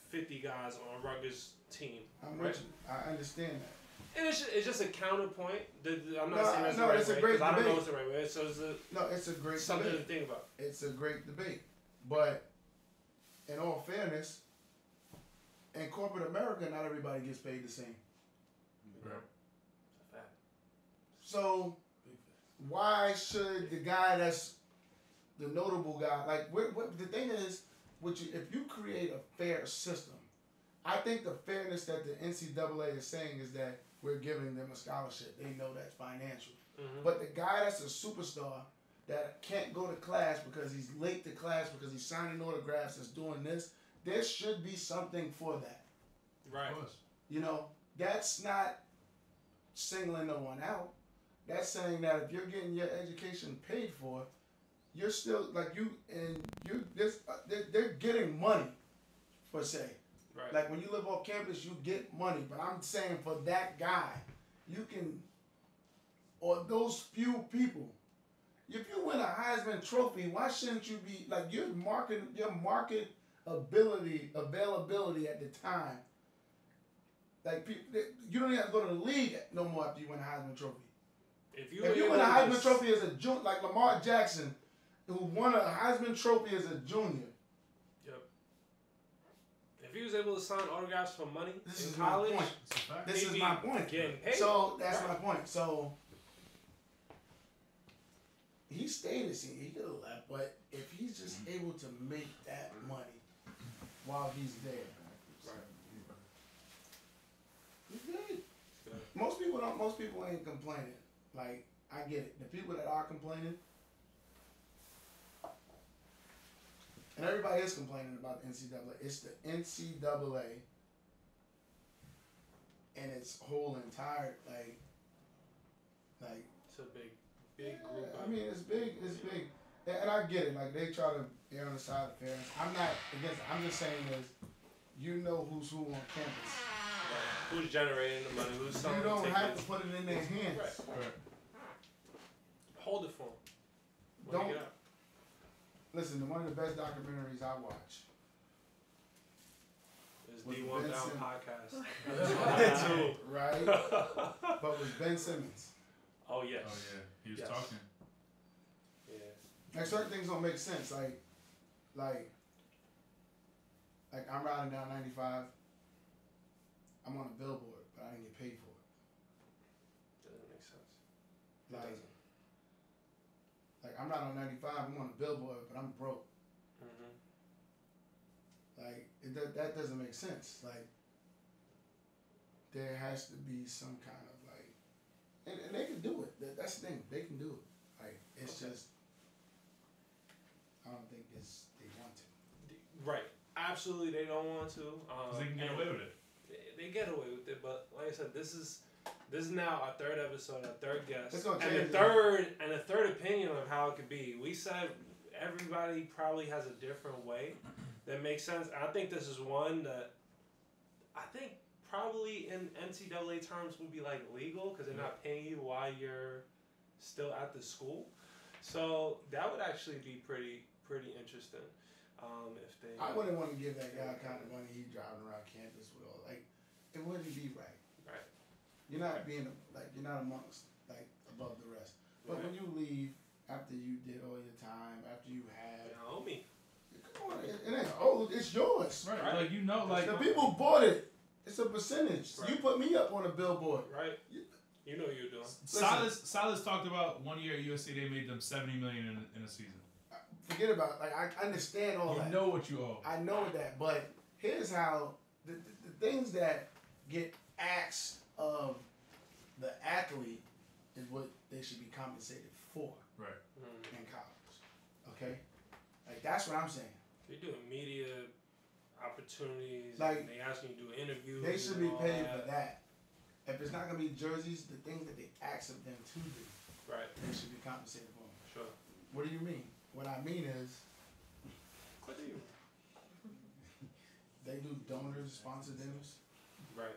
50 guys on Rutgers team. I'm right? with you. I understand that. And it's just a counterpoint. I'm not No, saying that's no, the right it's a way, great 'cause I don't know debate. what's the right way. So it's No, it's a great something debate. to think about. It's a great debate. But in all fairness, in corporate America, not everybody gets paid the same. Right. Fact. So why should the guy that's the notable guy, like, what the thing is, if you create a fair system, I think the fairness that the NCAA is saying is that we're giving them a scholarship. They know that's financial. Mm-hmm. But the guy that's a superstar that can't go to class because he's late to class because he's signing autographs, is doing this, there should be something for that. Right. Of course. That's not singling no one out. That's saying that if you're getting your education paid for, you're still they're getting money, per se. Right. Like when you live off campus, you get money. But I'm saying for that guy, you can, or those few people, if you win a Heisman Trophy, why shouldn't you be like your market availability at the time? Like you don't even have to go to the league no more after you win a Heisman Trophy. If you win a Heisman Trophy as a junior, like Lamar Jackson, who won a Heisman Trophy as a junior. Yep. If he was able to sign autographs for money This in is my college, point. It's a fact. This he'd is be my point. getting paid. So that's my point. So he stayed at senior. He could have left, but if he's just able to make that money while he's there, he's good. Most people ain't complaining. Like, I get it. The people that are complaining, and everybody is complaining about the NCAA. It's the NCAA and its whole entire like. It's a big group. I mean, it's big. It's big, and I get it. Like they try to err on the side of fairness. I'm not against it. I'm just saying is, you know who's who on campus. Right. Who's generating the money? Who's selling You don't tickets? have to put it in their hands. Right. Hold it for them. Don't listen. One of the best documentaries I watch. It's Was D1 Ben Down Simmons. podcast. Too. Right? But with Ben Simmons. Oh yes. Oh yeah, he was Yes. talking. Yeah. Like certain things don't make sense. Like I'm riding down 95. I'm on a billboard, but I didn't get paid for it. Doesn't make sense. It Like, doesn't. like I'm not on 95. I'm on a billboard, but I'm broke. Mm-hmm. Like that doesn't make sense. Like there has to be some kind of like, and they can do it. That's the thing. They can do it. Like it's just, I don't think they want to. Right. Absolutely, they don't want to. 'Cause they can get and away with it. They get away with it, but like I said, this is now our third episode, our third guest, It's gonna and change, a third opinion of how it could be. We said everybody probably has a different way that makes sense. I think this is one that I think probably in NCAA terms would be like legal because they're not paying you while you're still at the school. So that would actually be pretty interesting. If they, I wouldn't want to give that guy kind of money he's driving around campus with all. Like it wouldn't be right. Right. You're not you're not amongst like above the rest. But when you leave after you did all your time, after you had, you owe me. come on, it ain't old. It's yours. Right. Right. Like like The people bought it. It's a percentage. Right. You put me up on a billboard. Right. You know what you're doing. Silas talked about 1 year at USC they made them $70 million in a season. Forget about it. Like I understand all You that. know what you owe. I know that, but here's how the things that get asked of the athlete is what they should be compensated for Right. in college. Okay, like that's what I'm saying. They're doing media opportunities. Like, and they ask you to do interviews. They should and be all paid that. for that. If it's not gonna be jerseys, the things that they ask of them to do, Right. they should be compensated for. Sure. What do you mean? What I mean is What do you? they do donors, sponsor dinners. Right.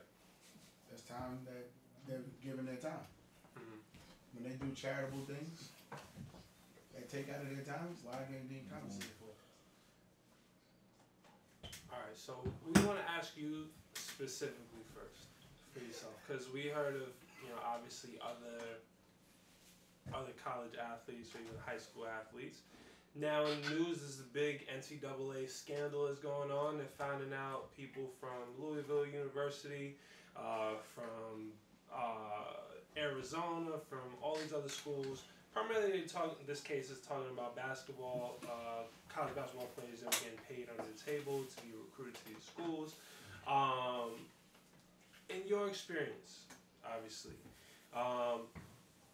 That's time that they're giving their time. Mm-hmm. When they do charitable things, they take out of their time. Why are they being compensated for? All right. So we want to ask you specifically first for yourself, because we heard of obviously other college athletes or even high school athletes. Now in the news, there's a big NCAA scandal is going on. They're finding out people from Louisville University, from Arizona, from all these other schools. Primarily, this case is talking about basketball, college basketball players that are getting paid under the table to be recruited to these schools. In your experience, obviously,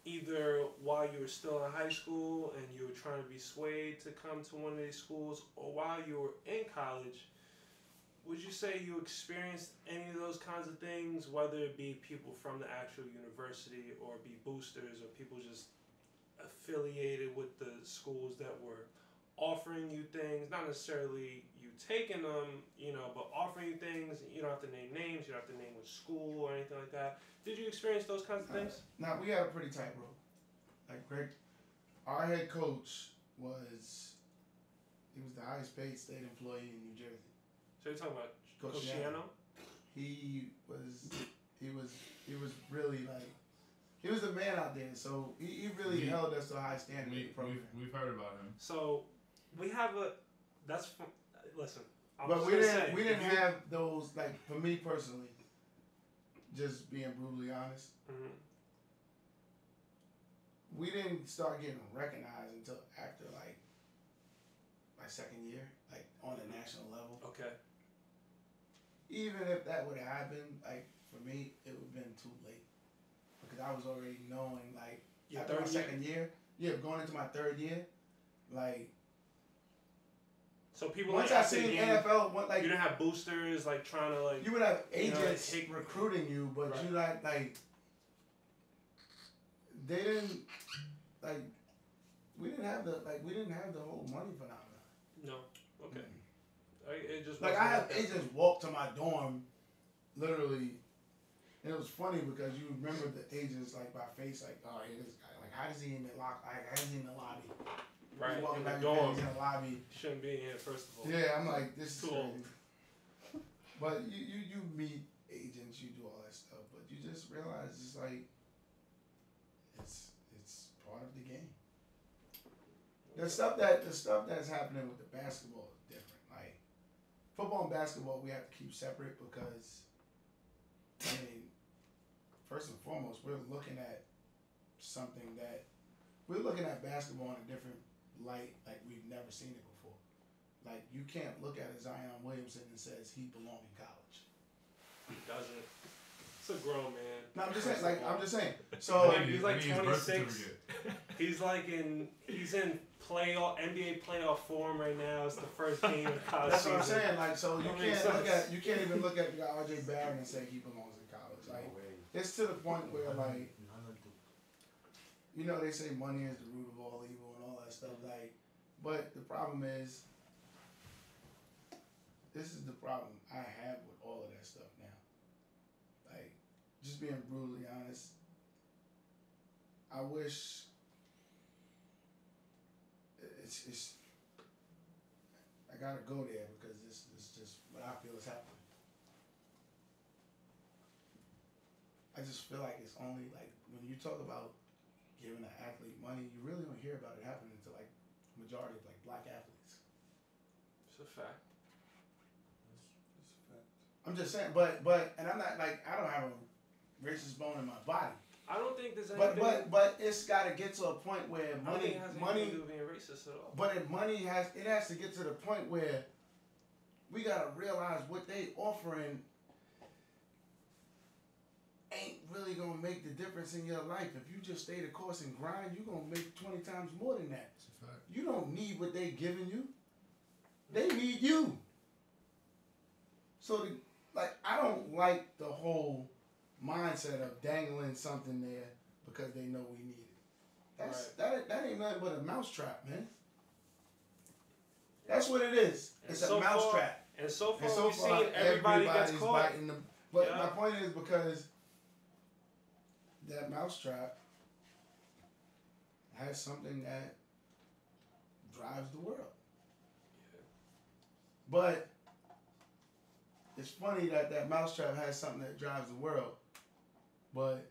either while you were still in high school and you were trying to be swayed to come to one of these schools, or while you were in college, would you say you experienced any of those kinds of things, whether it be people from the actual university or be boosters or people just affiliated with the schools that were offering you things, not necessarily you taking them, but offering you things? You don't have to name names, you don't have to name which school or anything like that. Did you experience those kinds of things? Now we had a pretty tight rope. Like Greg, our head coach he was the highest paid state employee in New Jersey. So you're talking about Coach Shiano? He was really like, he was the man out there. So he really held us to a high standard in the program. We've heard about him. So we have listen. But we didn't have those, like, for me personally, just being brutally honest, Mm-hmm. we didn't start getting recognized until after like my second year, like on a national level. Okay. Even if that would have happened, like for me, it would have been too late because I was already knowing, like, Your after my second year, going into my third year, like So people once like I after the seen game, NFL, what like you didn't have boosters like trying to like. you would have you know, agents like, recruiting you, but Right. you like they didn't like we didn't have the whole money phenomenon. No. Okay. It just Like wasn't I have that. agents walk to my dorm, literally, and it was funny because you remember the agents like by face, like oh hey this guy, like how does he even lock? How is he in the lobby? Right. He's walking In the back dorm. he's in the lobby. Shouldn't be in here first of all. Yeah, I'm like this is Too crazy. old. But you meet agents, you do all that stuff, but you just realize it's like it's part of the game. The stuff that's happening with the basketball is different. Like football and basketball, we have to keep separate because I mean, first and foremost, we're looking at basketball in a different light, like we've never seen it before. Like you can't look at a Zion Williamson and says he belongs in college. He doesn't. It's a grown man. No, I'm just saying. Like I'm just saying. I So need he's like his birth 26. certificate. He's in NBA playoff form right now. It's the first game of college that's what I'm season. saying. Like so, That makes sense. you can't even look at the guy RJ Barrett and say he belongs in college. Like it's to the point where like you know they say money is the root of all evil and all that stuff. Like, but the problem is, this is the problem I have with all of that stuff now. Like, just being brutally honest, I wish it's I gotta go there because this is just what I feel is happening. I just feel like it's only like when you talk about giving an athlete money, you really don't hear about it happening to like majority of like black athletes. It's a fact. I'm just saying, but and I'm not like I don't have a racist bone in my body. I don't think there's anything. But it's got to get to a point where I don't think money it has anything money to do with being racist at all. but if money has to get to the point where we gotta realize what they offering ain't really gonna make the difference in your life. If you just stay the course and grind, you're gonna make 20 times more than that. It's a fact. You don't need what they giving you. They need you. So I don't like the whole mindset of dangling something there because they know we need it. That ain't nothing but a mousetrap, man. That's what it is. And It's so a far- mousetrap. And so far, And so we've far, seen everybody gets everybody's caught. biting them. But Yeah. my point is because that mousetrap has something that drives the world. But it's funny that mousetrap has something that drives the world. But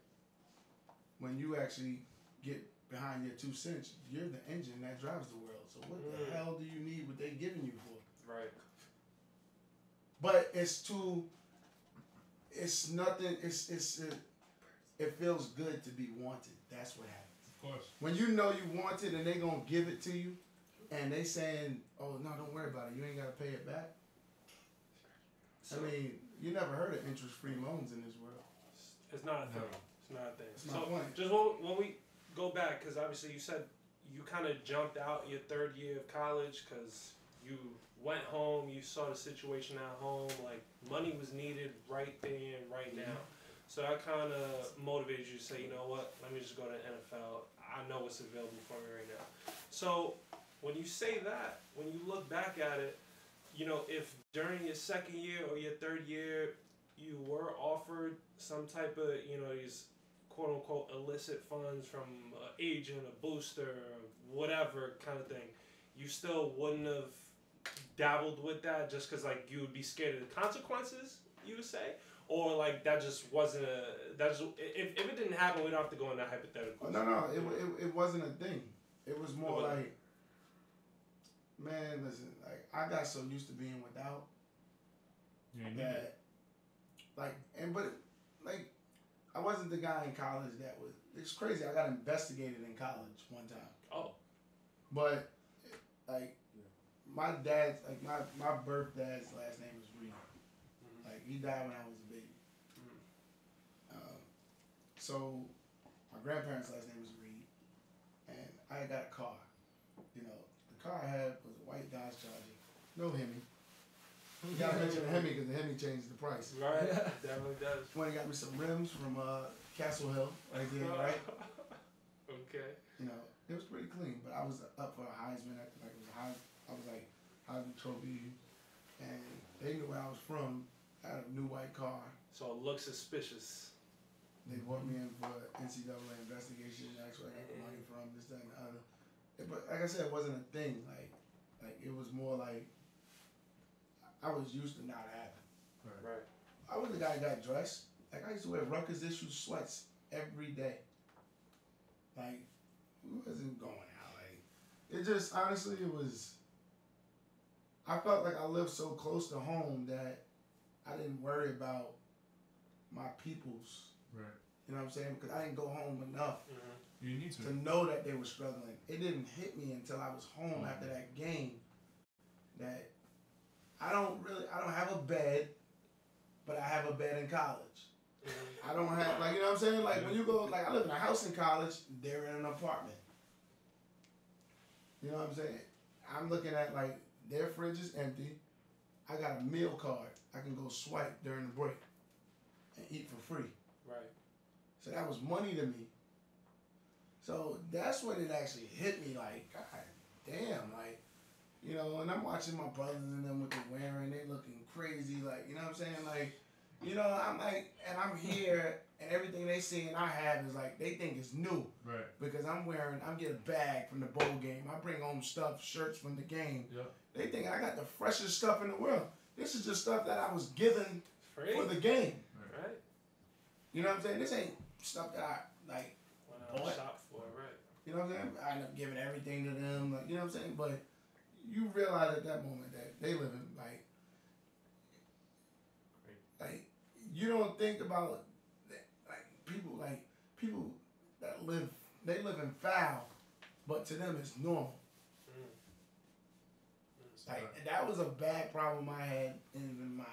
when you actually get behind your 2 cents, you're the engine that drives the world. So what the hell do you need what they giving you for? Right. But it's nothing. It feels good to be wanted. That's what happens. Of course. When you know you want it and they gonna give it to you, and they saying, "Oh no, don't worry about it. You ain't gotta pay it back." So, I mean, you never heard of interest-free loans in this world. it's not a thing. No. It's not a thing. That's my So point. just when we go back, because obviously you said you kind of jumped out your 3rd year of college because you went home, you saw the situation at home, like money was needed right there and right now. So that kind of motivated you to say, you know what, let me just go to the NFL. I know what's available for me right now. So when you say that, when you look back at it, you know, if during your 2nd year or your 3rd year you were offered some type of, you know, these quote unquote illicit funds from an agent, a booster, whatever kind of thing, you still wouldn't have dabbled with that just because like you would be scared of the consequences, you would say? Or like that just wasn't if it didn't happen, we don't have to go in that hypothetical. Oh, no, it wasn't a thing. It was more It wasn't. like, man, listen, like I got so used to being without Yeah, you need it. that, like I wasn't the guy in college that was. It's crazy. I got investigated in college one time. Oh. But like my dad's like my birth dad's last name is Reed. Mhm. Like he died when I was a baby. So my grandparents' last name was Reed, and I got a car. You know, the car I had was a white Dodge Charger. No Hemi. You gotta mention the Hemi because the Hemi changed the price. Right, it definitely does. Went and got me some rims from Castle Hill right there, right? Okay. You know, it was pretty clean, but I was up for a Heisman. I was like Heisman Trophy, and they knew where I was from. I had a new white car. So it looks suspicious. They brought me in for NCAA investigation. That's where I got the money from. This, that, and the other. But like I said, it wasn't a thing. Like it was more like I was used to not having. Right. I was the guy that got dressed. Like I used to wear Rutgers issue sweats every day. Like we wasn't going out. Like it just honestly it was. I felt like I lived so close to home that I didn't worry about my peoples. Right. You know what I'm saying? Because I didn't go home enough You need to know that they were struggling. It didn't hit me until I was home after that game that I don't have a bed, but I have a bed in college. I don't have, like, you know what I'm saying? Like, when you go, like, I live in a house in college, they're in an apartment. You know what I'm saying? I'm looking at, like, their fridge is empty. I got a meal card. I can go swipe during the break and eat for free. Right. So that was money to me. So that's when it actually hit me, like, God damn, like, you know, and I'm watching my brothers and them what they're wearing, they looking crazy, like, you know what I'm saying? Like, you know, I'm like, and I'm here, and everything they see and I have is like, they think it's new. Right. Because I'm getting a bag from the bowl game. I bring home stuff, shirts from the game. Yep. They think I got the freshest stuff in the world. This is just stuff that I was given Free. for the game. Right. You know what I'm saying? This ain't stuff that I, like, Went out Boy. and shop for it, right. you know what I'm saying? I end up giving everything to them, like, you know what I'm saying? But you realize at that moment that they live in, like, you don't think about, people that live, they live in foul, but to them it's normal. Like, that was a bad problem I had in my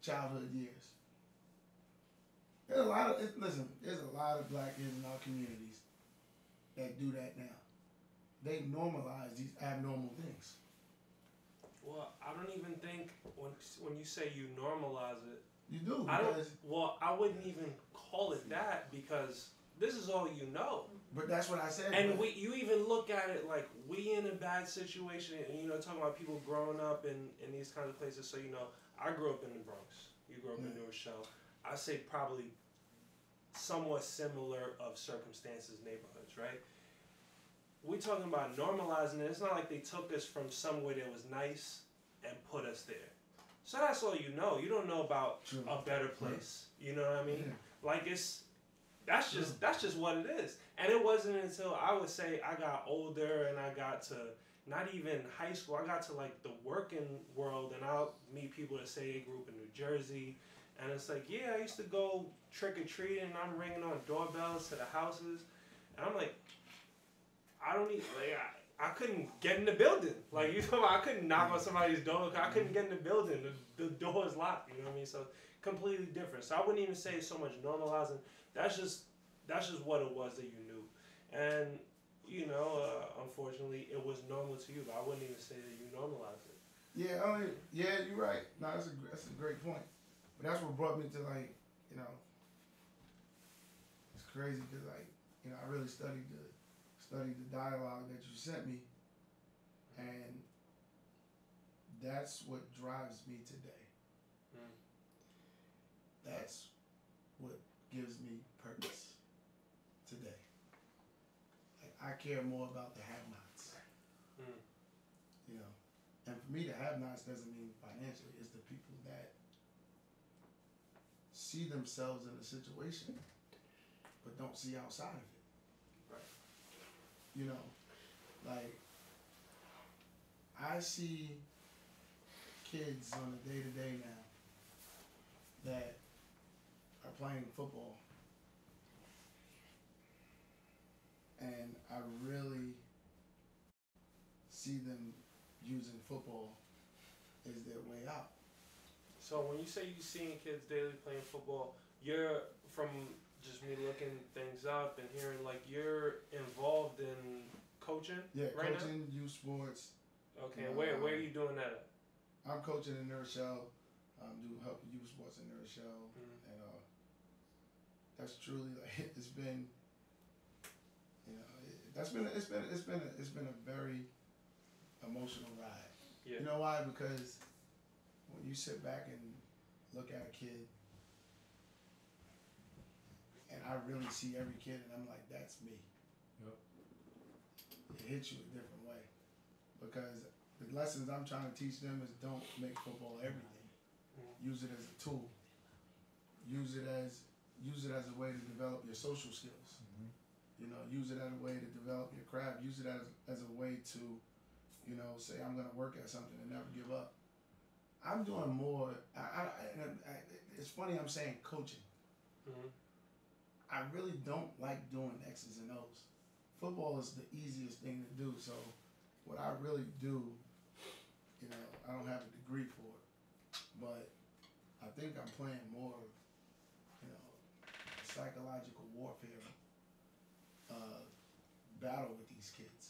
childhood years. There's a lot of black kids in our communities that do that now. They normalize these abnormal things. Well, I don't even think when you say you normalize it, You do. I wouldn't even call it that because this is all you know. But that's what I said. And you even look at it like we in a bad situation, and you know, talking about people growing up in these kinds of places. So you know, I grew up in the Bronx. You grew up in New Rochelle. I say probably somewhat similar of circumstances, neighborhoods, right? We talking about normalizing it. It's not like they took us from somewhere that was nice and put us there. So that's all you know. You don't know about a better place. You know what I mean? Yeah. Like that's just what it is. And it wasn't until I would say I got older and I got to not even high school. I got to like the working world, and I'll meet people that say they grew up in New Jersey, and it's like, yeah, I used to go trick or treating, and I'm ringing on doorbells to the houses, and I'm like, I don't even like I couldn't get in the building. Like, you know, I couldn't knock on somebody's door. I couldn't get in the building. The door is locked. You know what I mean? So completely different. So I wouldn't even say so much normalizing. That's just what it was that you knew. And, you know, unfortunately, it was normal to you. But I wouldn't even say that you normalized it. Yeah, you're right. No, that's a great point. But that's what brought me to, like, you know, it's crazy because, like, you know, I really studied the dialogue that you sent me, and that's what drives me today. That's what gives me purpose today. Like, I care more about the have-nots. You know, and for me, the have-nots doesn't mean financially. It's the people that see themselves in a situation but don't see outside of it. Right. You know, like, I see kids on a day-to-day now that are playing football, and I really see them using football as their way out. So when you say you seeing kids daily playing football, you're from just me looking things up and hearing, like, you're involved in coaching Yeah, right coaching, youth sports, Okay, You know, where are you doing that at? I'm coaching in New Rochelle. Do help youth sports in New Rochelle, and that's truly like it's been. You know, it's been a very emotional ride. Yeah. You know why? Because when you sit back and look at a kid, and I really see every kid, and I'm like, that's me. Yep. It hits you a different way, because the lessons I'm trying to teach them is don't make football everything. Use it as a tool. Use it as a way to develop your social skills. You know, use it as a way to develop your craft. Use it as a way to, you know, say I'm gonna work at something and never give up. I'm doing more. It's funny I'm saying coaching. I really don't like doing X's and O's. Football is the easiest thing to do. So, what I really do, you know, I don't have a degree for it, but I think I'm playing more, you know, psychological warfare battle with these kids.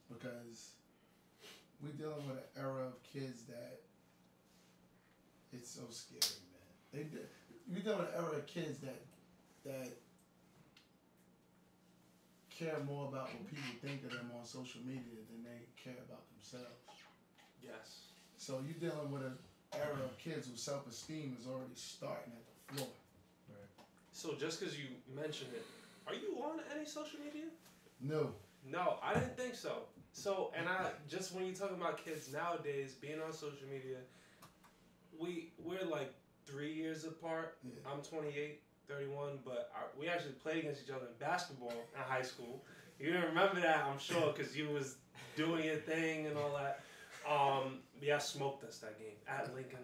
Because we're dealing with an era of kids that it's so scary, man. We're dealing with an era of kids that care more about what people think of them on social media than they care about themselves. Yes. So you're dealing with an era of kids whose self-esteem is already starting at the floor. Right. So just because you mentioned it, are you on any social media? No. No, I didn't think so. So, and I just when you're talking about kids nowadays being on social media, we're like 3 years apart. Yeah. I'm 28, 31, but we actually played against each other in basketball in high school. You didn't remember that, I'm sure, because you was doing your thing and all that. Yeah, I smoked us that game at Lincoln.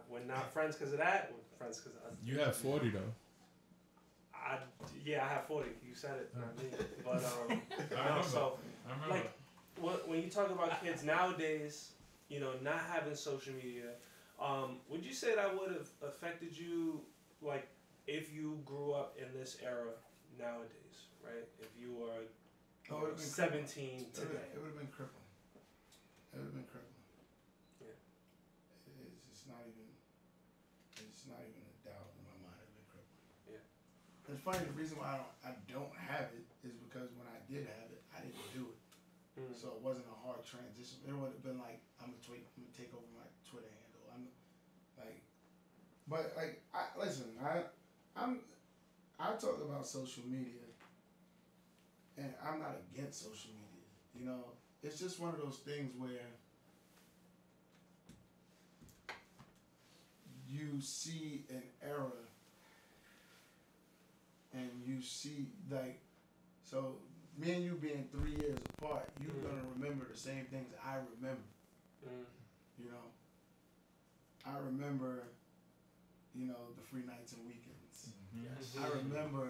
We're not friends because of that. We're friends because of us. You have 40 though. I have 40. You said it, not me. But I remember. so I remember. like when you talk about kids nowadays, you know, not having social media, would you say that would have affected you, like, if you grew up in this era nowadays, right? If you were 17 today. It would have been crippling. It would have been crippling. Yeah. It's not even a doubt in my mind. It would have been crippling. Yeah. It's funny. The reason why I don't have it is because when I did have it, I didn't do it. So it wasn't a hard transition. It would have been like I'm gonna take over my Twitter handle. I talk about social media, and I'm not against social media. You know, it's just one of those things where you see an era, and you see so. Me and you being 3 years apart, you're gonna remember the same things I remember. You know, I remember, you know, the free nights and weekends. Yes. I remember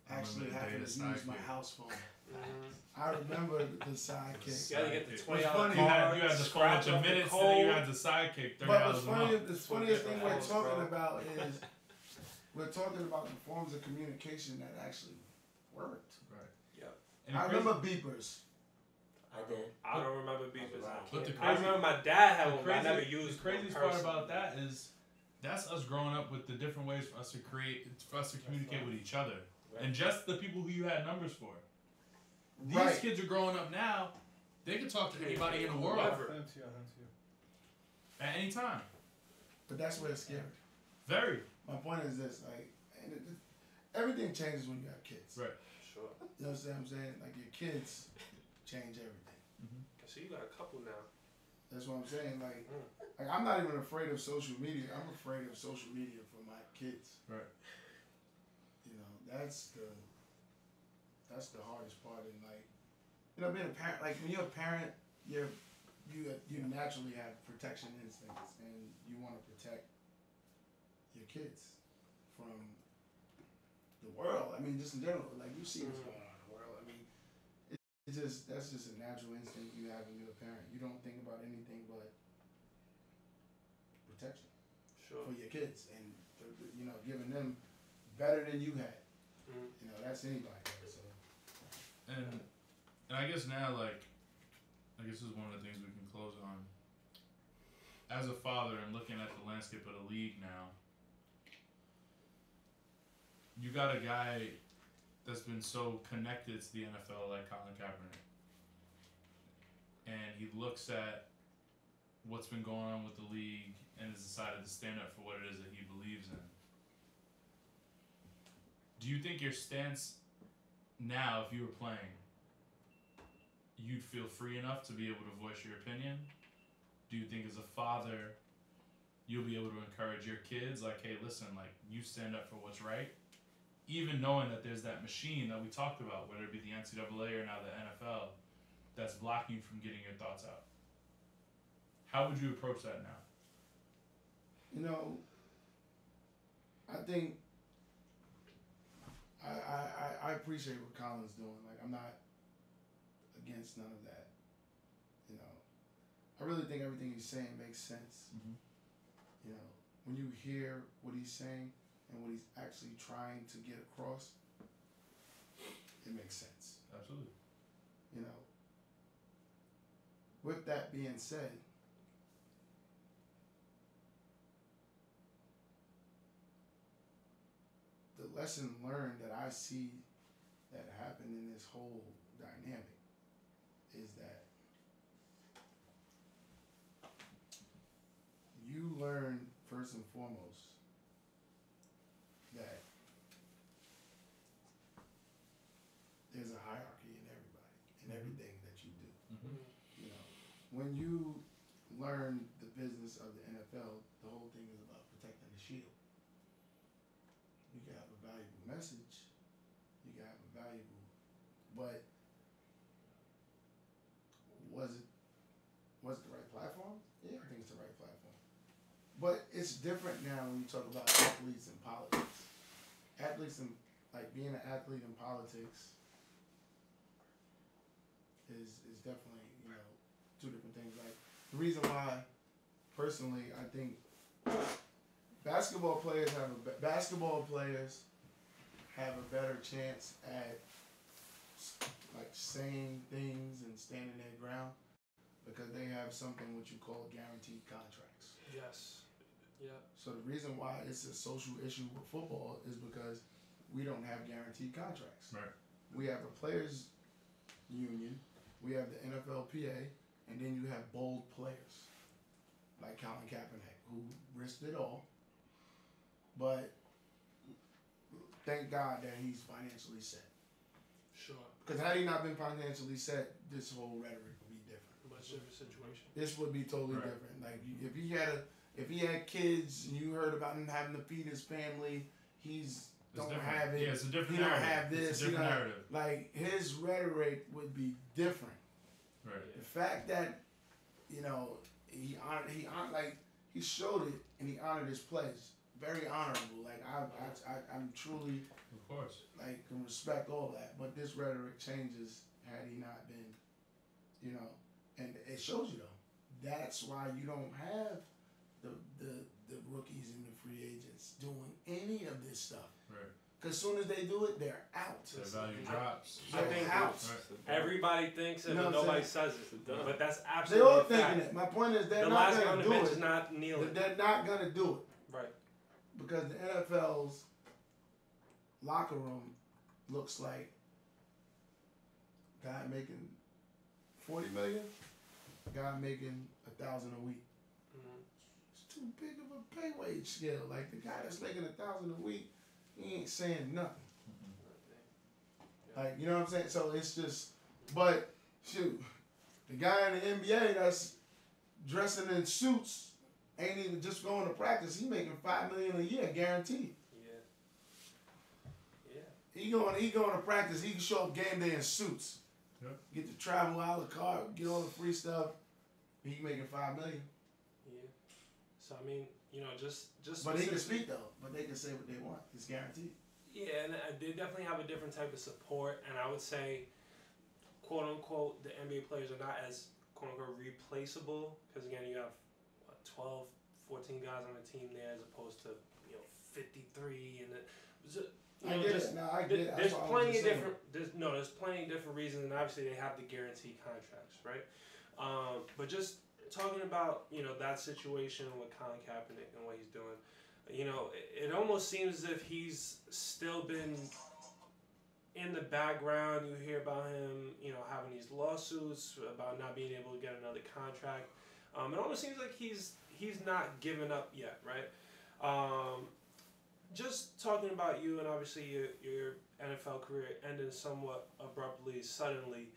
actually having to use my house phone. I remember the sidekick. You gotta get the $20 What's funny, card. You had to phone scratch your off the minutes, and code. then you had to sidekick $30 But what's a funny, month. the funniest thing we're Phones, talking bro. about is we're talking about the forms of communication that actually worked. And I the crazy- remember beepers. I did. I don't remember beepers. But the I crazy- remember my dad had the one, but I never crazy- used the craziest one part personally. about that is that's us growing up with the different ways for us to communicate with each other, and just the people who you had numbers for. These Right. kids are growing up now; they can talk to anybody in the world Whoever. at any time. But that's where it's scary. Very My point is this, everything changes when you have kids. right. Sure. You know what I'm saying? Like your kids change everything. So you got a couple now. That's what I'm saying. Like I'm not even afraid of social media. I'm afraid of social media for my kids. Right. You know, that's the hardest part in being a parent. Like when you're a parent, you naturally have protection instincts, and you want to protect your kids from the world. I mean, just in general, like you see what's going on in the world. I mean, that's just a natural instinct you have when you're a parent. You don't think about anything but protection Sure. for your kids, and giving them better than you had. You know, that's anybody. So And I guess now, like, I guess this is one of the things we can close on. As a father and looking at the landscape of the league now, you got a guy that's been so connected to the NFL like Colin Kaepernick. And he looks at what's been going on with the league and has decided to stand up for what it is that he believes in. Do you think your stance now, if you were playing, you'd feel free enough to be able to voice your opinion? Do you think as a father, you'll be able to encourage your kids, like, hey, listen, like, you stand up for what's right? Even knowing that there's that machine that we talked about, whether it be the NCAA or now the NFL, that's blocking you from getting your thoughts out. How would you approach that now? You know, I think I appreciate what Colin's doing. Like, I'm not against none of that. You know, I really think everything he's saying makes sense. Mm-hmm. You know, when you hear what he's saying and what he's actually trying to get across, it makes sense. Absolutely. You know, with that being said, the lesson learned that I see that happened in this whole dynamic is that you learn first and foremost that there's a hierarchy in everybody, in everything that you do. Mm-hmm. You know, when you learn the business of the NFL, the whole thing is about protecting the shield. You can have a valuable message, you can have a valuable, but was it the right platform? Yeah, I think it's the right platform. But it's different now when you talk about athletes and politics. Athletes and, like, being an athlete in politics is definitely, you know, two different things. Like, the reason why, personally, I think basketball players have a better chance at, like, saying things and standing their ground because they have something what you call guaranteed contracts. Yes. Yeah. So the reason why it's a social issue with football is because we don't have guaranteed contracts. Right. We have a players union, we have the NFLPA, and then you have bold players like Colin Kaepernick, who risked it all. But thank God that he's financially set. Sure. Because had he not been financially set, this whole rhetoric would be different. Much different situation. This would be totally Right. different. Like, if he had kids and you heard about him having to feed his family, It's don't different. have it. Yeah, it's a different He don't narrative. have this. It's a different narrative. Like, his rhetoric would be different. Right. The fact that, you know, he showed it and he honored his pledge. Very honorable. Like, I'm truly, Of course. like, can respect all that. But this rhetoric changes had he not been, you know, and it shows you though. That's why you don't have the rookies and the free agents doing any of this stuff. Right. Because as soon as they do it, they're out. Their value drops. I think They're out. Right. Everybody thinks it, You know but what I'm nobody saying? says it. But that's They absolutely all a fact. thinking it. My point is they're The not last guy on going the to do bench it. is not kneeling. They're not going to do it. Right. Because the NFL's locker room looks like guy making $40 million, guy making $1,000 a week. Mm-hmm. It's too big of a pay wage scale. Like, the guy that's making $1,000 a week, he ain't saying nothing. Like, you know what I'm saying? So it's just, but shoot, the guy in the NBA that's dressing in suits ain't even just going to practice. He making $5 million a year, guaranteed. Yeah. He going to practice. He can show up game day in suits. Yep. Get the travel a la carte, get all the free stuff. He making $5 million. Yeah. So I mean, you know, just. But he can specifically- speak though. But they can say what they want. It's guaranteed. Yeah, and they definitely have a different type of support, and I would say, quote unquote, the NBA players are not as quote unquote replaceable because again, you have 12, 14 guys on the team there as opposed to 53 and I get it. No, I get it. There's That's all I'm plenty just of saying. different. There's plenty of different reasons, and obviously they have the guaranteed contracts, right? But just talking about, that situation with Colin Kaepernick and what he's doing, it almost seems as if he's still been in the background. You hear about him, having these lawsuits about not being able to get another contract. It almost seems like he's not given up yet, right? Just talking about you, and obviously your NFL career ended somewhat abruptly, suddenly.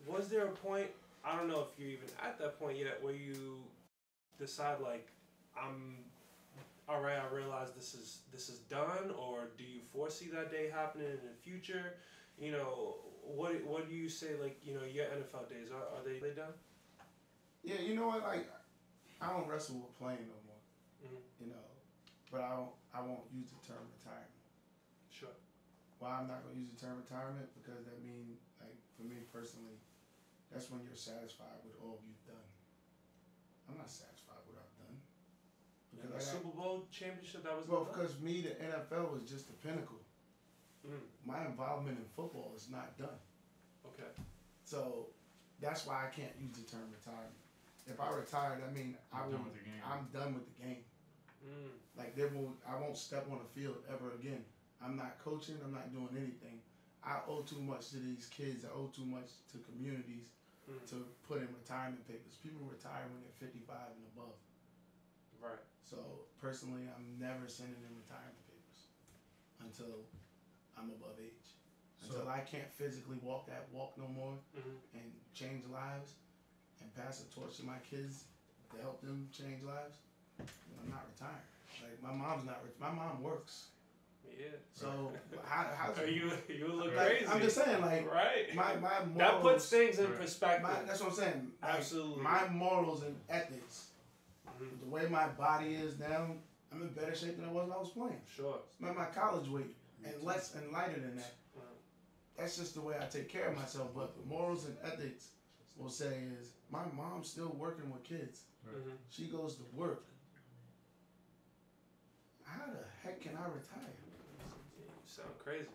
Was there a point, I don't know if you're even at that point yet, where you decide, like, all right, I realize this is done, or do you foresee that day happening in the future? What do you say, like, your NFL days, are they done? Yeah, you know what? Like, I don't wrestle with playing no more. Mm-hmm. But I won't use the term retirement. Sure. Why I'm not gonna use the term retirement? Because that means, like, for me personally, that's when you're satisfied with all you've done. I'm not satisfied with what I've done. Because the Super Bowl championship, that was because me, the NFL was just the pinnacle. My involvement in football is not done. Okay. So that's why I can't use the term retirement. If I retire, that means I'm done with the game. Like, I won't step on the field ever again. I'm not coaching. I'm not doing anything. I owe too much to these kids. I owe too much to communities to put in retirement papers. People retire when they're 55 and above. Right. So personally, I'm never sending in retirement papers until I'm above age. Until I can't physically walk that walk no more and change lives and pass the torch to my kids to help them change lives, I'm not retiring. Like, my mom's not rich. My mom works. Yeah. So how you look like, crazy. I'm just saying, like, right. My morals, that puts things in perspective. That's what I'm saying. Like, absolutely. My morals and ethics, the way my body is now, I'm in better shape than I was when I was playing. Sure. I'm my college weight and less and lighter than that. That's just the way I take care of myself. But the morals and ethics will say is, my mom's still working with kids. She goes to work. How the heck can I retire? You sound crazy.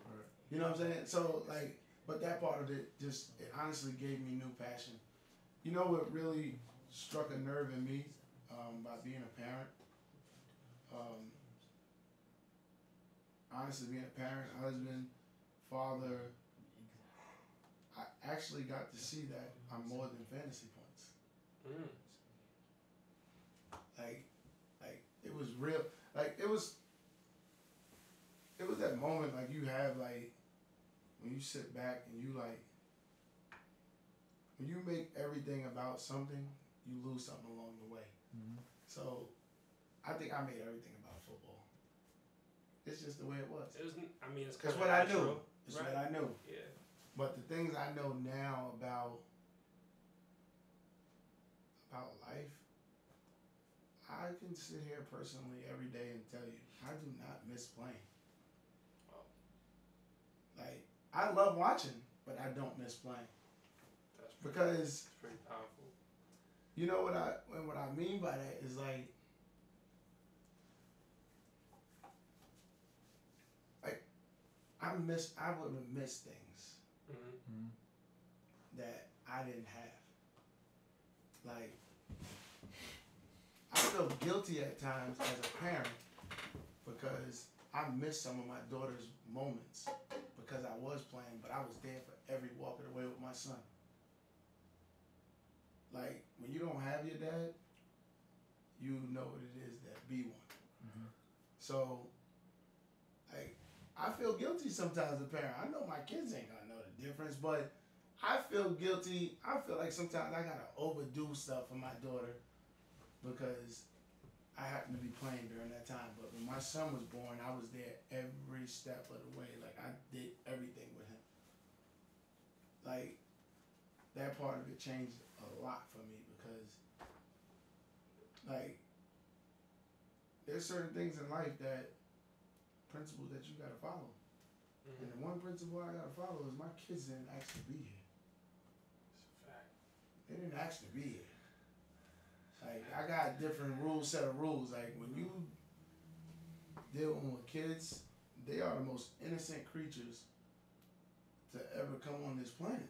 You know what I'm saying? So, like, but that part of it it honestly gave me new passion. You know what really struck a nerve in me by being a parent? Honestly, being a parent, husband, father, I actually got to see that I'm more than fantasy points. Like, it was real. Like, it was that moment, like, you have, like, when you sit back and you, like, when you make everything about something, you lose something along the way. So, I think I made everything about football. It's just the way it was. It's what I knew. It's right? what I knew. Yeah. But the things I know now about life, I can sit here personally every day and tell you, I do not miss playing. Like, I love watching, but I don't miss playing. Because it's pretty powerful. You know what I mean by that is, like I would have missed things that I didn't have. Like, I feel guilty at times as a parent because I missed some of my daughter's moments because I was playing, but I was there for every walk of the way with my son. Like, when you don't have your dad, you know what it is to be one. So, like, I feel guilty sometimes as a parent. I know my kids ain't gonna know the difference, but I feel guilty. I feel like sometimes I gotta overdo stuff for my daughter because I happen to be playing during that time. But when my son was born, I was there every step of the way. Like, I did everything with him. Like, that part of it changed a lot for me because, like, there's certain things in life principles that you gotta follow. And the one principle I gotta follow is my kids didn't ask to be here. It's a fact. They didn't ask to be here. Like, I got a different set of rules. Like, when you dealing with kids, they are the most innocent creatures to ever come on this planet.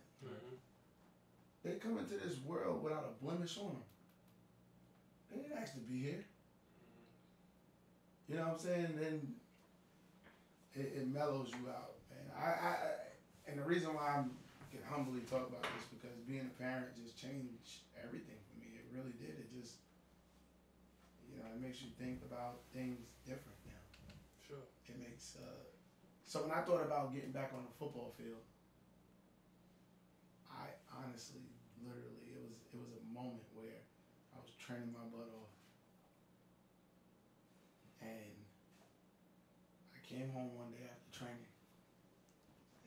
they come into this world without a blemish on them. They didn't ask to be here. You know what I'm saying? Then it mellows you out. And and the reason why I can humbly talk about this because being a parent just changed everything for me. It really did. It just, you know, it makes you think about things different now. Sure. It makes so when I thought about getting back on the football field, I honestly, literally, it was a moment where I was training my butt off, and I came home one day after training,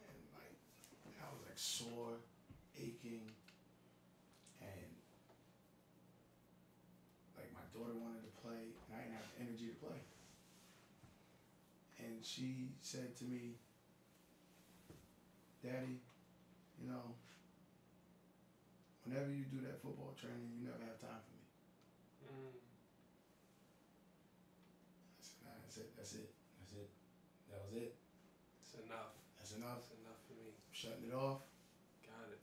and like I was like sore, aching, and like my daughter wanted to play, and I didn't have the energy to play. And she said to me, "Daddy, you know, whenever you do that football training, you never have time for me." I said, "Nah, that's it. That's it. That's it. That was it. It's enough. That's enough. It's enough for me. I'm shutting it off." Got it.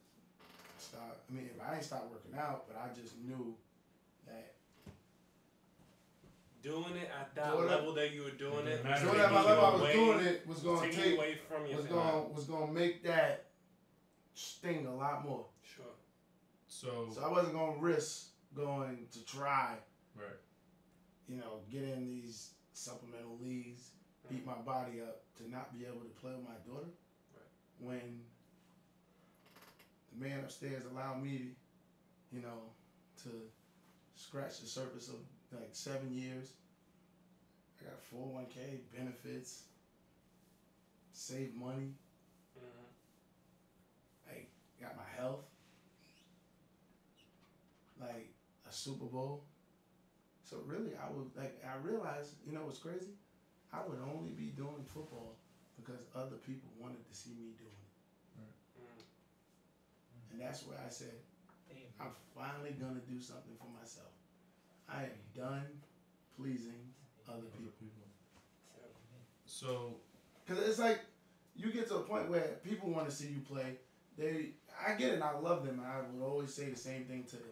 I mean, I didn't stop working out, but I just knew that Doing it at that Doing it- level that you were doing it. Doing doing Taking that my level I was away- doing it was going to taking take away from your was going to make that sting a lot more. Sure. So So I wasn't going to risk going to try, right. you know, get in these supplemental leagues, beat my body up to not be able to play with my daughter. Right. When the man upstairs allowed me, you know, to scratch the surface of like 7 years. I got 401k benefits, save money, like got my health, like a Super Bowl. So really, I realized, you know what's crazy? I would only be doing football because other people wanted to see me doing it. And that's where I said, I'm finally gonna do something for myself. I am done pleasing other people. So Cause it's like you get to a point where people want to see you play. I get it, and I love them, and I would always say the same thing to them.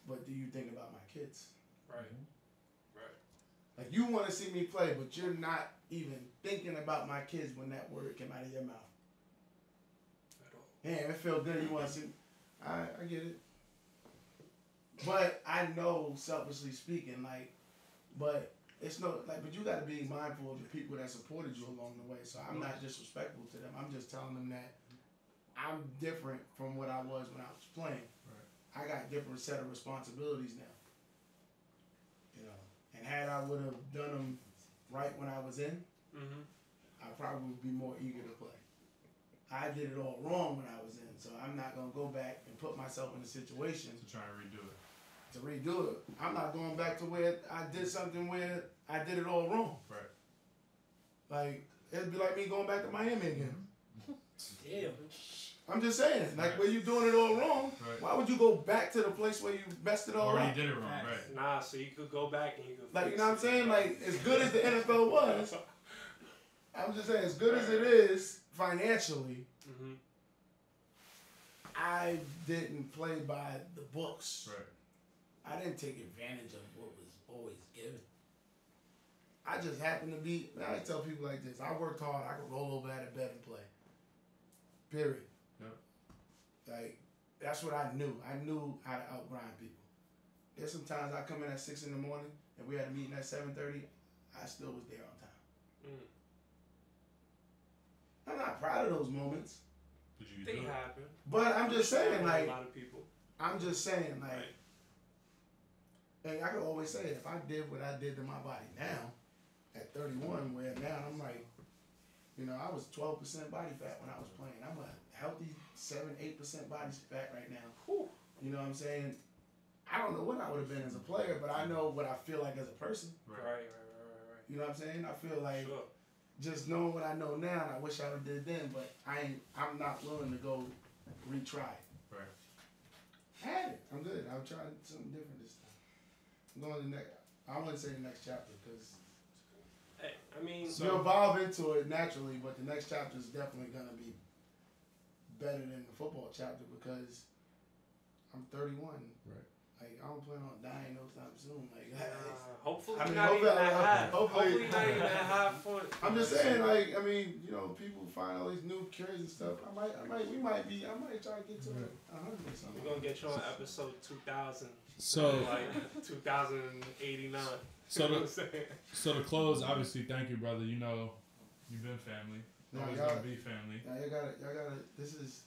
But do you think about my kids? Right. Right. Like you want to see me play, but you're not even thinking about my kids when that word came out of your mouth. At all. Damn, it feels good. You want to see? I get it. But I know, selfishly speaking, like, but it's no like. But you got to be mindful of the people that supported you along the way. So I'm not disrespectful to them. I'm just telling them that I'm different from what I was when I was playing. Right. I got different set of responsibilities now. You know, and had I would have done them right when I was in, I probably would be more eager to play. I did it all wrong when I was in, so I'm not gonna go back and put myself in a situation To try and redo it. to redo it. I'm not going back to where I did something where I did it all wrong. Right. Like it'd be like me going back to Miami again. Damn. I'm just saying, like Right. where you doing it all wrong. Right. Why would you go back to the place where you messed it all Already up? did it wrong, right? Nah, so you could go back and you could Like you fix know what I'm it. saying? Like as good as the NFL was, I'm just saying as good as it is financially, I didn't play by the books. Right. I didn't take advantage of what was always given. I just happened to be. I tell people like this: I worked hard. I could roll over out of bed and play. Period. Yep. Like that's what I knew. I knew how to outgrind people. There's sometimes I come in at 6 a.m. and we had a meeting at 7:30. I still was there on time. I'm not proud of those moments, Did you They do it? happen. but I'm just saying, like, a lot of people. I'm just saying, like, Right. and I could always say if I did what I did to my body now, at 31, where now I'm like, you know, I was 12% body fat when I was playing. I'm a healthy 7-8% body fat right now. Whew. You know what I'm saying? I don't know what I would have been as a player, but I know what I feel like as a person. Right. You know what I'm saying? I feel like Sure. just knowing what I know now, and I wish I would have did then, but I'm not willing to go retry it. Right. I had it. I'm good. I'll try something different this time. I'm going to the next. I wouldn't say the next chapter because Hey, I mean, you evolve into it naturally, but the next chapter is definitely gonna be better than the football chapter because I'm 31. Right. Like I don't plan on dying no time soon. Like hopefully I mean, not even at half. hopefully- Hopefully not even at half point. I'm just saying, like, I mean, you know, people find all these new kids and stuff. I might try to get to 100 or something. We're gonna get you on episode 2000. So Like 2089. So You know the- what I'm saying? So to close, obviously, thank you, brother. You know, you've been family. No, Always y'all- gonna be family. Now y'all gotta. This is.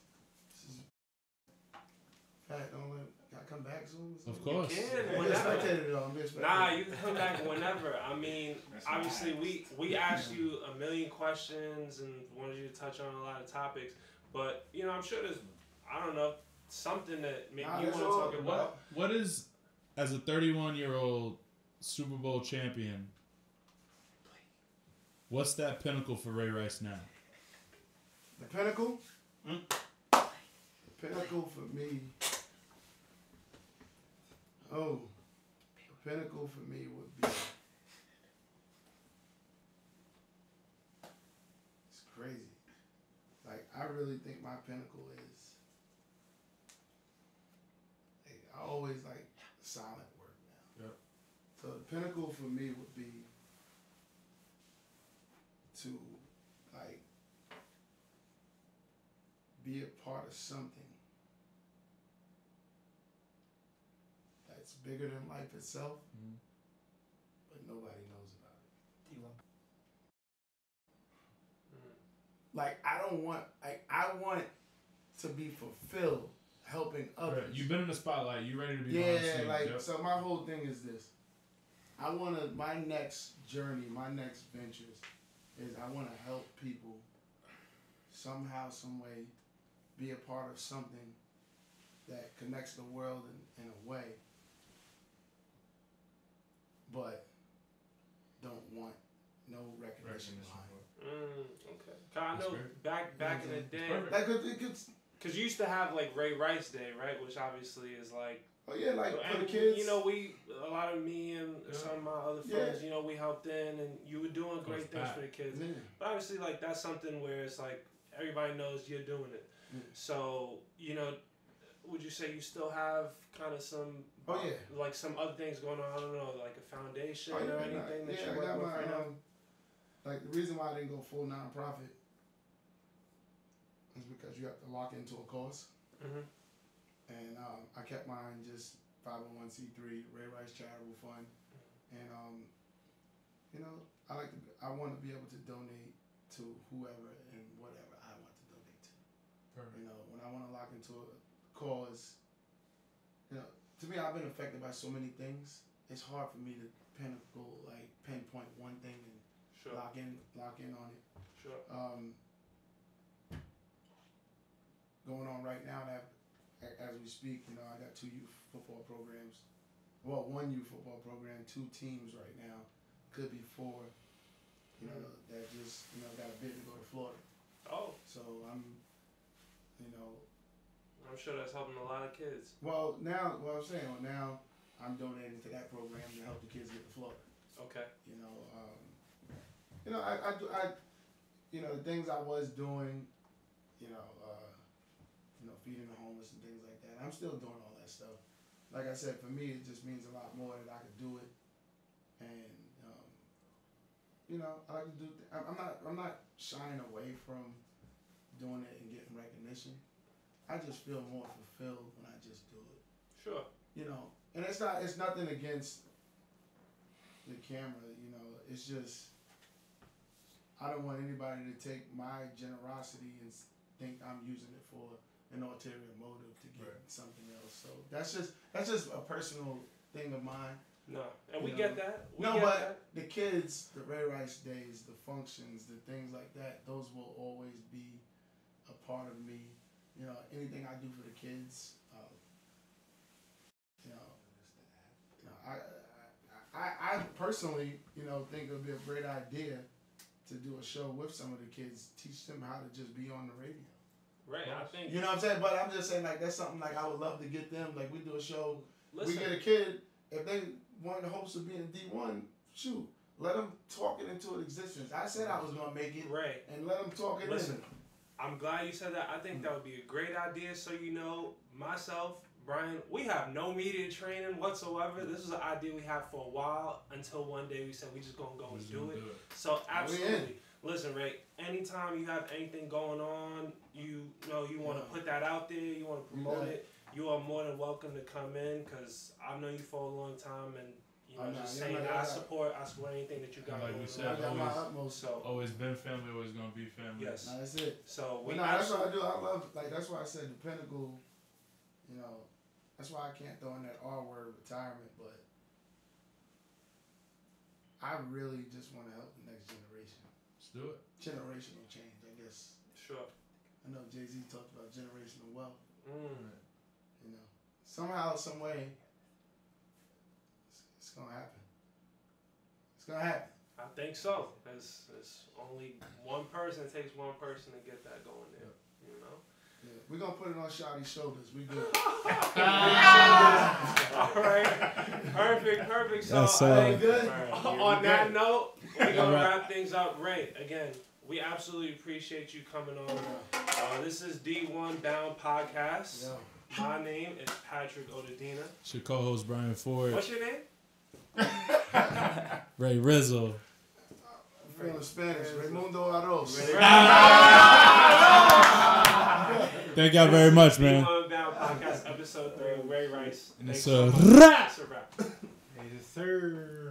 Pat, don't let. Y'all come back soon. Of course. You I'm can, being whenever. spectator though. I'm being spectator. Nah, you can come back whenever. I mean, That's obviously nice. we asked you a million questions and wanted you to touch on a lot of topics, but you know I'm sure there's I don't know something that maybe Nah, you that's want to all- talk about. What is, as a 31-year-old Super Bowl champion, what's that pinnacle for Ray Rice now? The pinnacle. Hmm? The pinnacle for me. Oh, the pinnacle for me would be. It's crazy. Like I really think my pinnacle is. Like, I always like silent work now. Yep. So the pinnacle for me would be to like be a part of something that's bigger than life itself, Mhm. but nobody knows about it. Mm. Like I want to be fulfilled helping others. Right. You've been in the spotlight. You ready to be on Yeah, stage? like Yep. so my whole thing is this. I wanna my next journey, my next ventures is I wanna help people somehow, some way be a part of something that connects the world in a way, but don't want no recognition behind it. Okay. 'Cause I That's know great. back in the It's day, perfect. Like it could, because you used to have like Ray Rice Day, right? Which obviously is like. oh yeah, like for And the kids. you know, a lot of me and some of my other friends, you know, we helped in, and you were doing great things back. for the kids. Yeah. But obviously, like that's something where it's like everybody knows you're doing it. Yeah. So you know, would you say you still have kind of some, Oh, yeah. like some other things going on? I don't know, like a foundation Oh, yeah, or nah, anything that yeah, you're I working got with my, right now? like the reason why I didn't go full nonprofit is because you have to lock into a cause, Mm-hmm. and I kept mine just 501c3 Ray Rice Charitable Fund, and you know I want to be able to donate to whoever and whatever I want to donate to. Perfect. You know, when I want to lock into a cause, you know, to me I've been affected by so many things. It's hard for me to pinpoint one thing and Sure. lock in on it. Sure. Going on right now that as we speak, you know, I got 2 youth football programs. Well, 1 youth football program, 2 teams right now. Could be 4. You know, that just got a bid to go to Florida. Oh, So I'm, you know, I'm sure that's helping a lot of kids. now I'm donating to that program to help the kids get to Florida. Okay. I the things I was doing, feeding the homeless and things like that. I'm still doing all that stuff. Like I said, for me, it just means a lot more that I could do it, and I like to do. I'm not shying away from doing it and getting recognition. I just feel more fulfilled when I just do it. Sure. And it's nothing against the camera. It's just I don't want anybody to take my generosity and think I'm using it for an ulterior motive to get something else. So that's just a personal thing of mine. No, and we You get know. that. But the kids, the Ray Rice days, the functions, the things like that, those will always be a part of me. Anything I do for the kids, I personally, think it would be a great idea to do a show with some of the kids, teach them how to just be on the radio. Right, I think. You know what I'm saying? But I'm just saying, like, that's something like I would love to get them. Like, we do a show, Listen, we get a kid, if they want the hopes of being D1, shoot, let them talk it into existence. I said I was going to make it, Ray, and let them talk it Listen. in. I'm glad you said that. I think that would be a great idea. So myself, Brian, we have no media training whatsoever. This is an idea we had for a while until one day we said we just gonna go and do it. So absolutely. Listen, Ray, anytime you have anything going on, you want to put that out there, you want to promote it, you are more than welcome to come in because I've known you for a long time and I support anything that you got. Like we said, I got my utmost. So always been family, always gonna be family. Yes, that's it. So that's what I do. I love that's why I said the pinnacle. That's why I can't throw in that R word retirement, but I really just want to help the next generation. Let's do it. Generational change, I guess. Sure. I know Jay-Z talked about generational wealth. Somehow, some way, it's gonna happen. It's gonna happen. I think so. It's only one person. It takes one person to get that going there. Yeah, we're gonna put it on Shawty's shoulders. We good. All right. Perfect. So That's good. On that note, we're gonna wrap things up. Ray, again, we absolutely appreciate you coming on. This is D1 Bound Podcast. Yeah. My name is Patrick Odedina. It's your co-host Brian Ford. What's your name? Ray Rizzo. I'm feeling Spanish. Raimundo Aros. Thank y'all very much, man. D1 Bound Podcast, episode 3. Ray Rice. And it's Thanks so a much. wrap. It's a wrap. Yes, sir.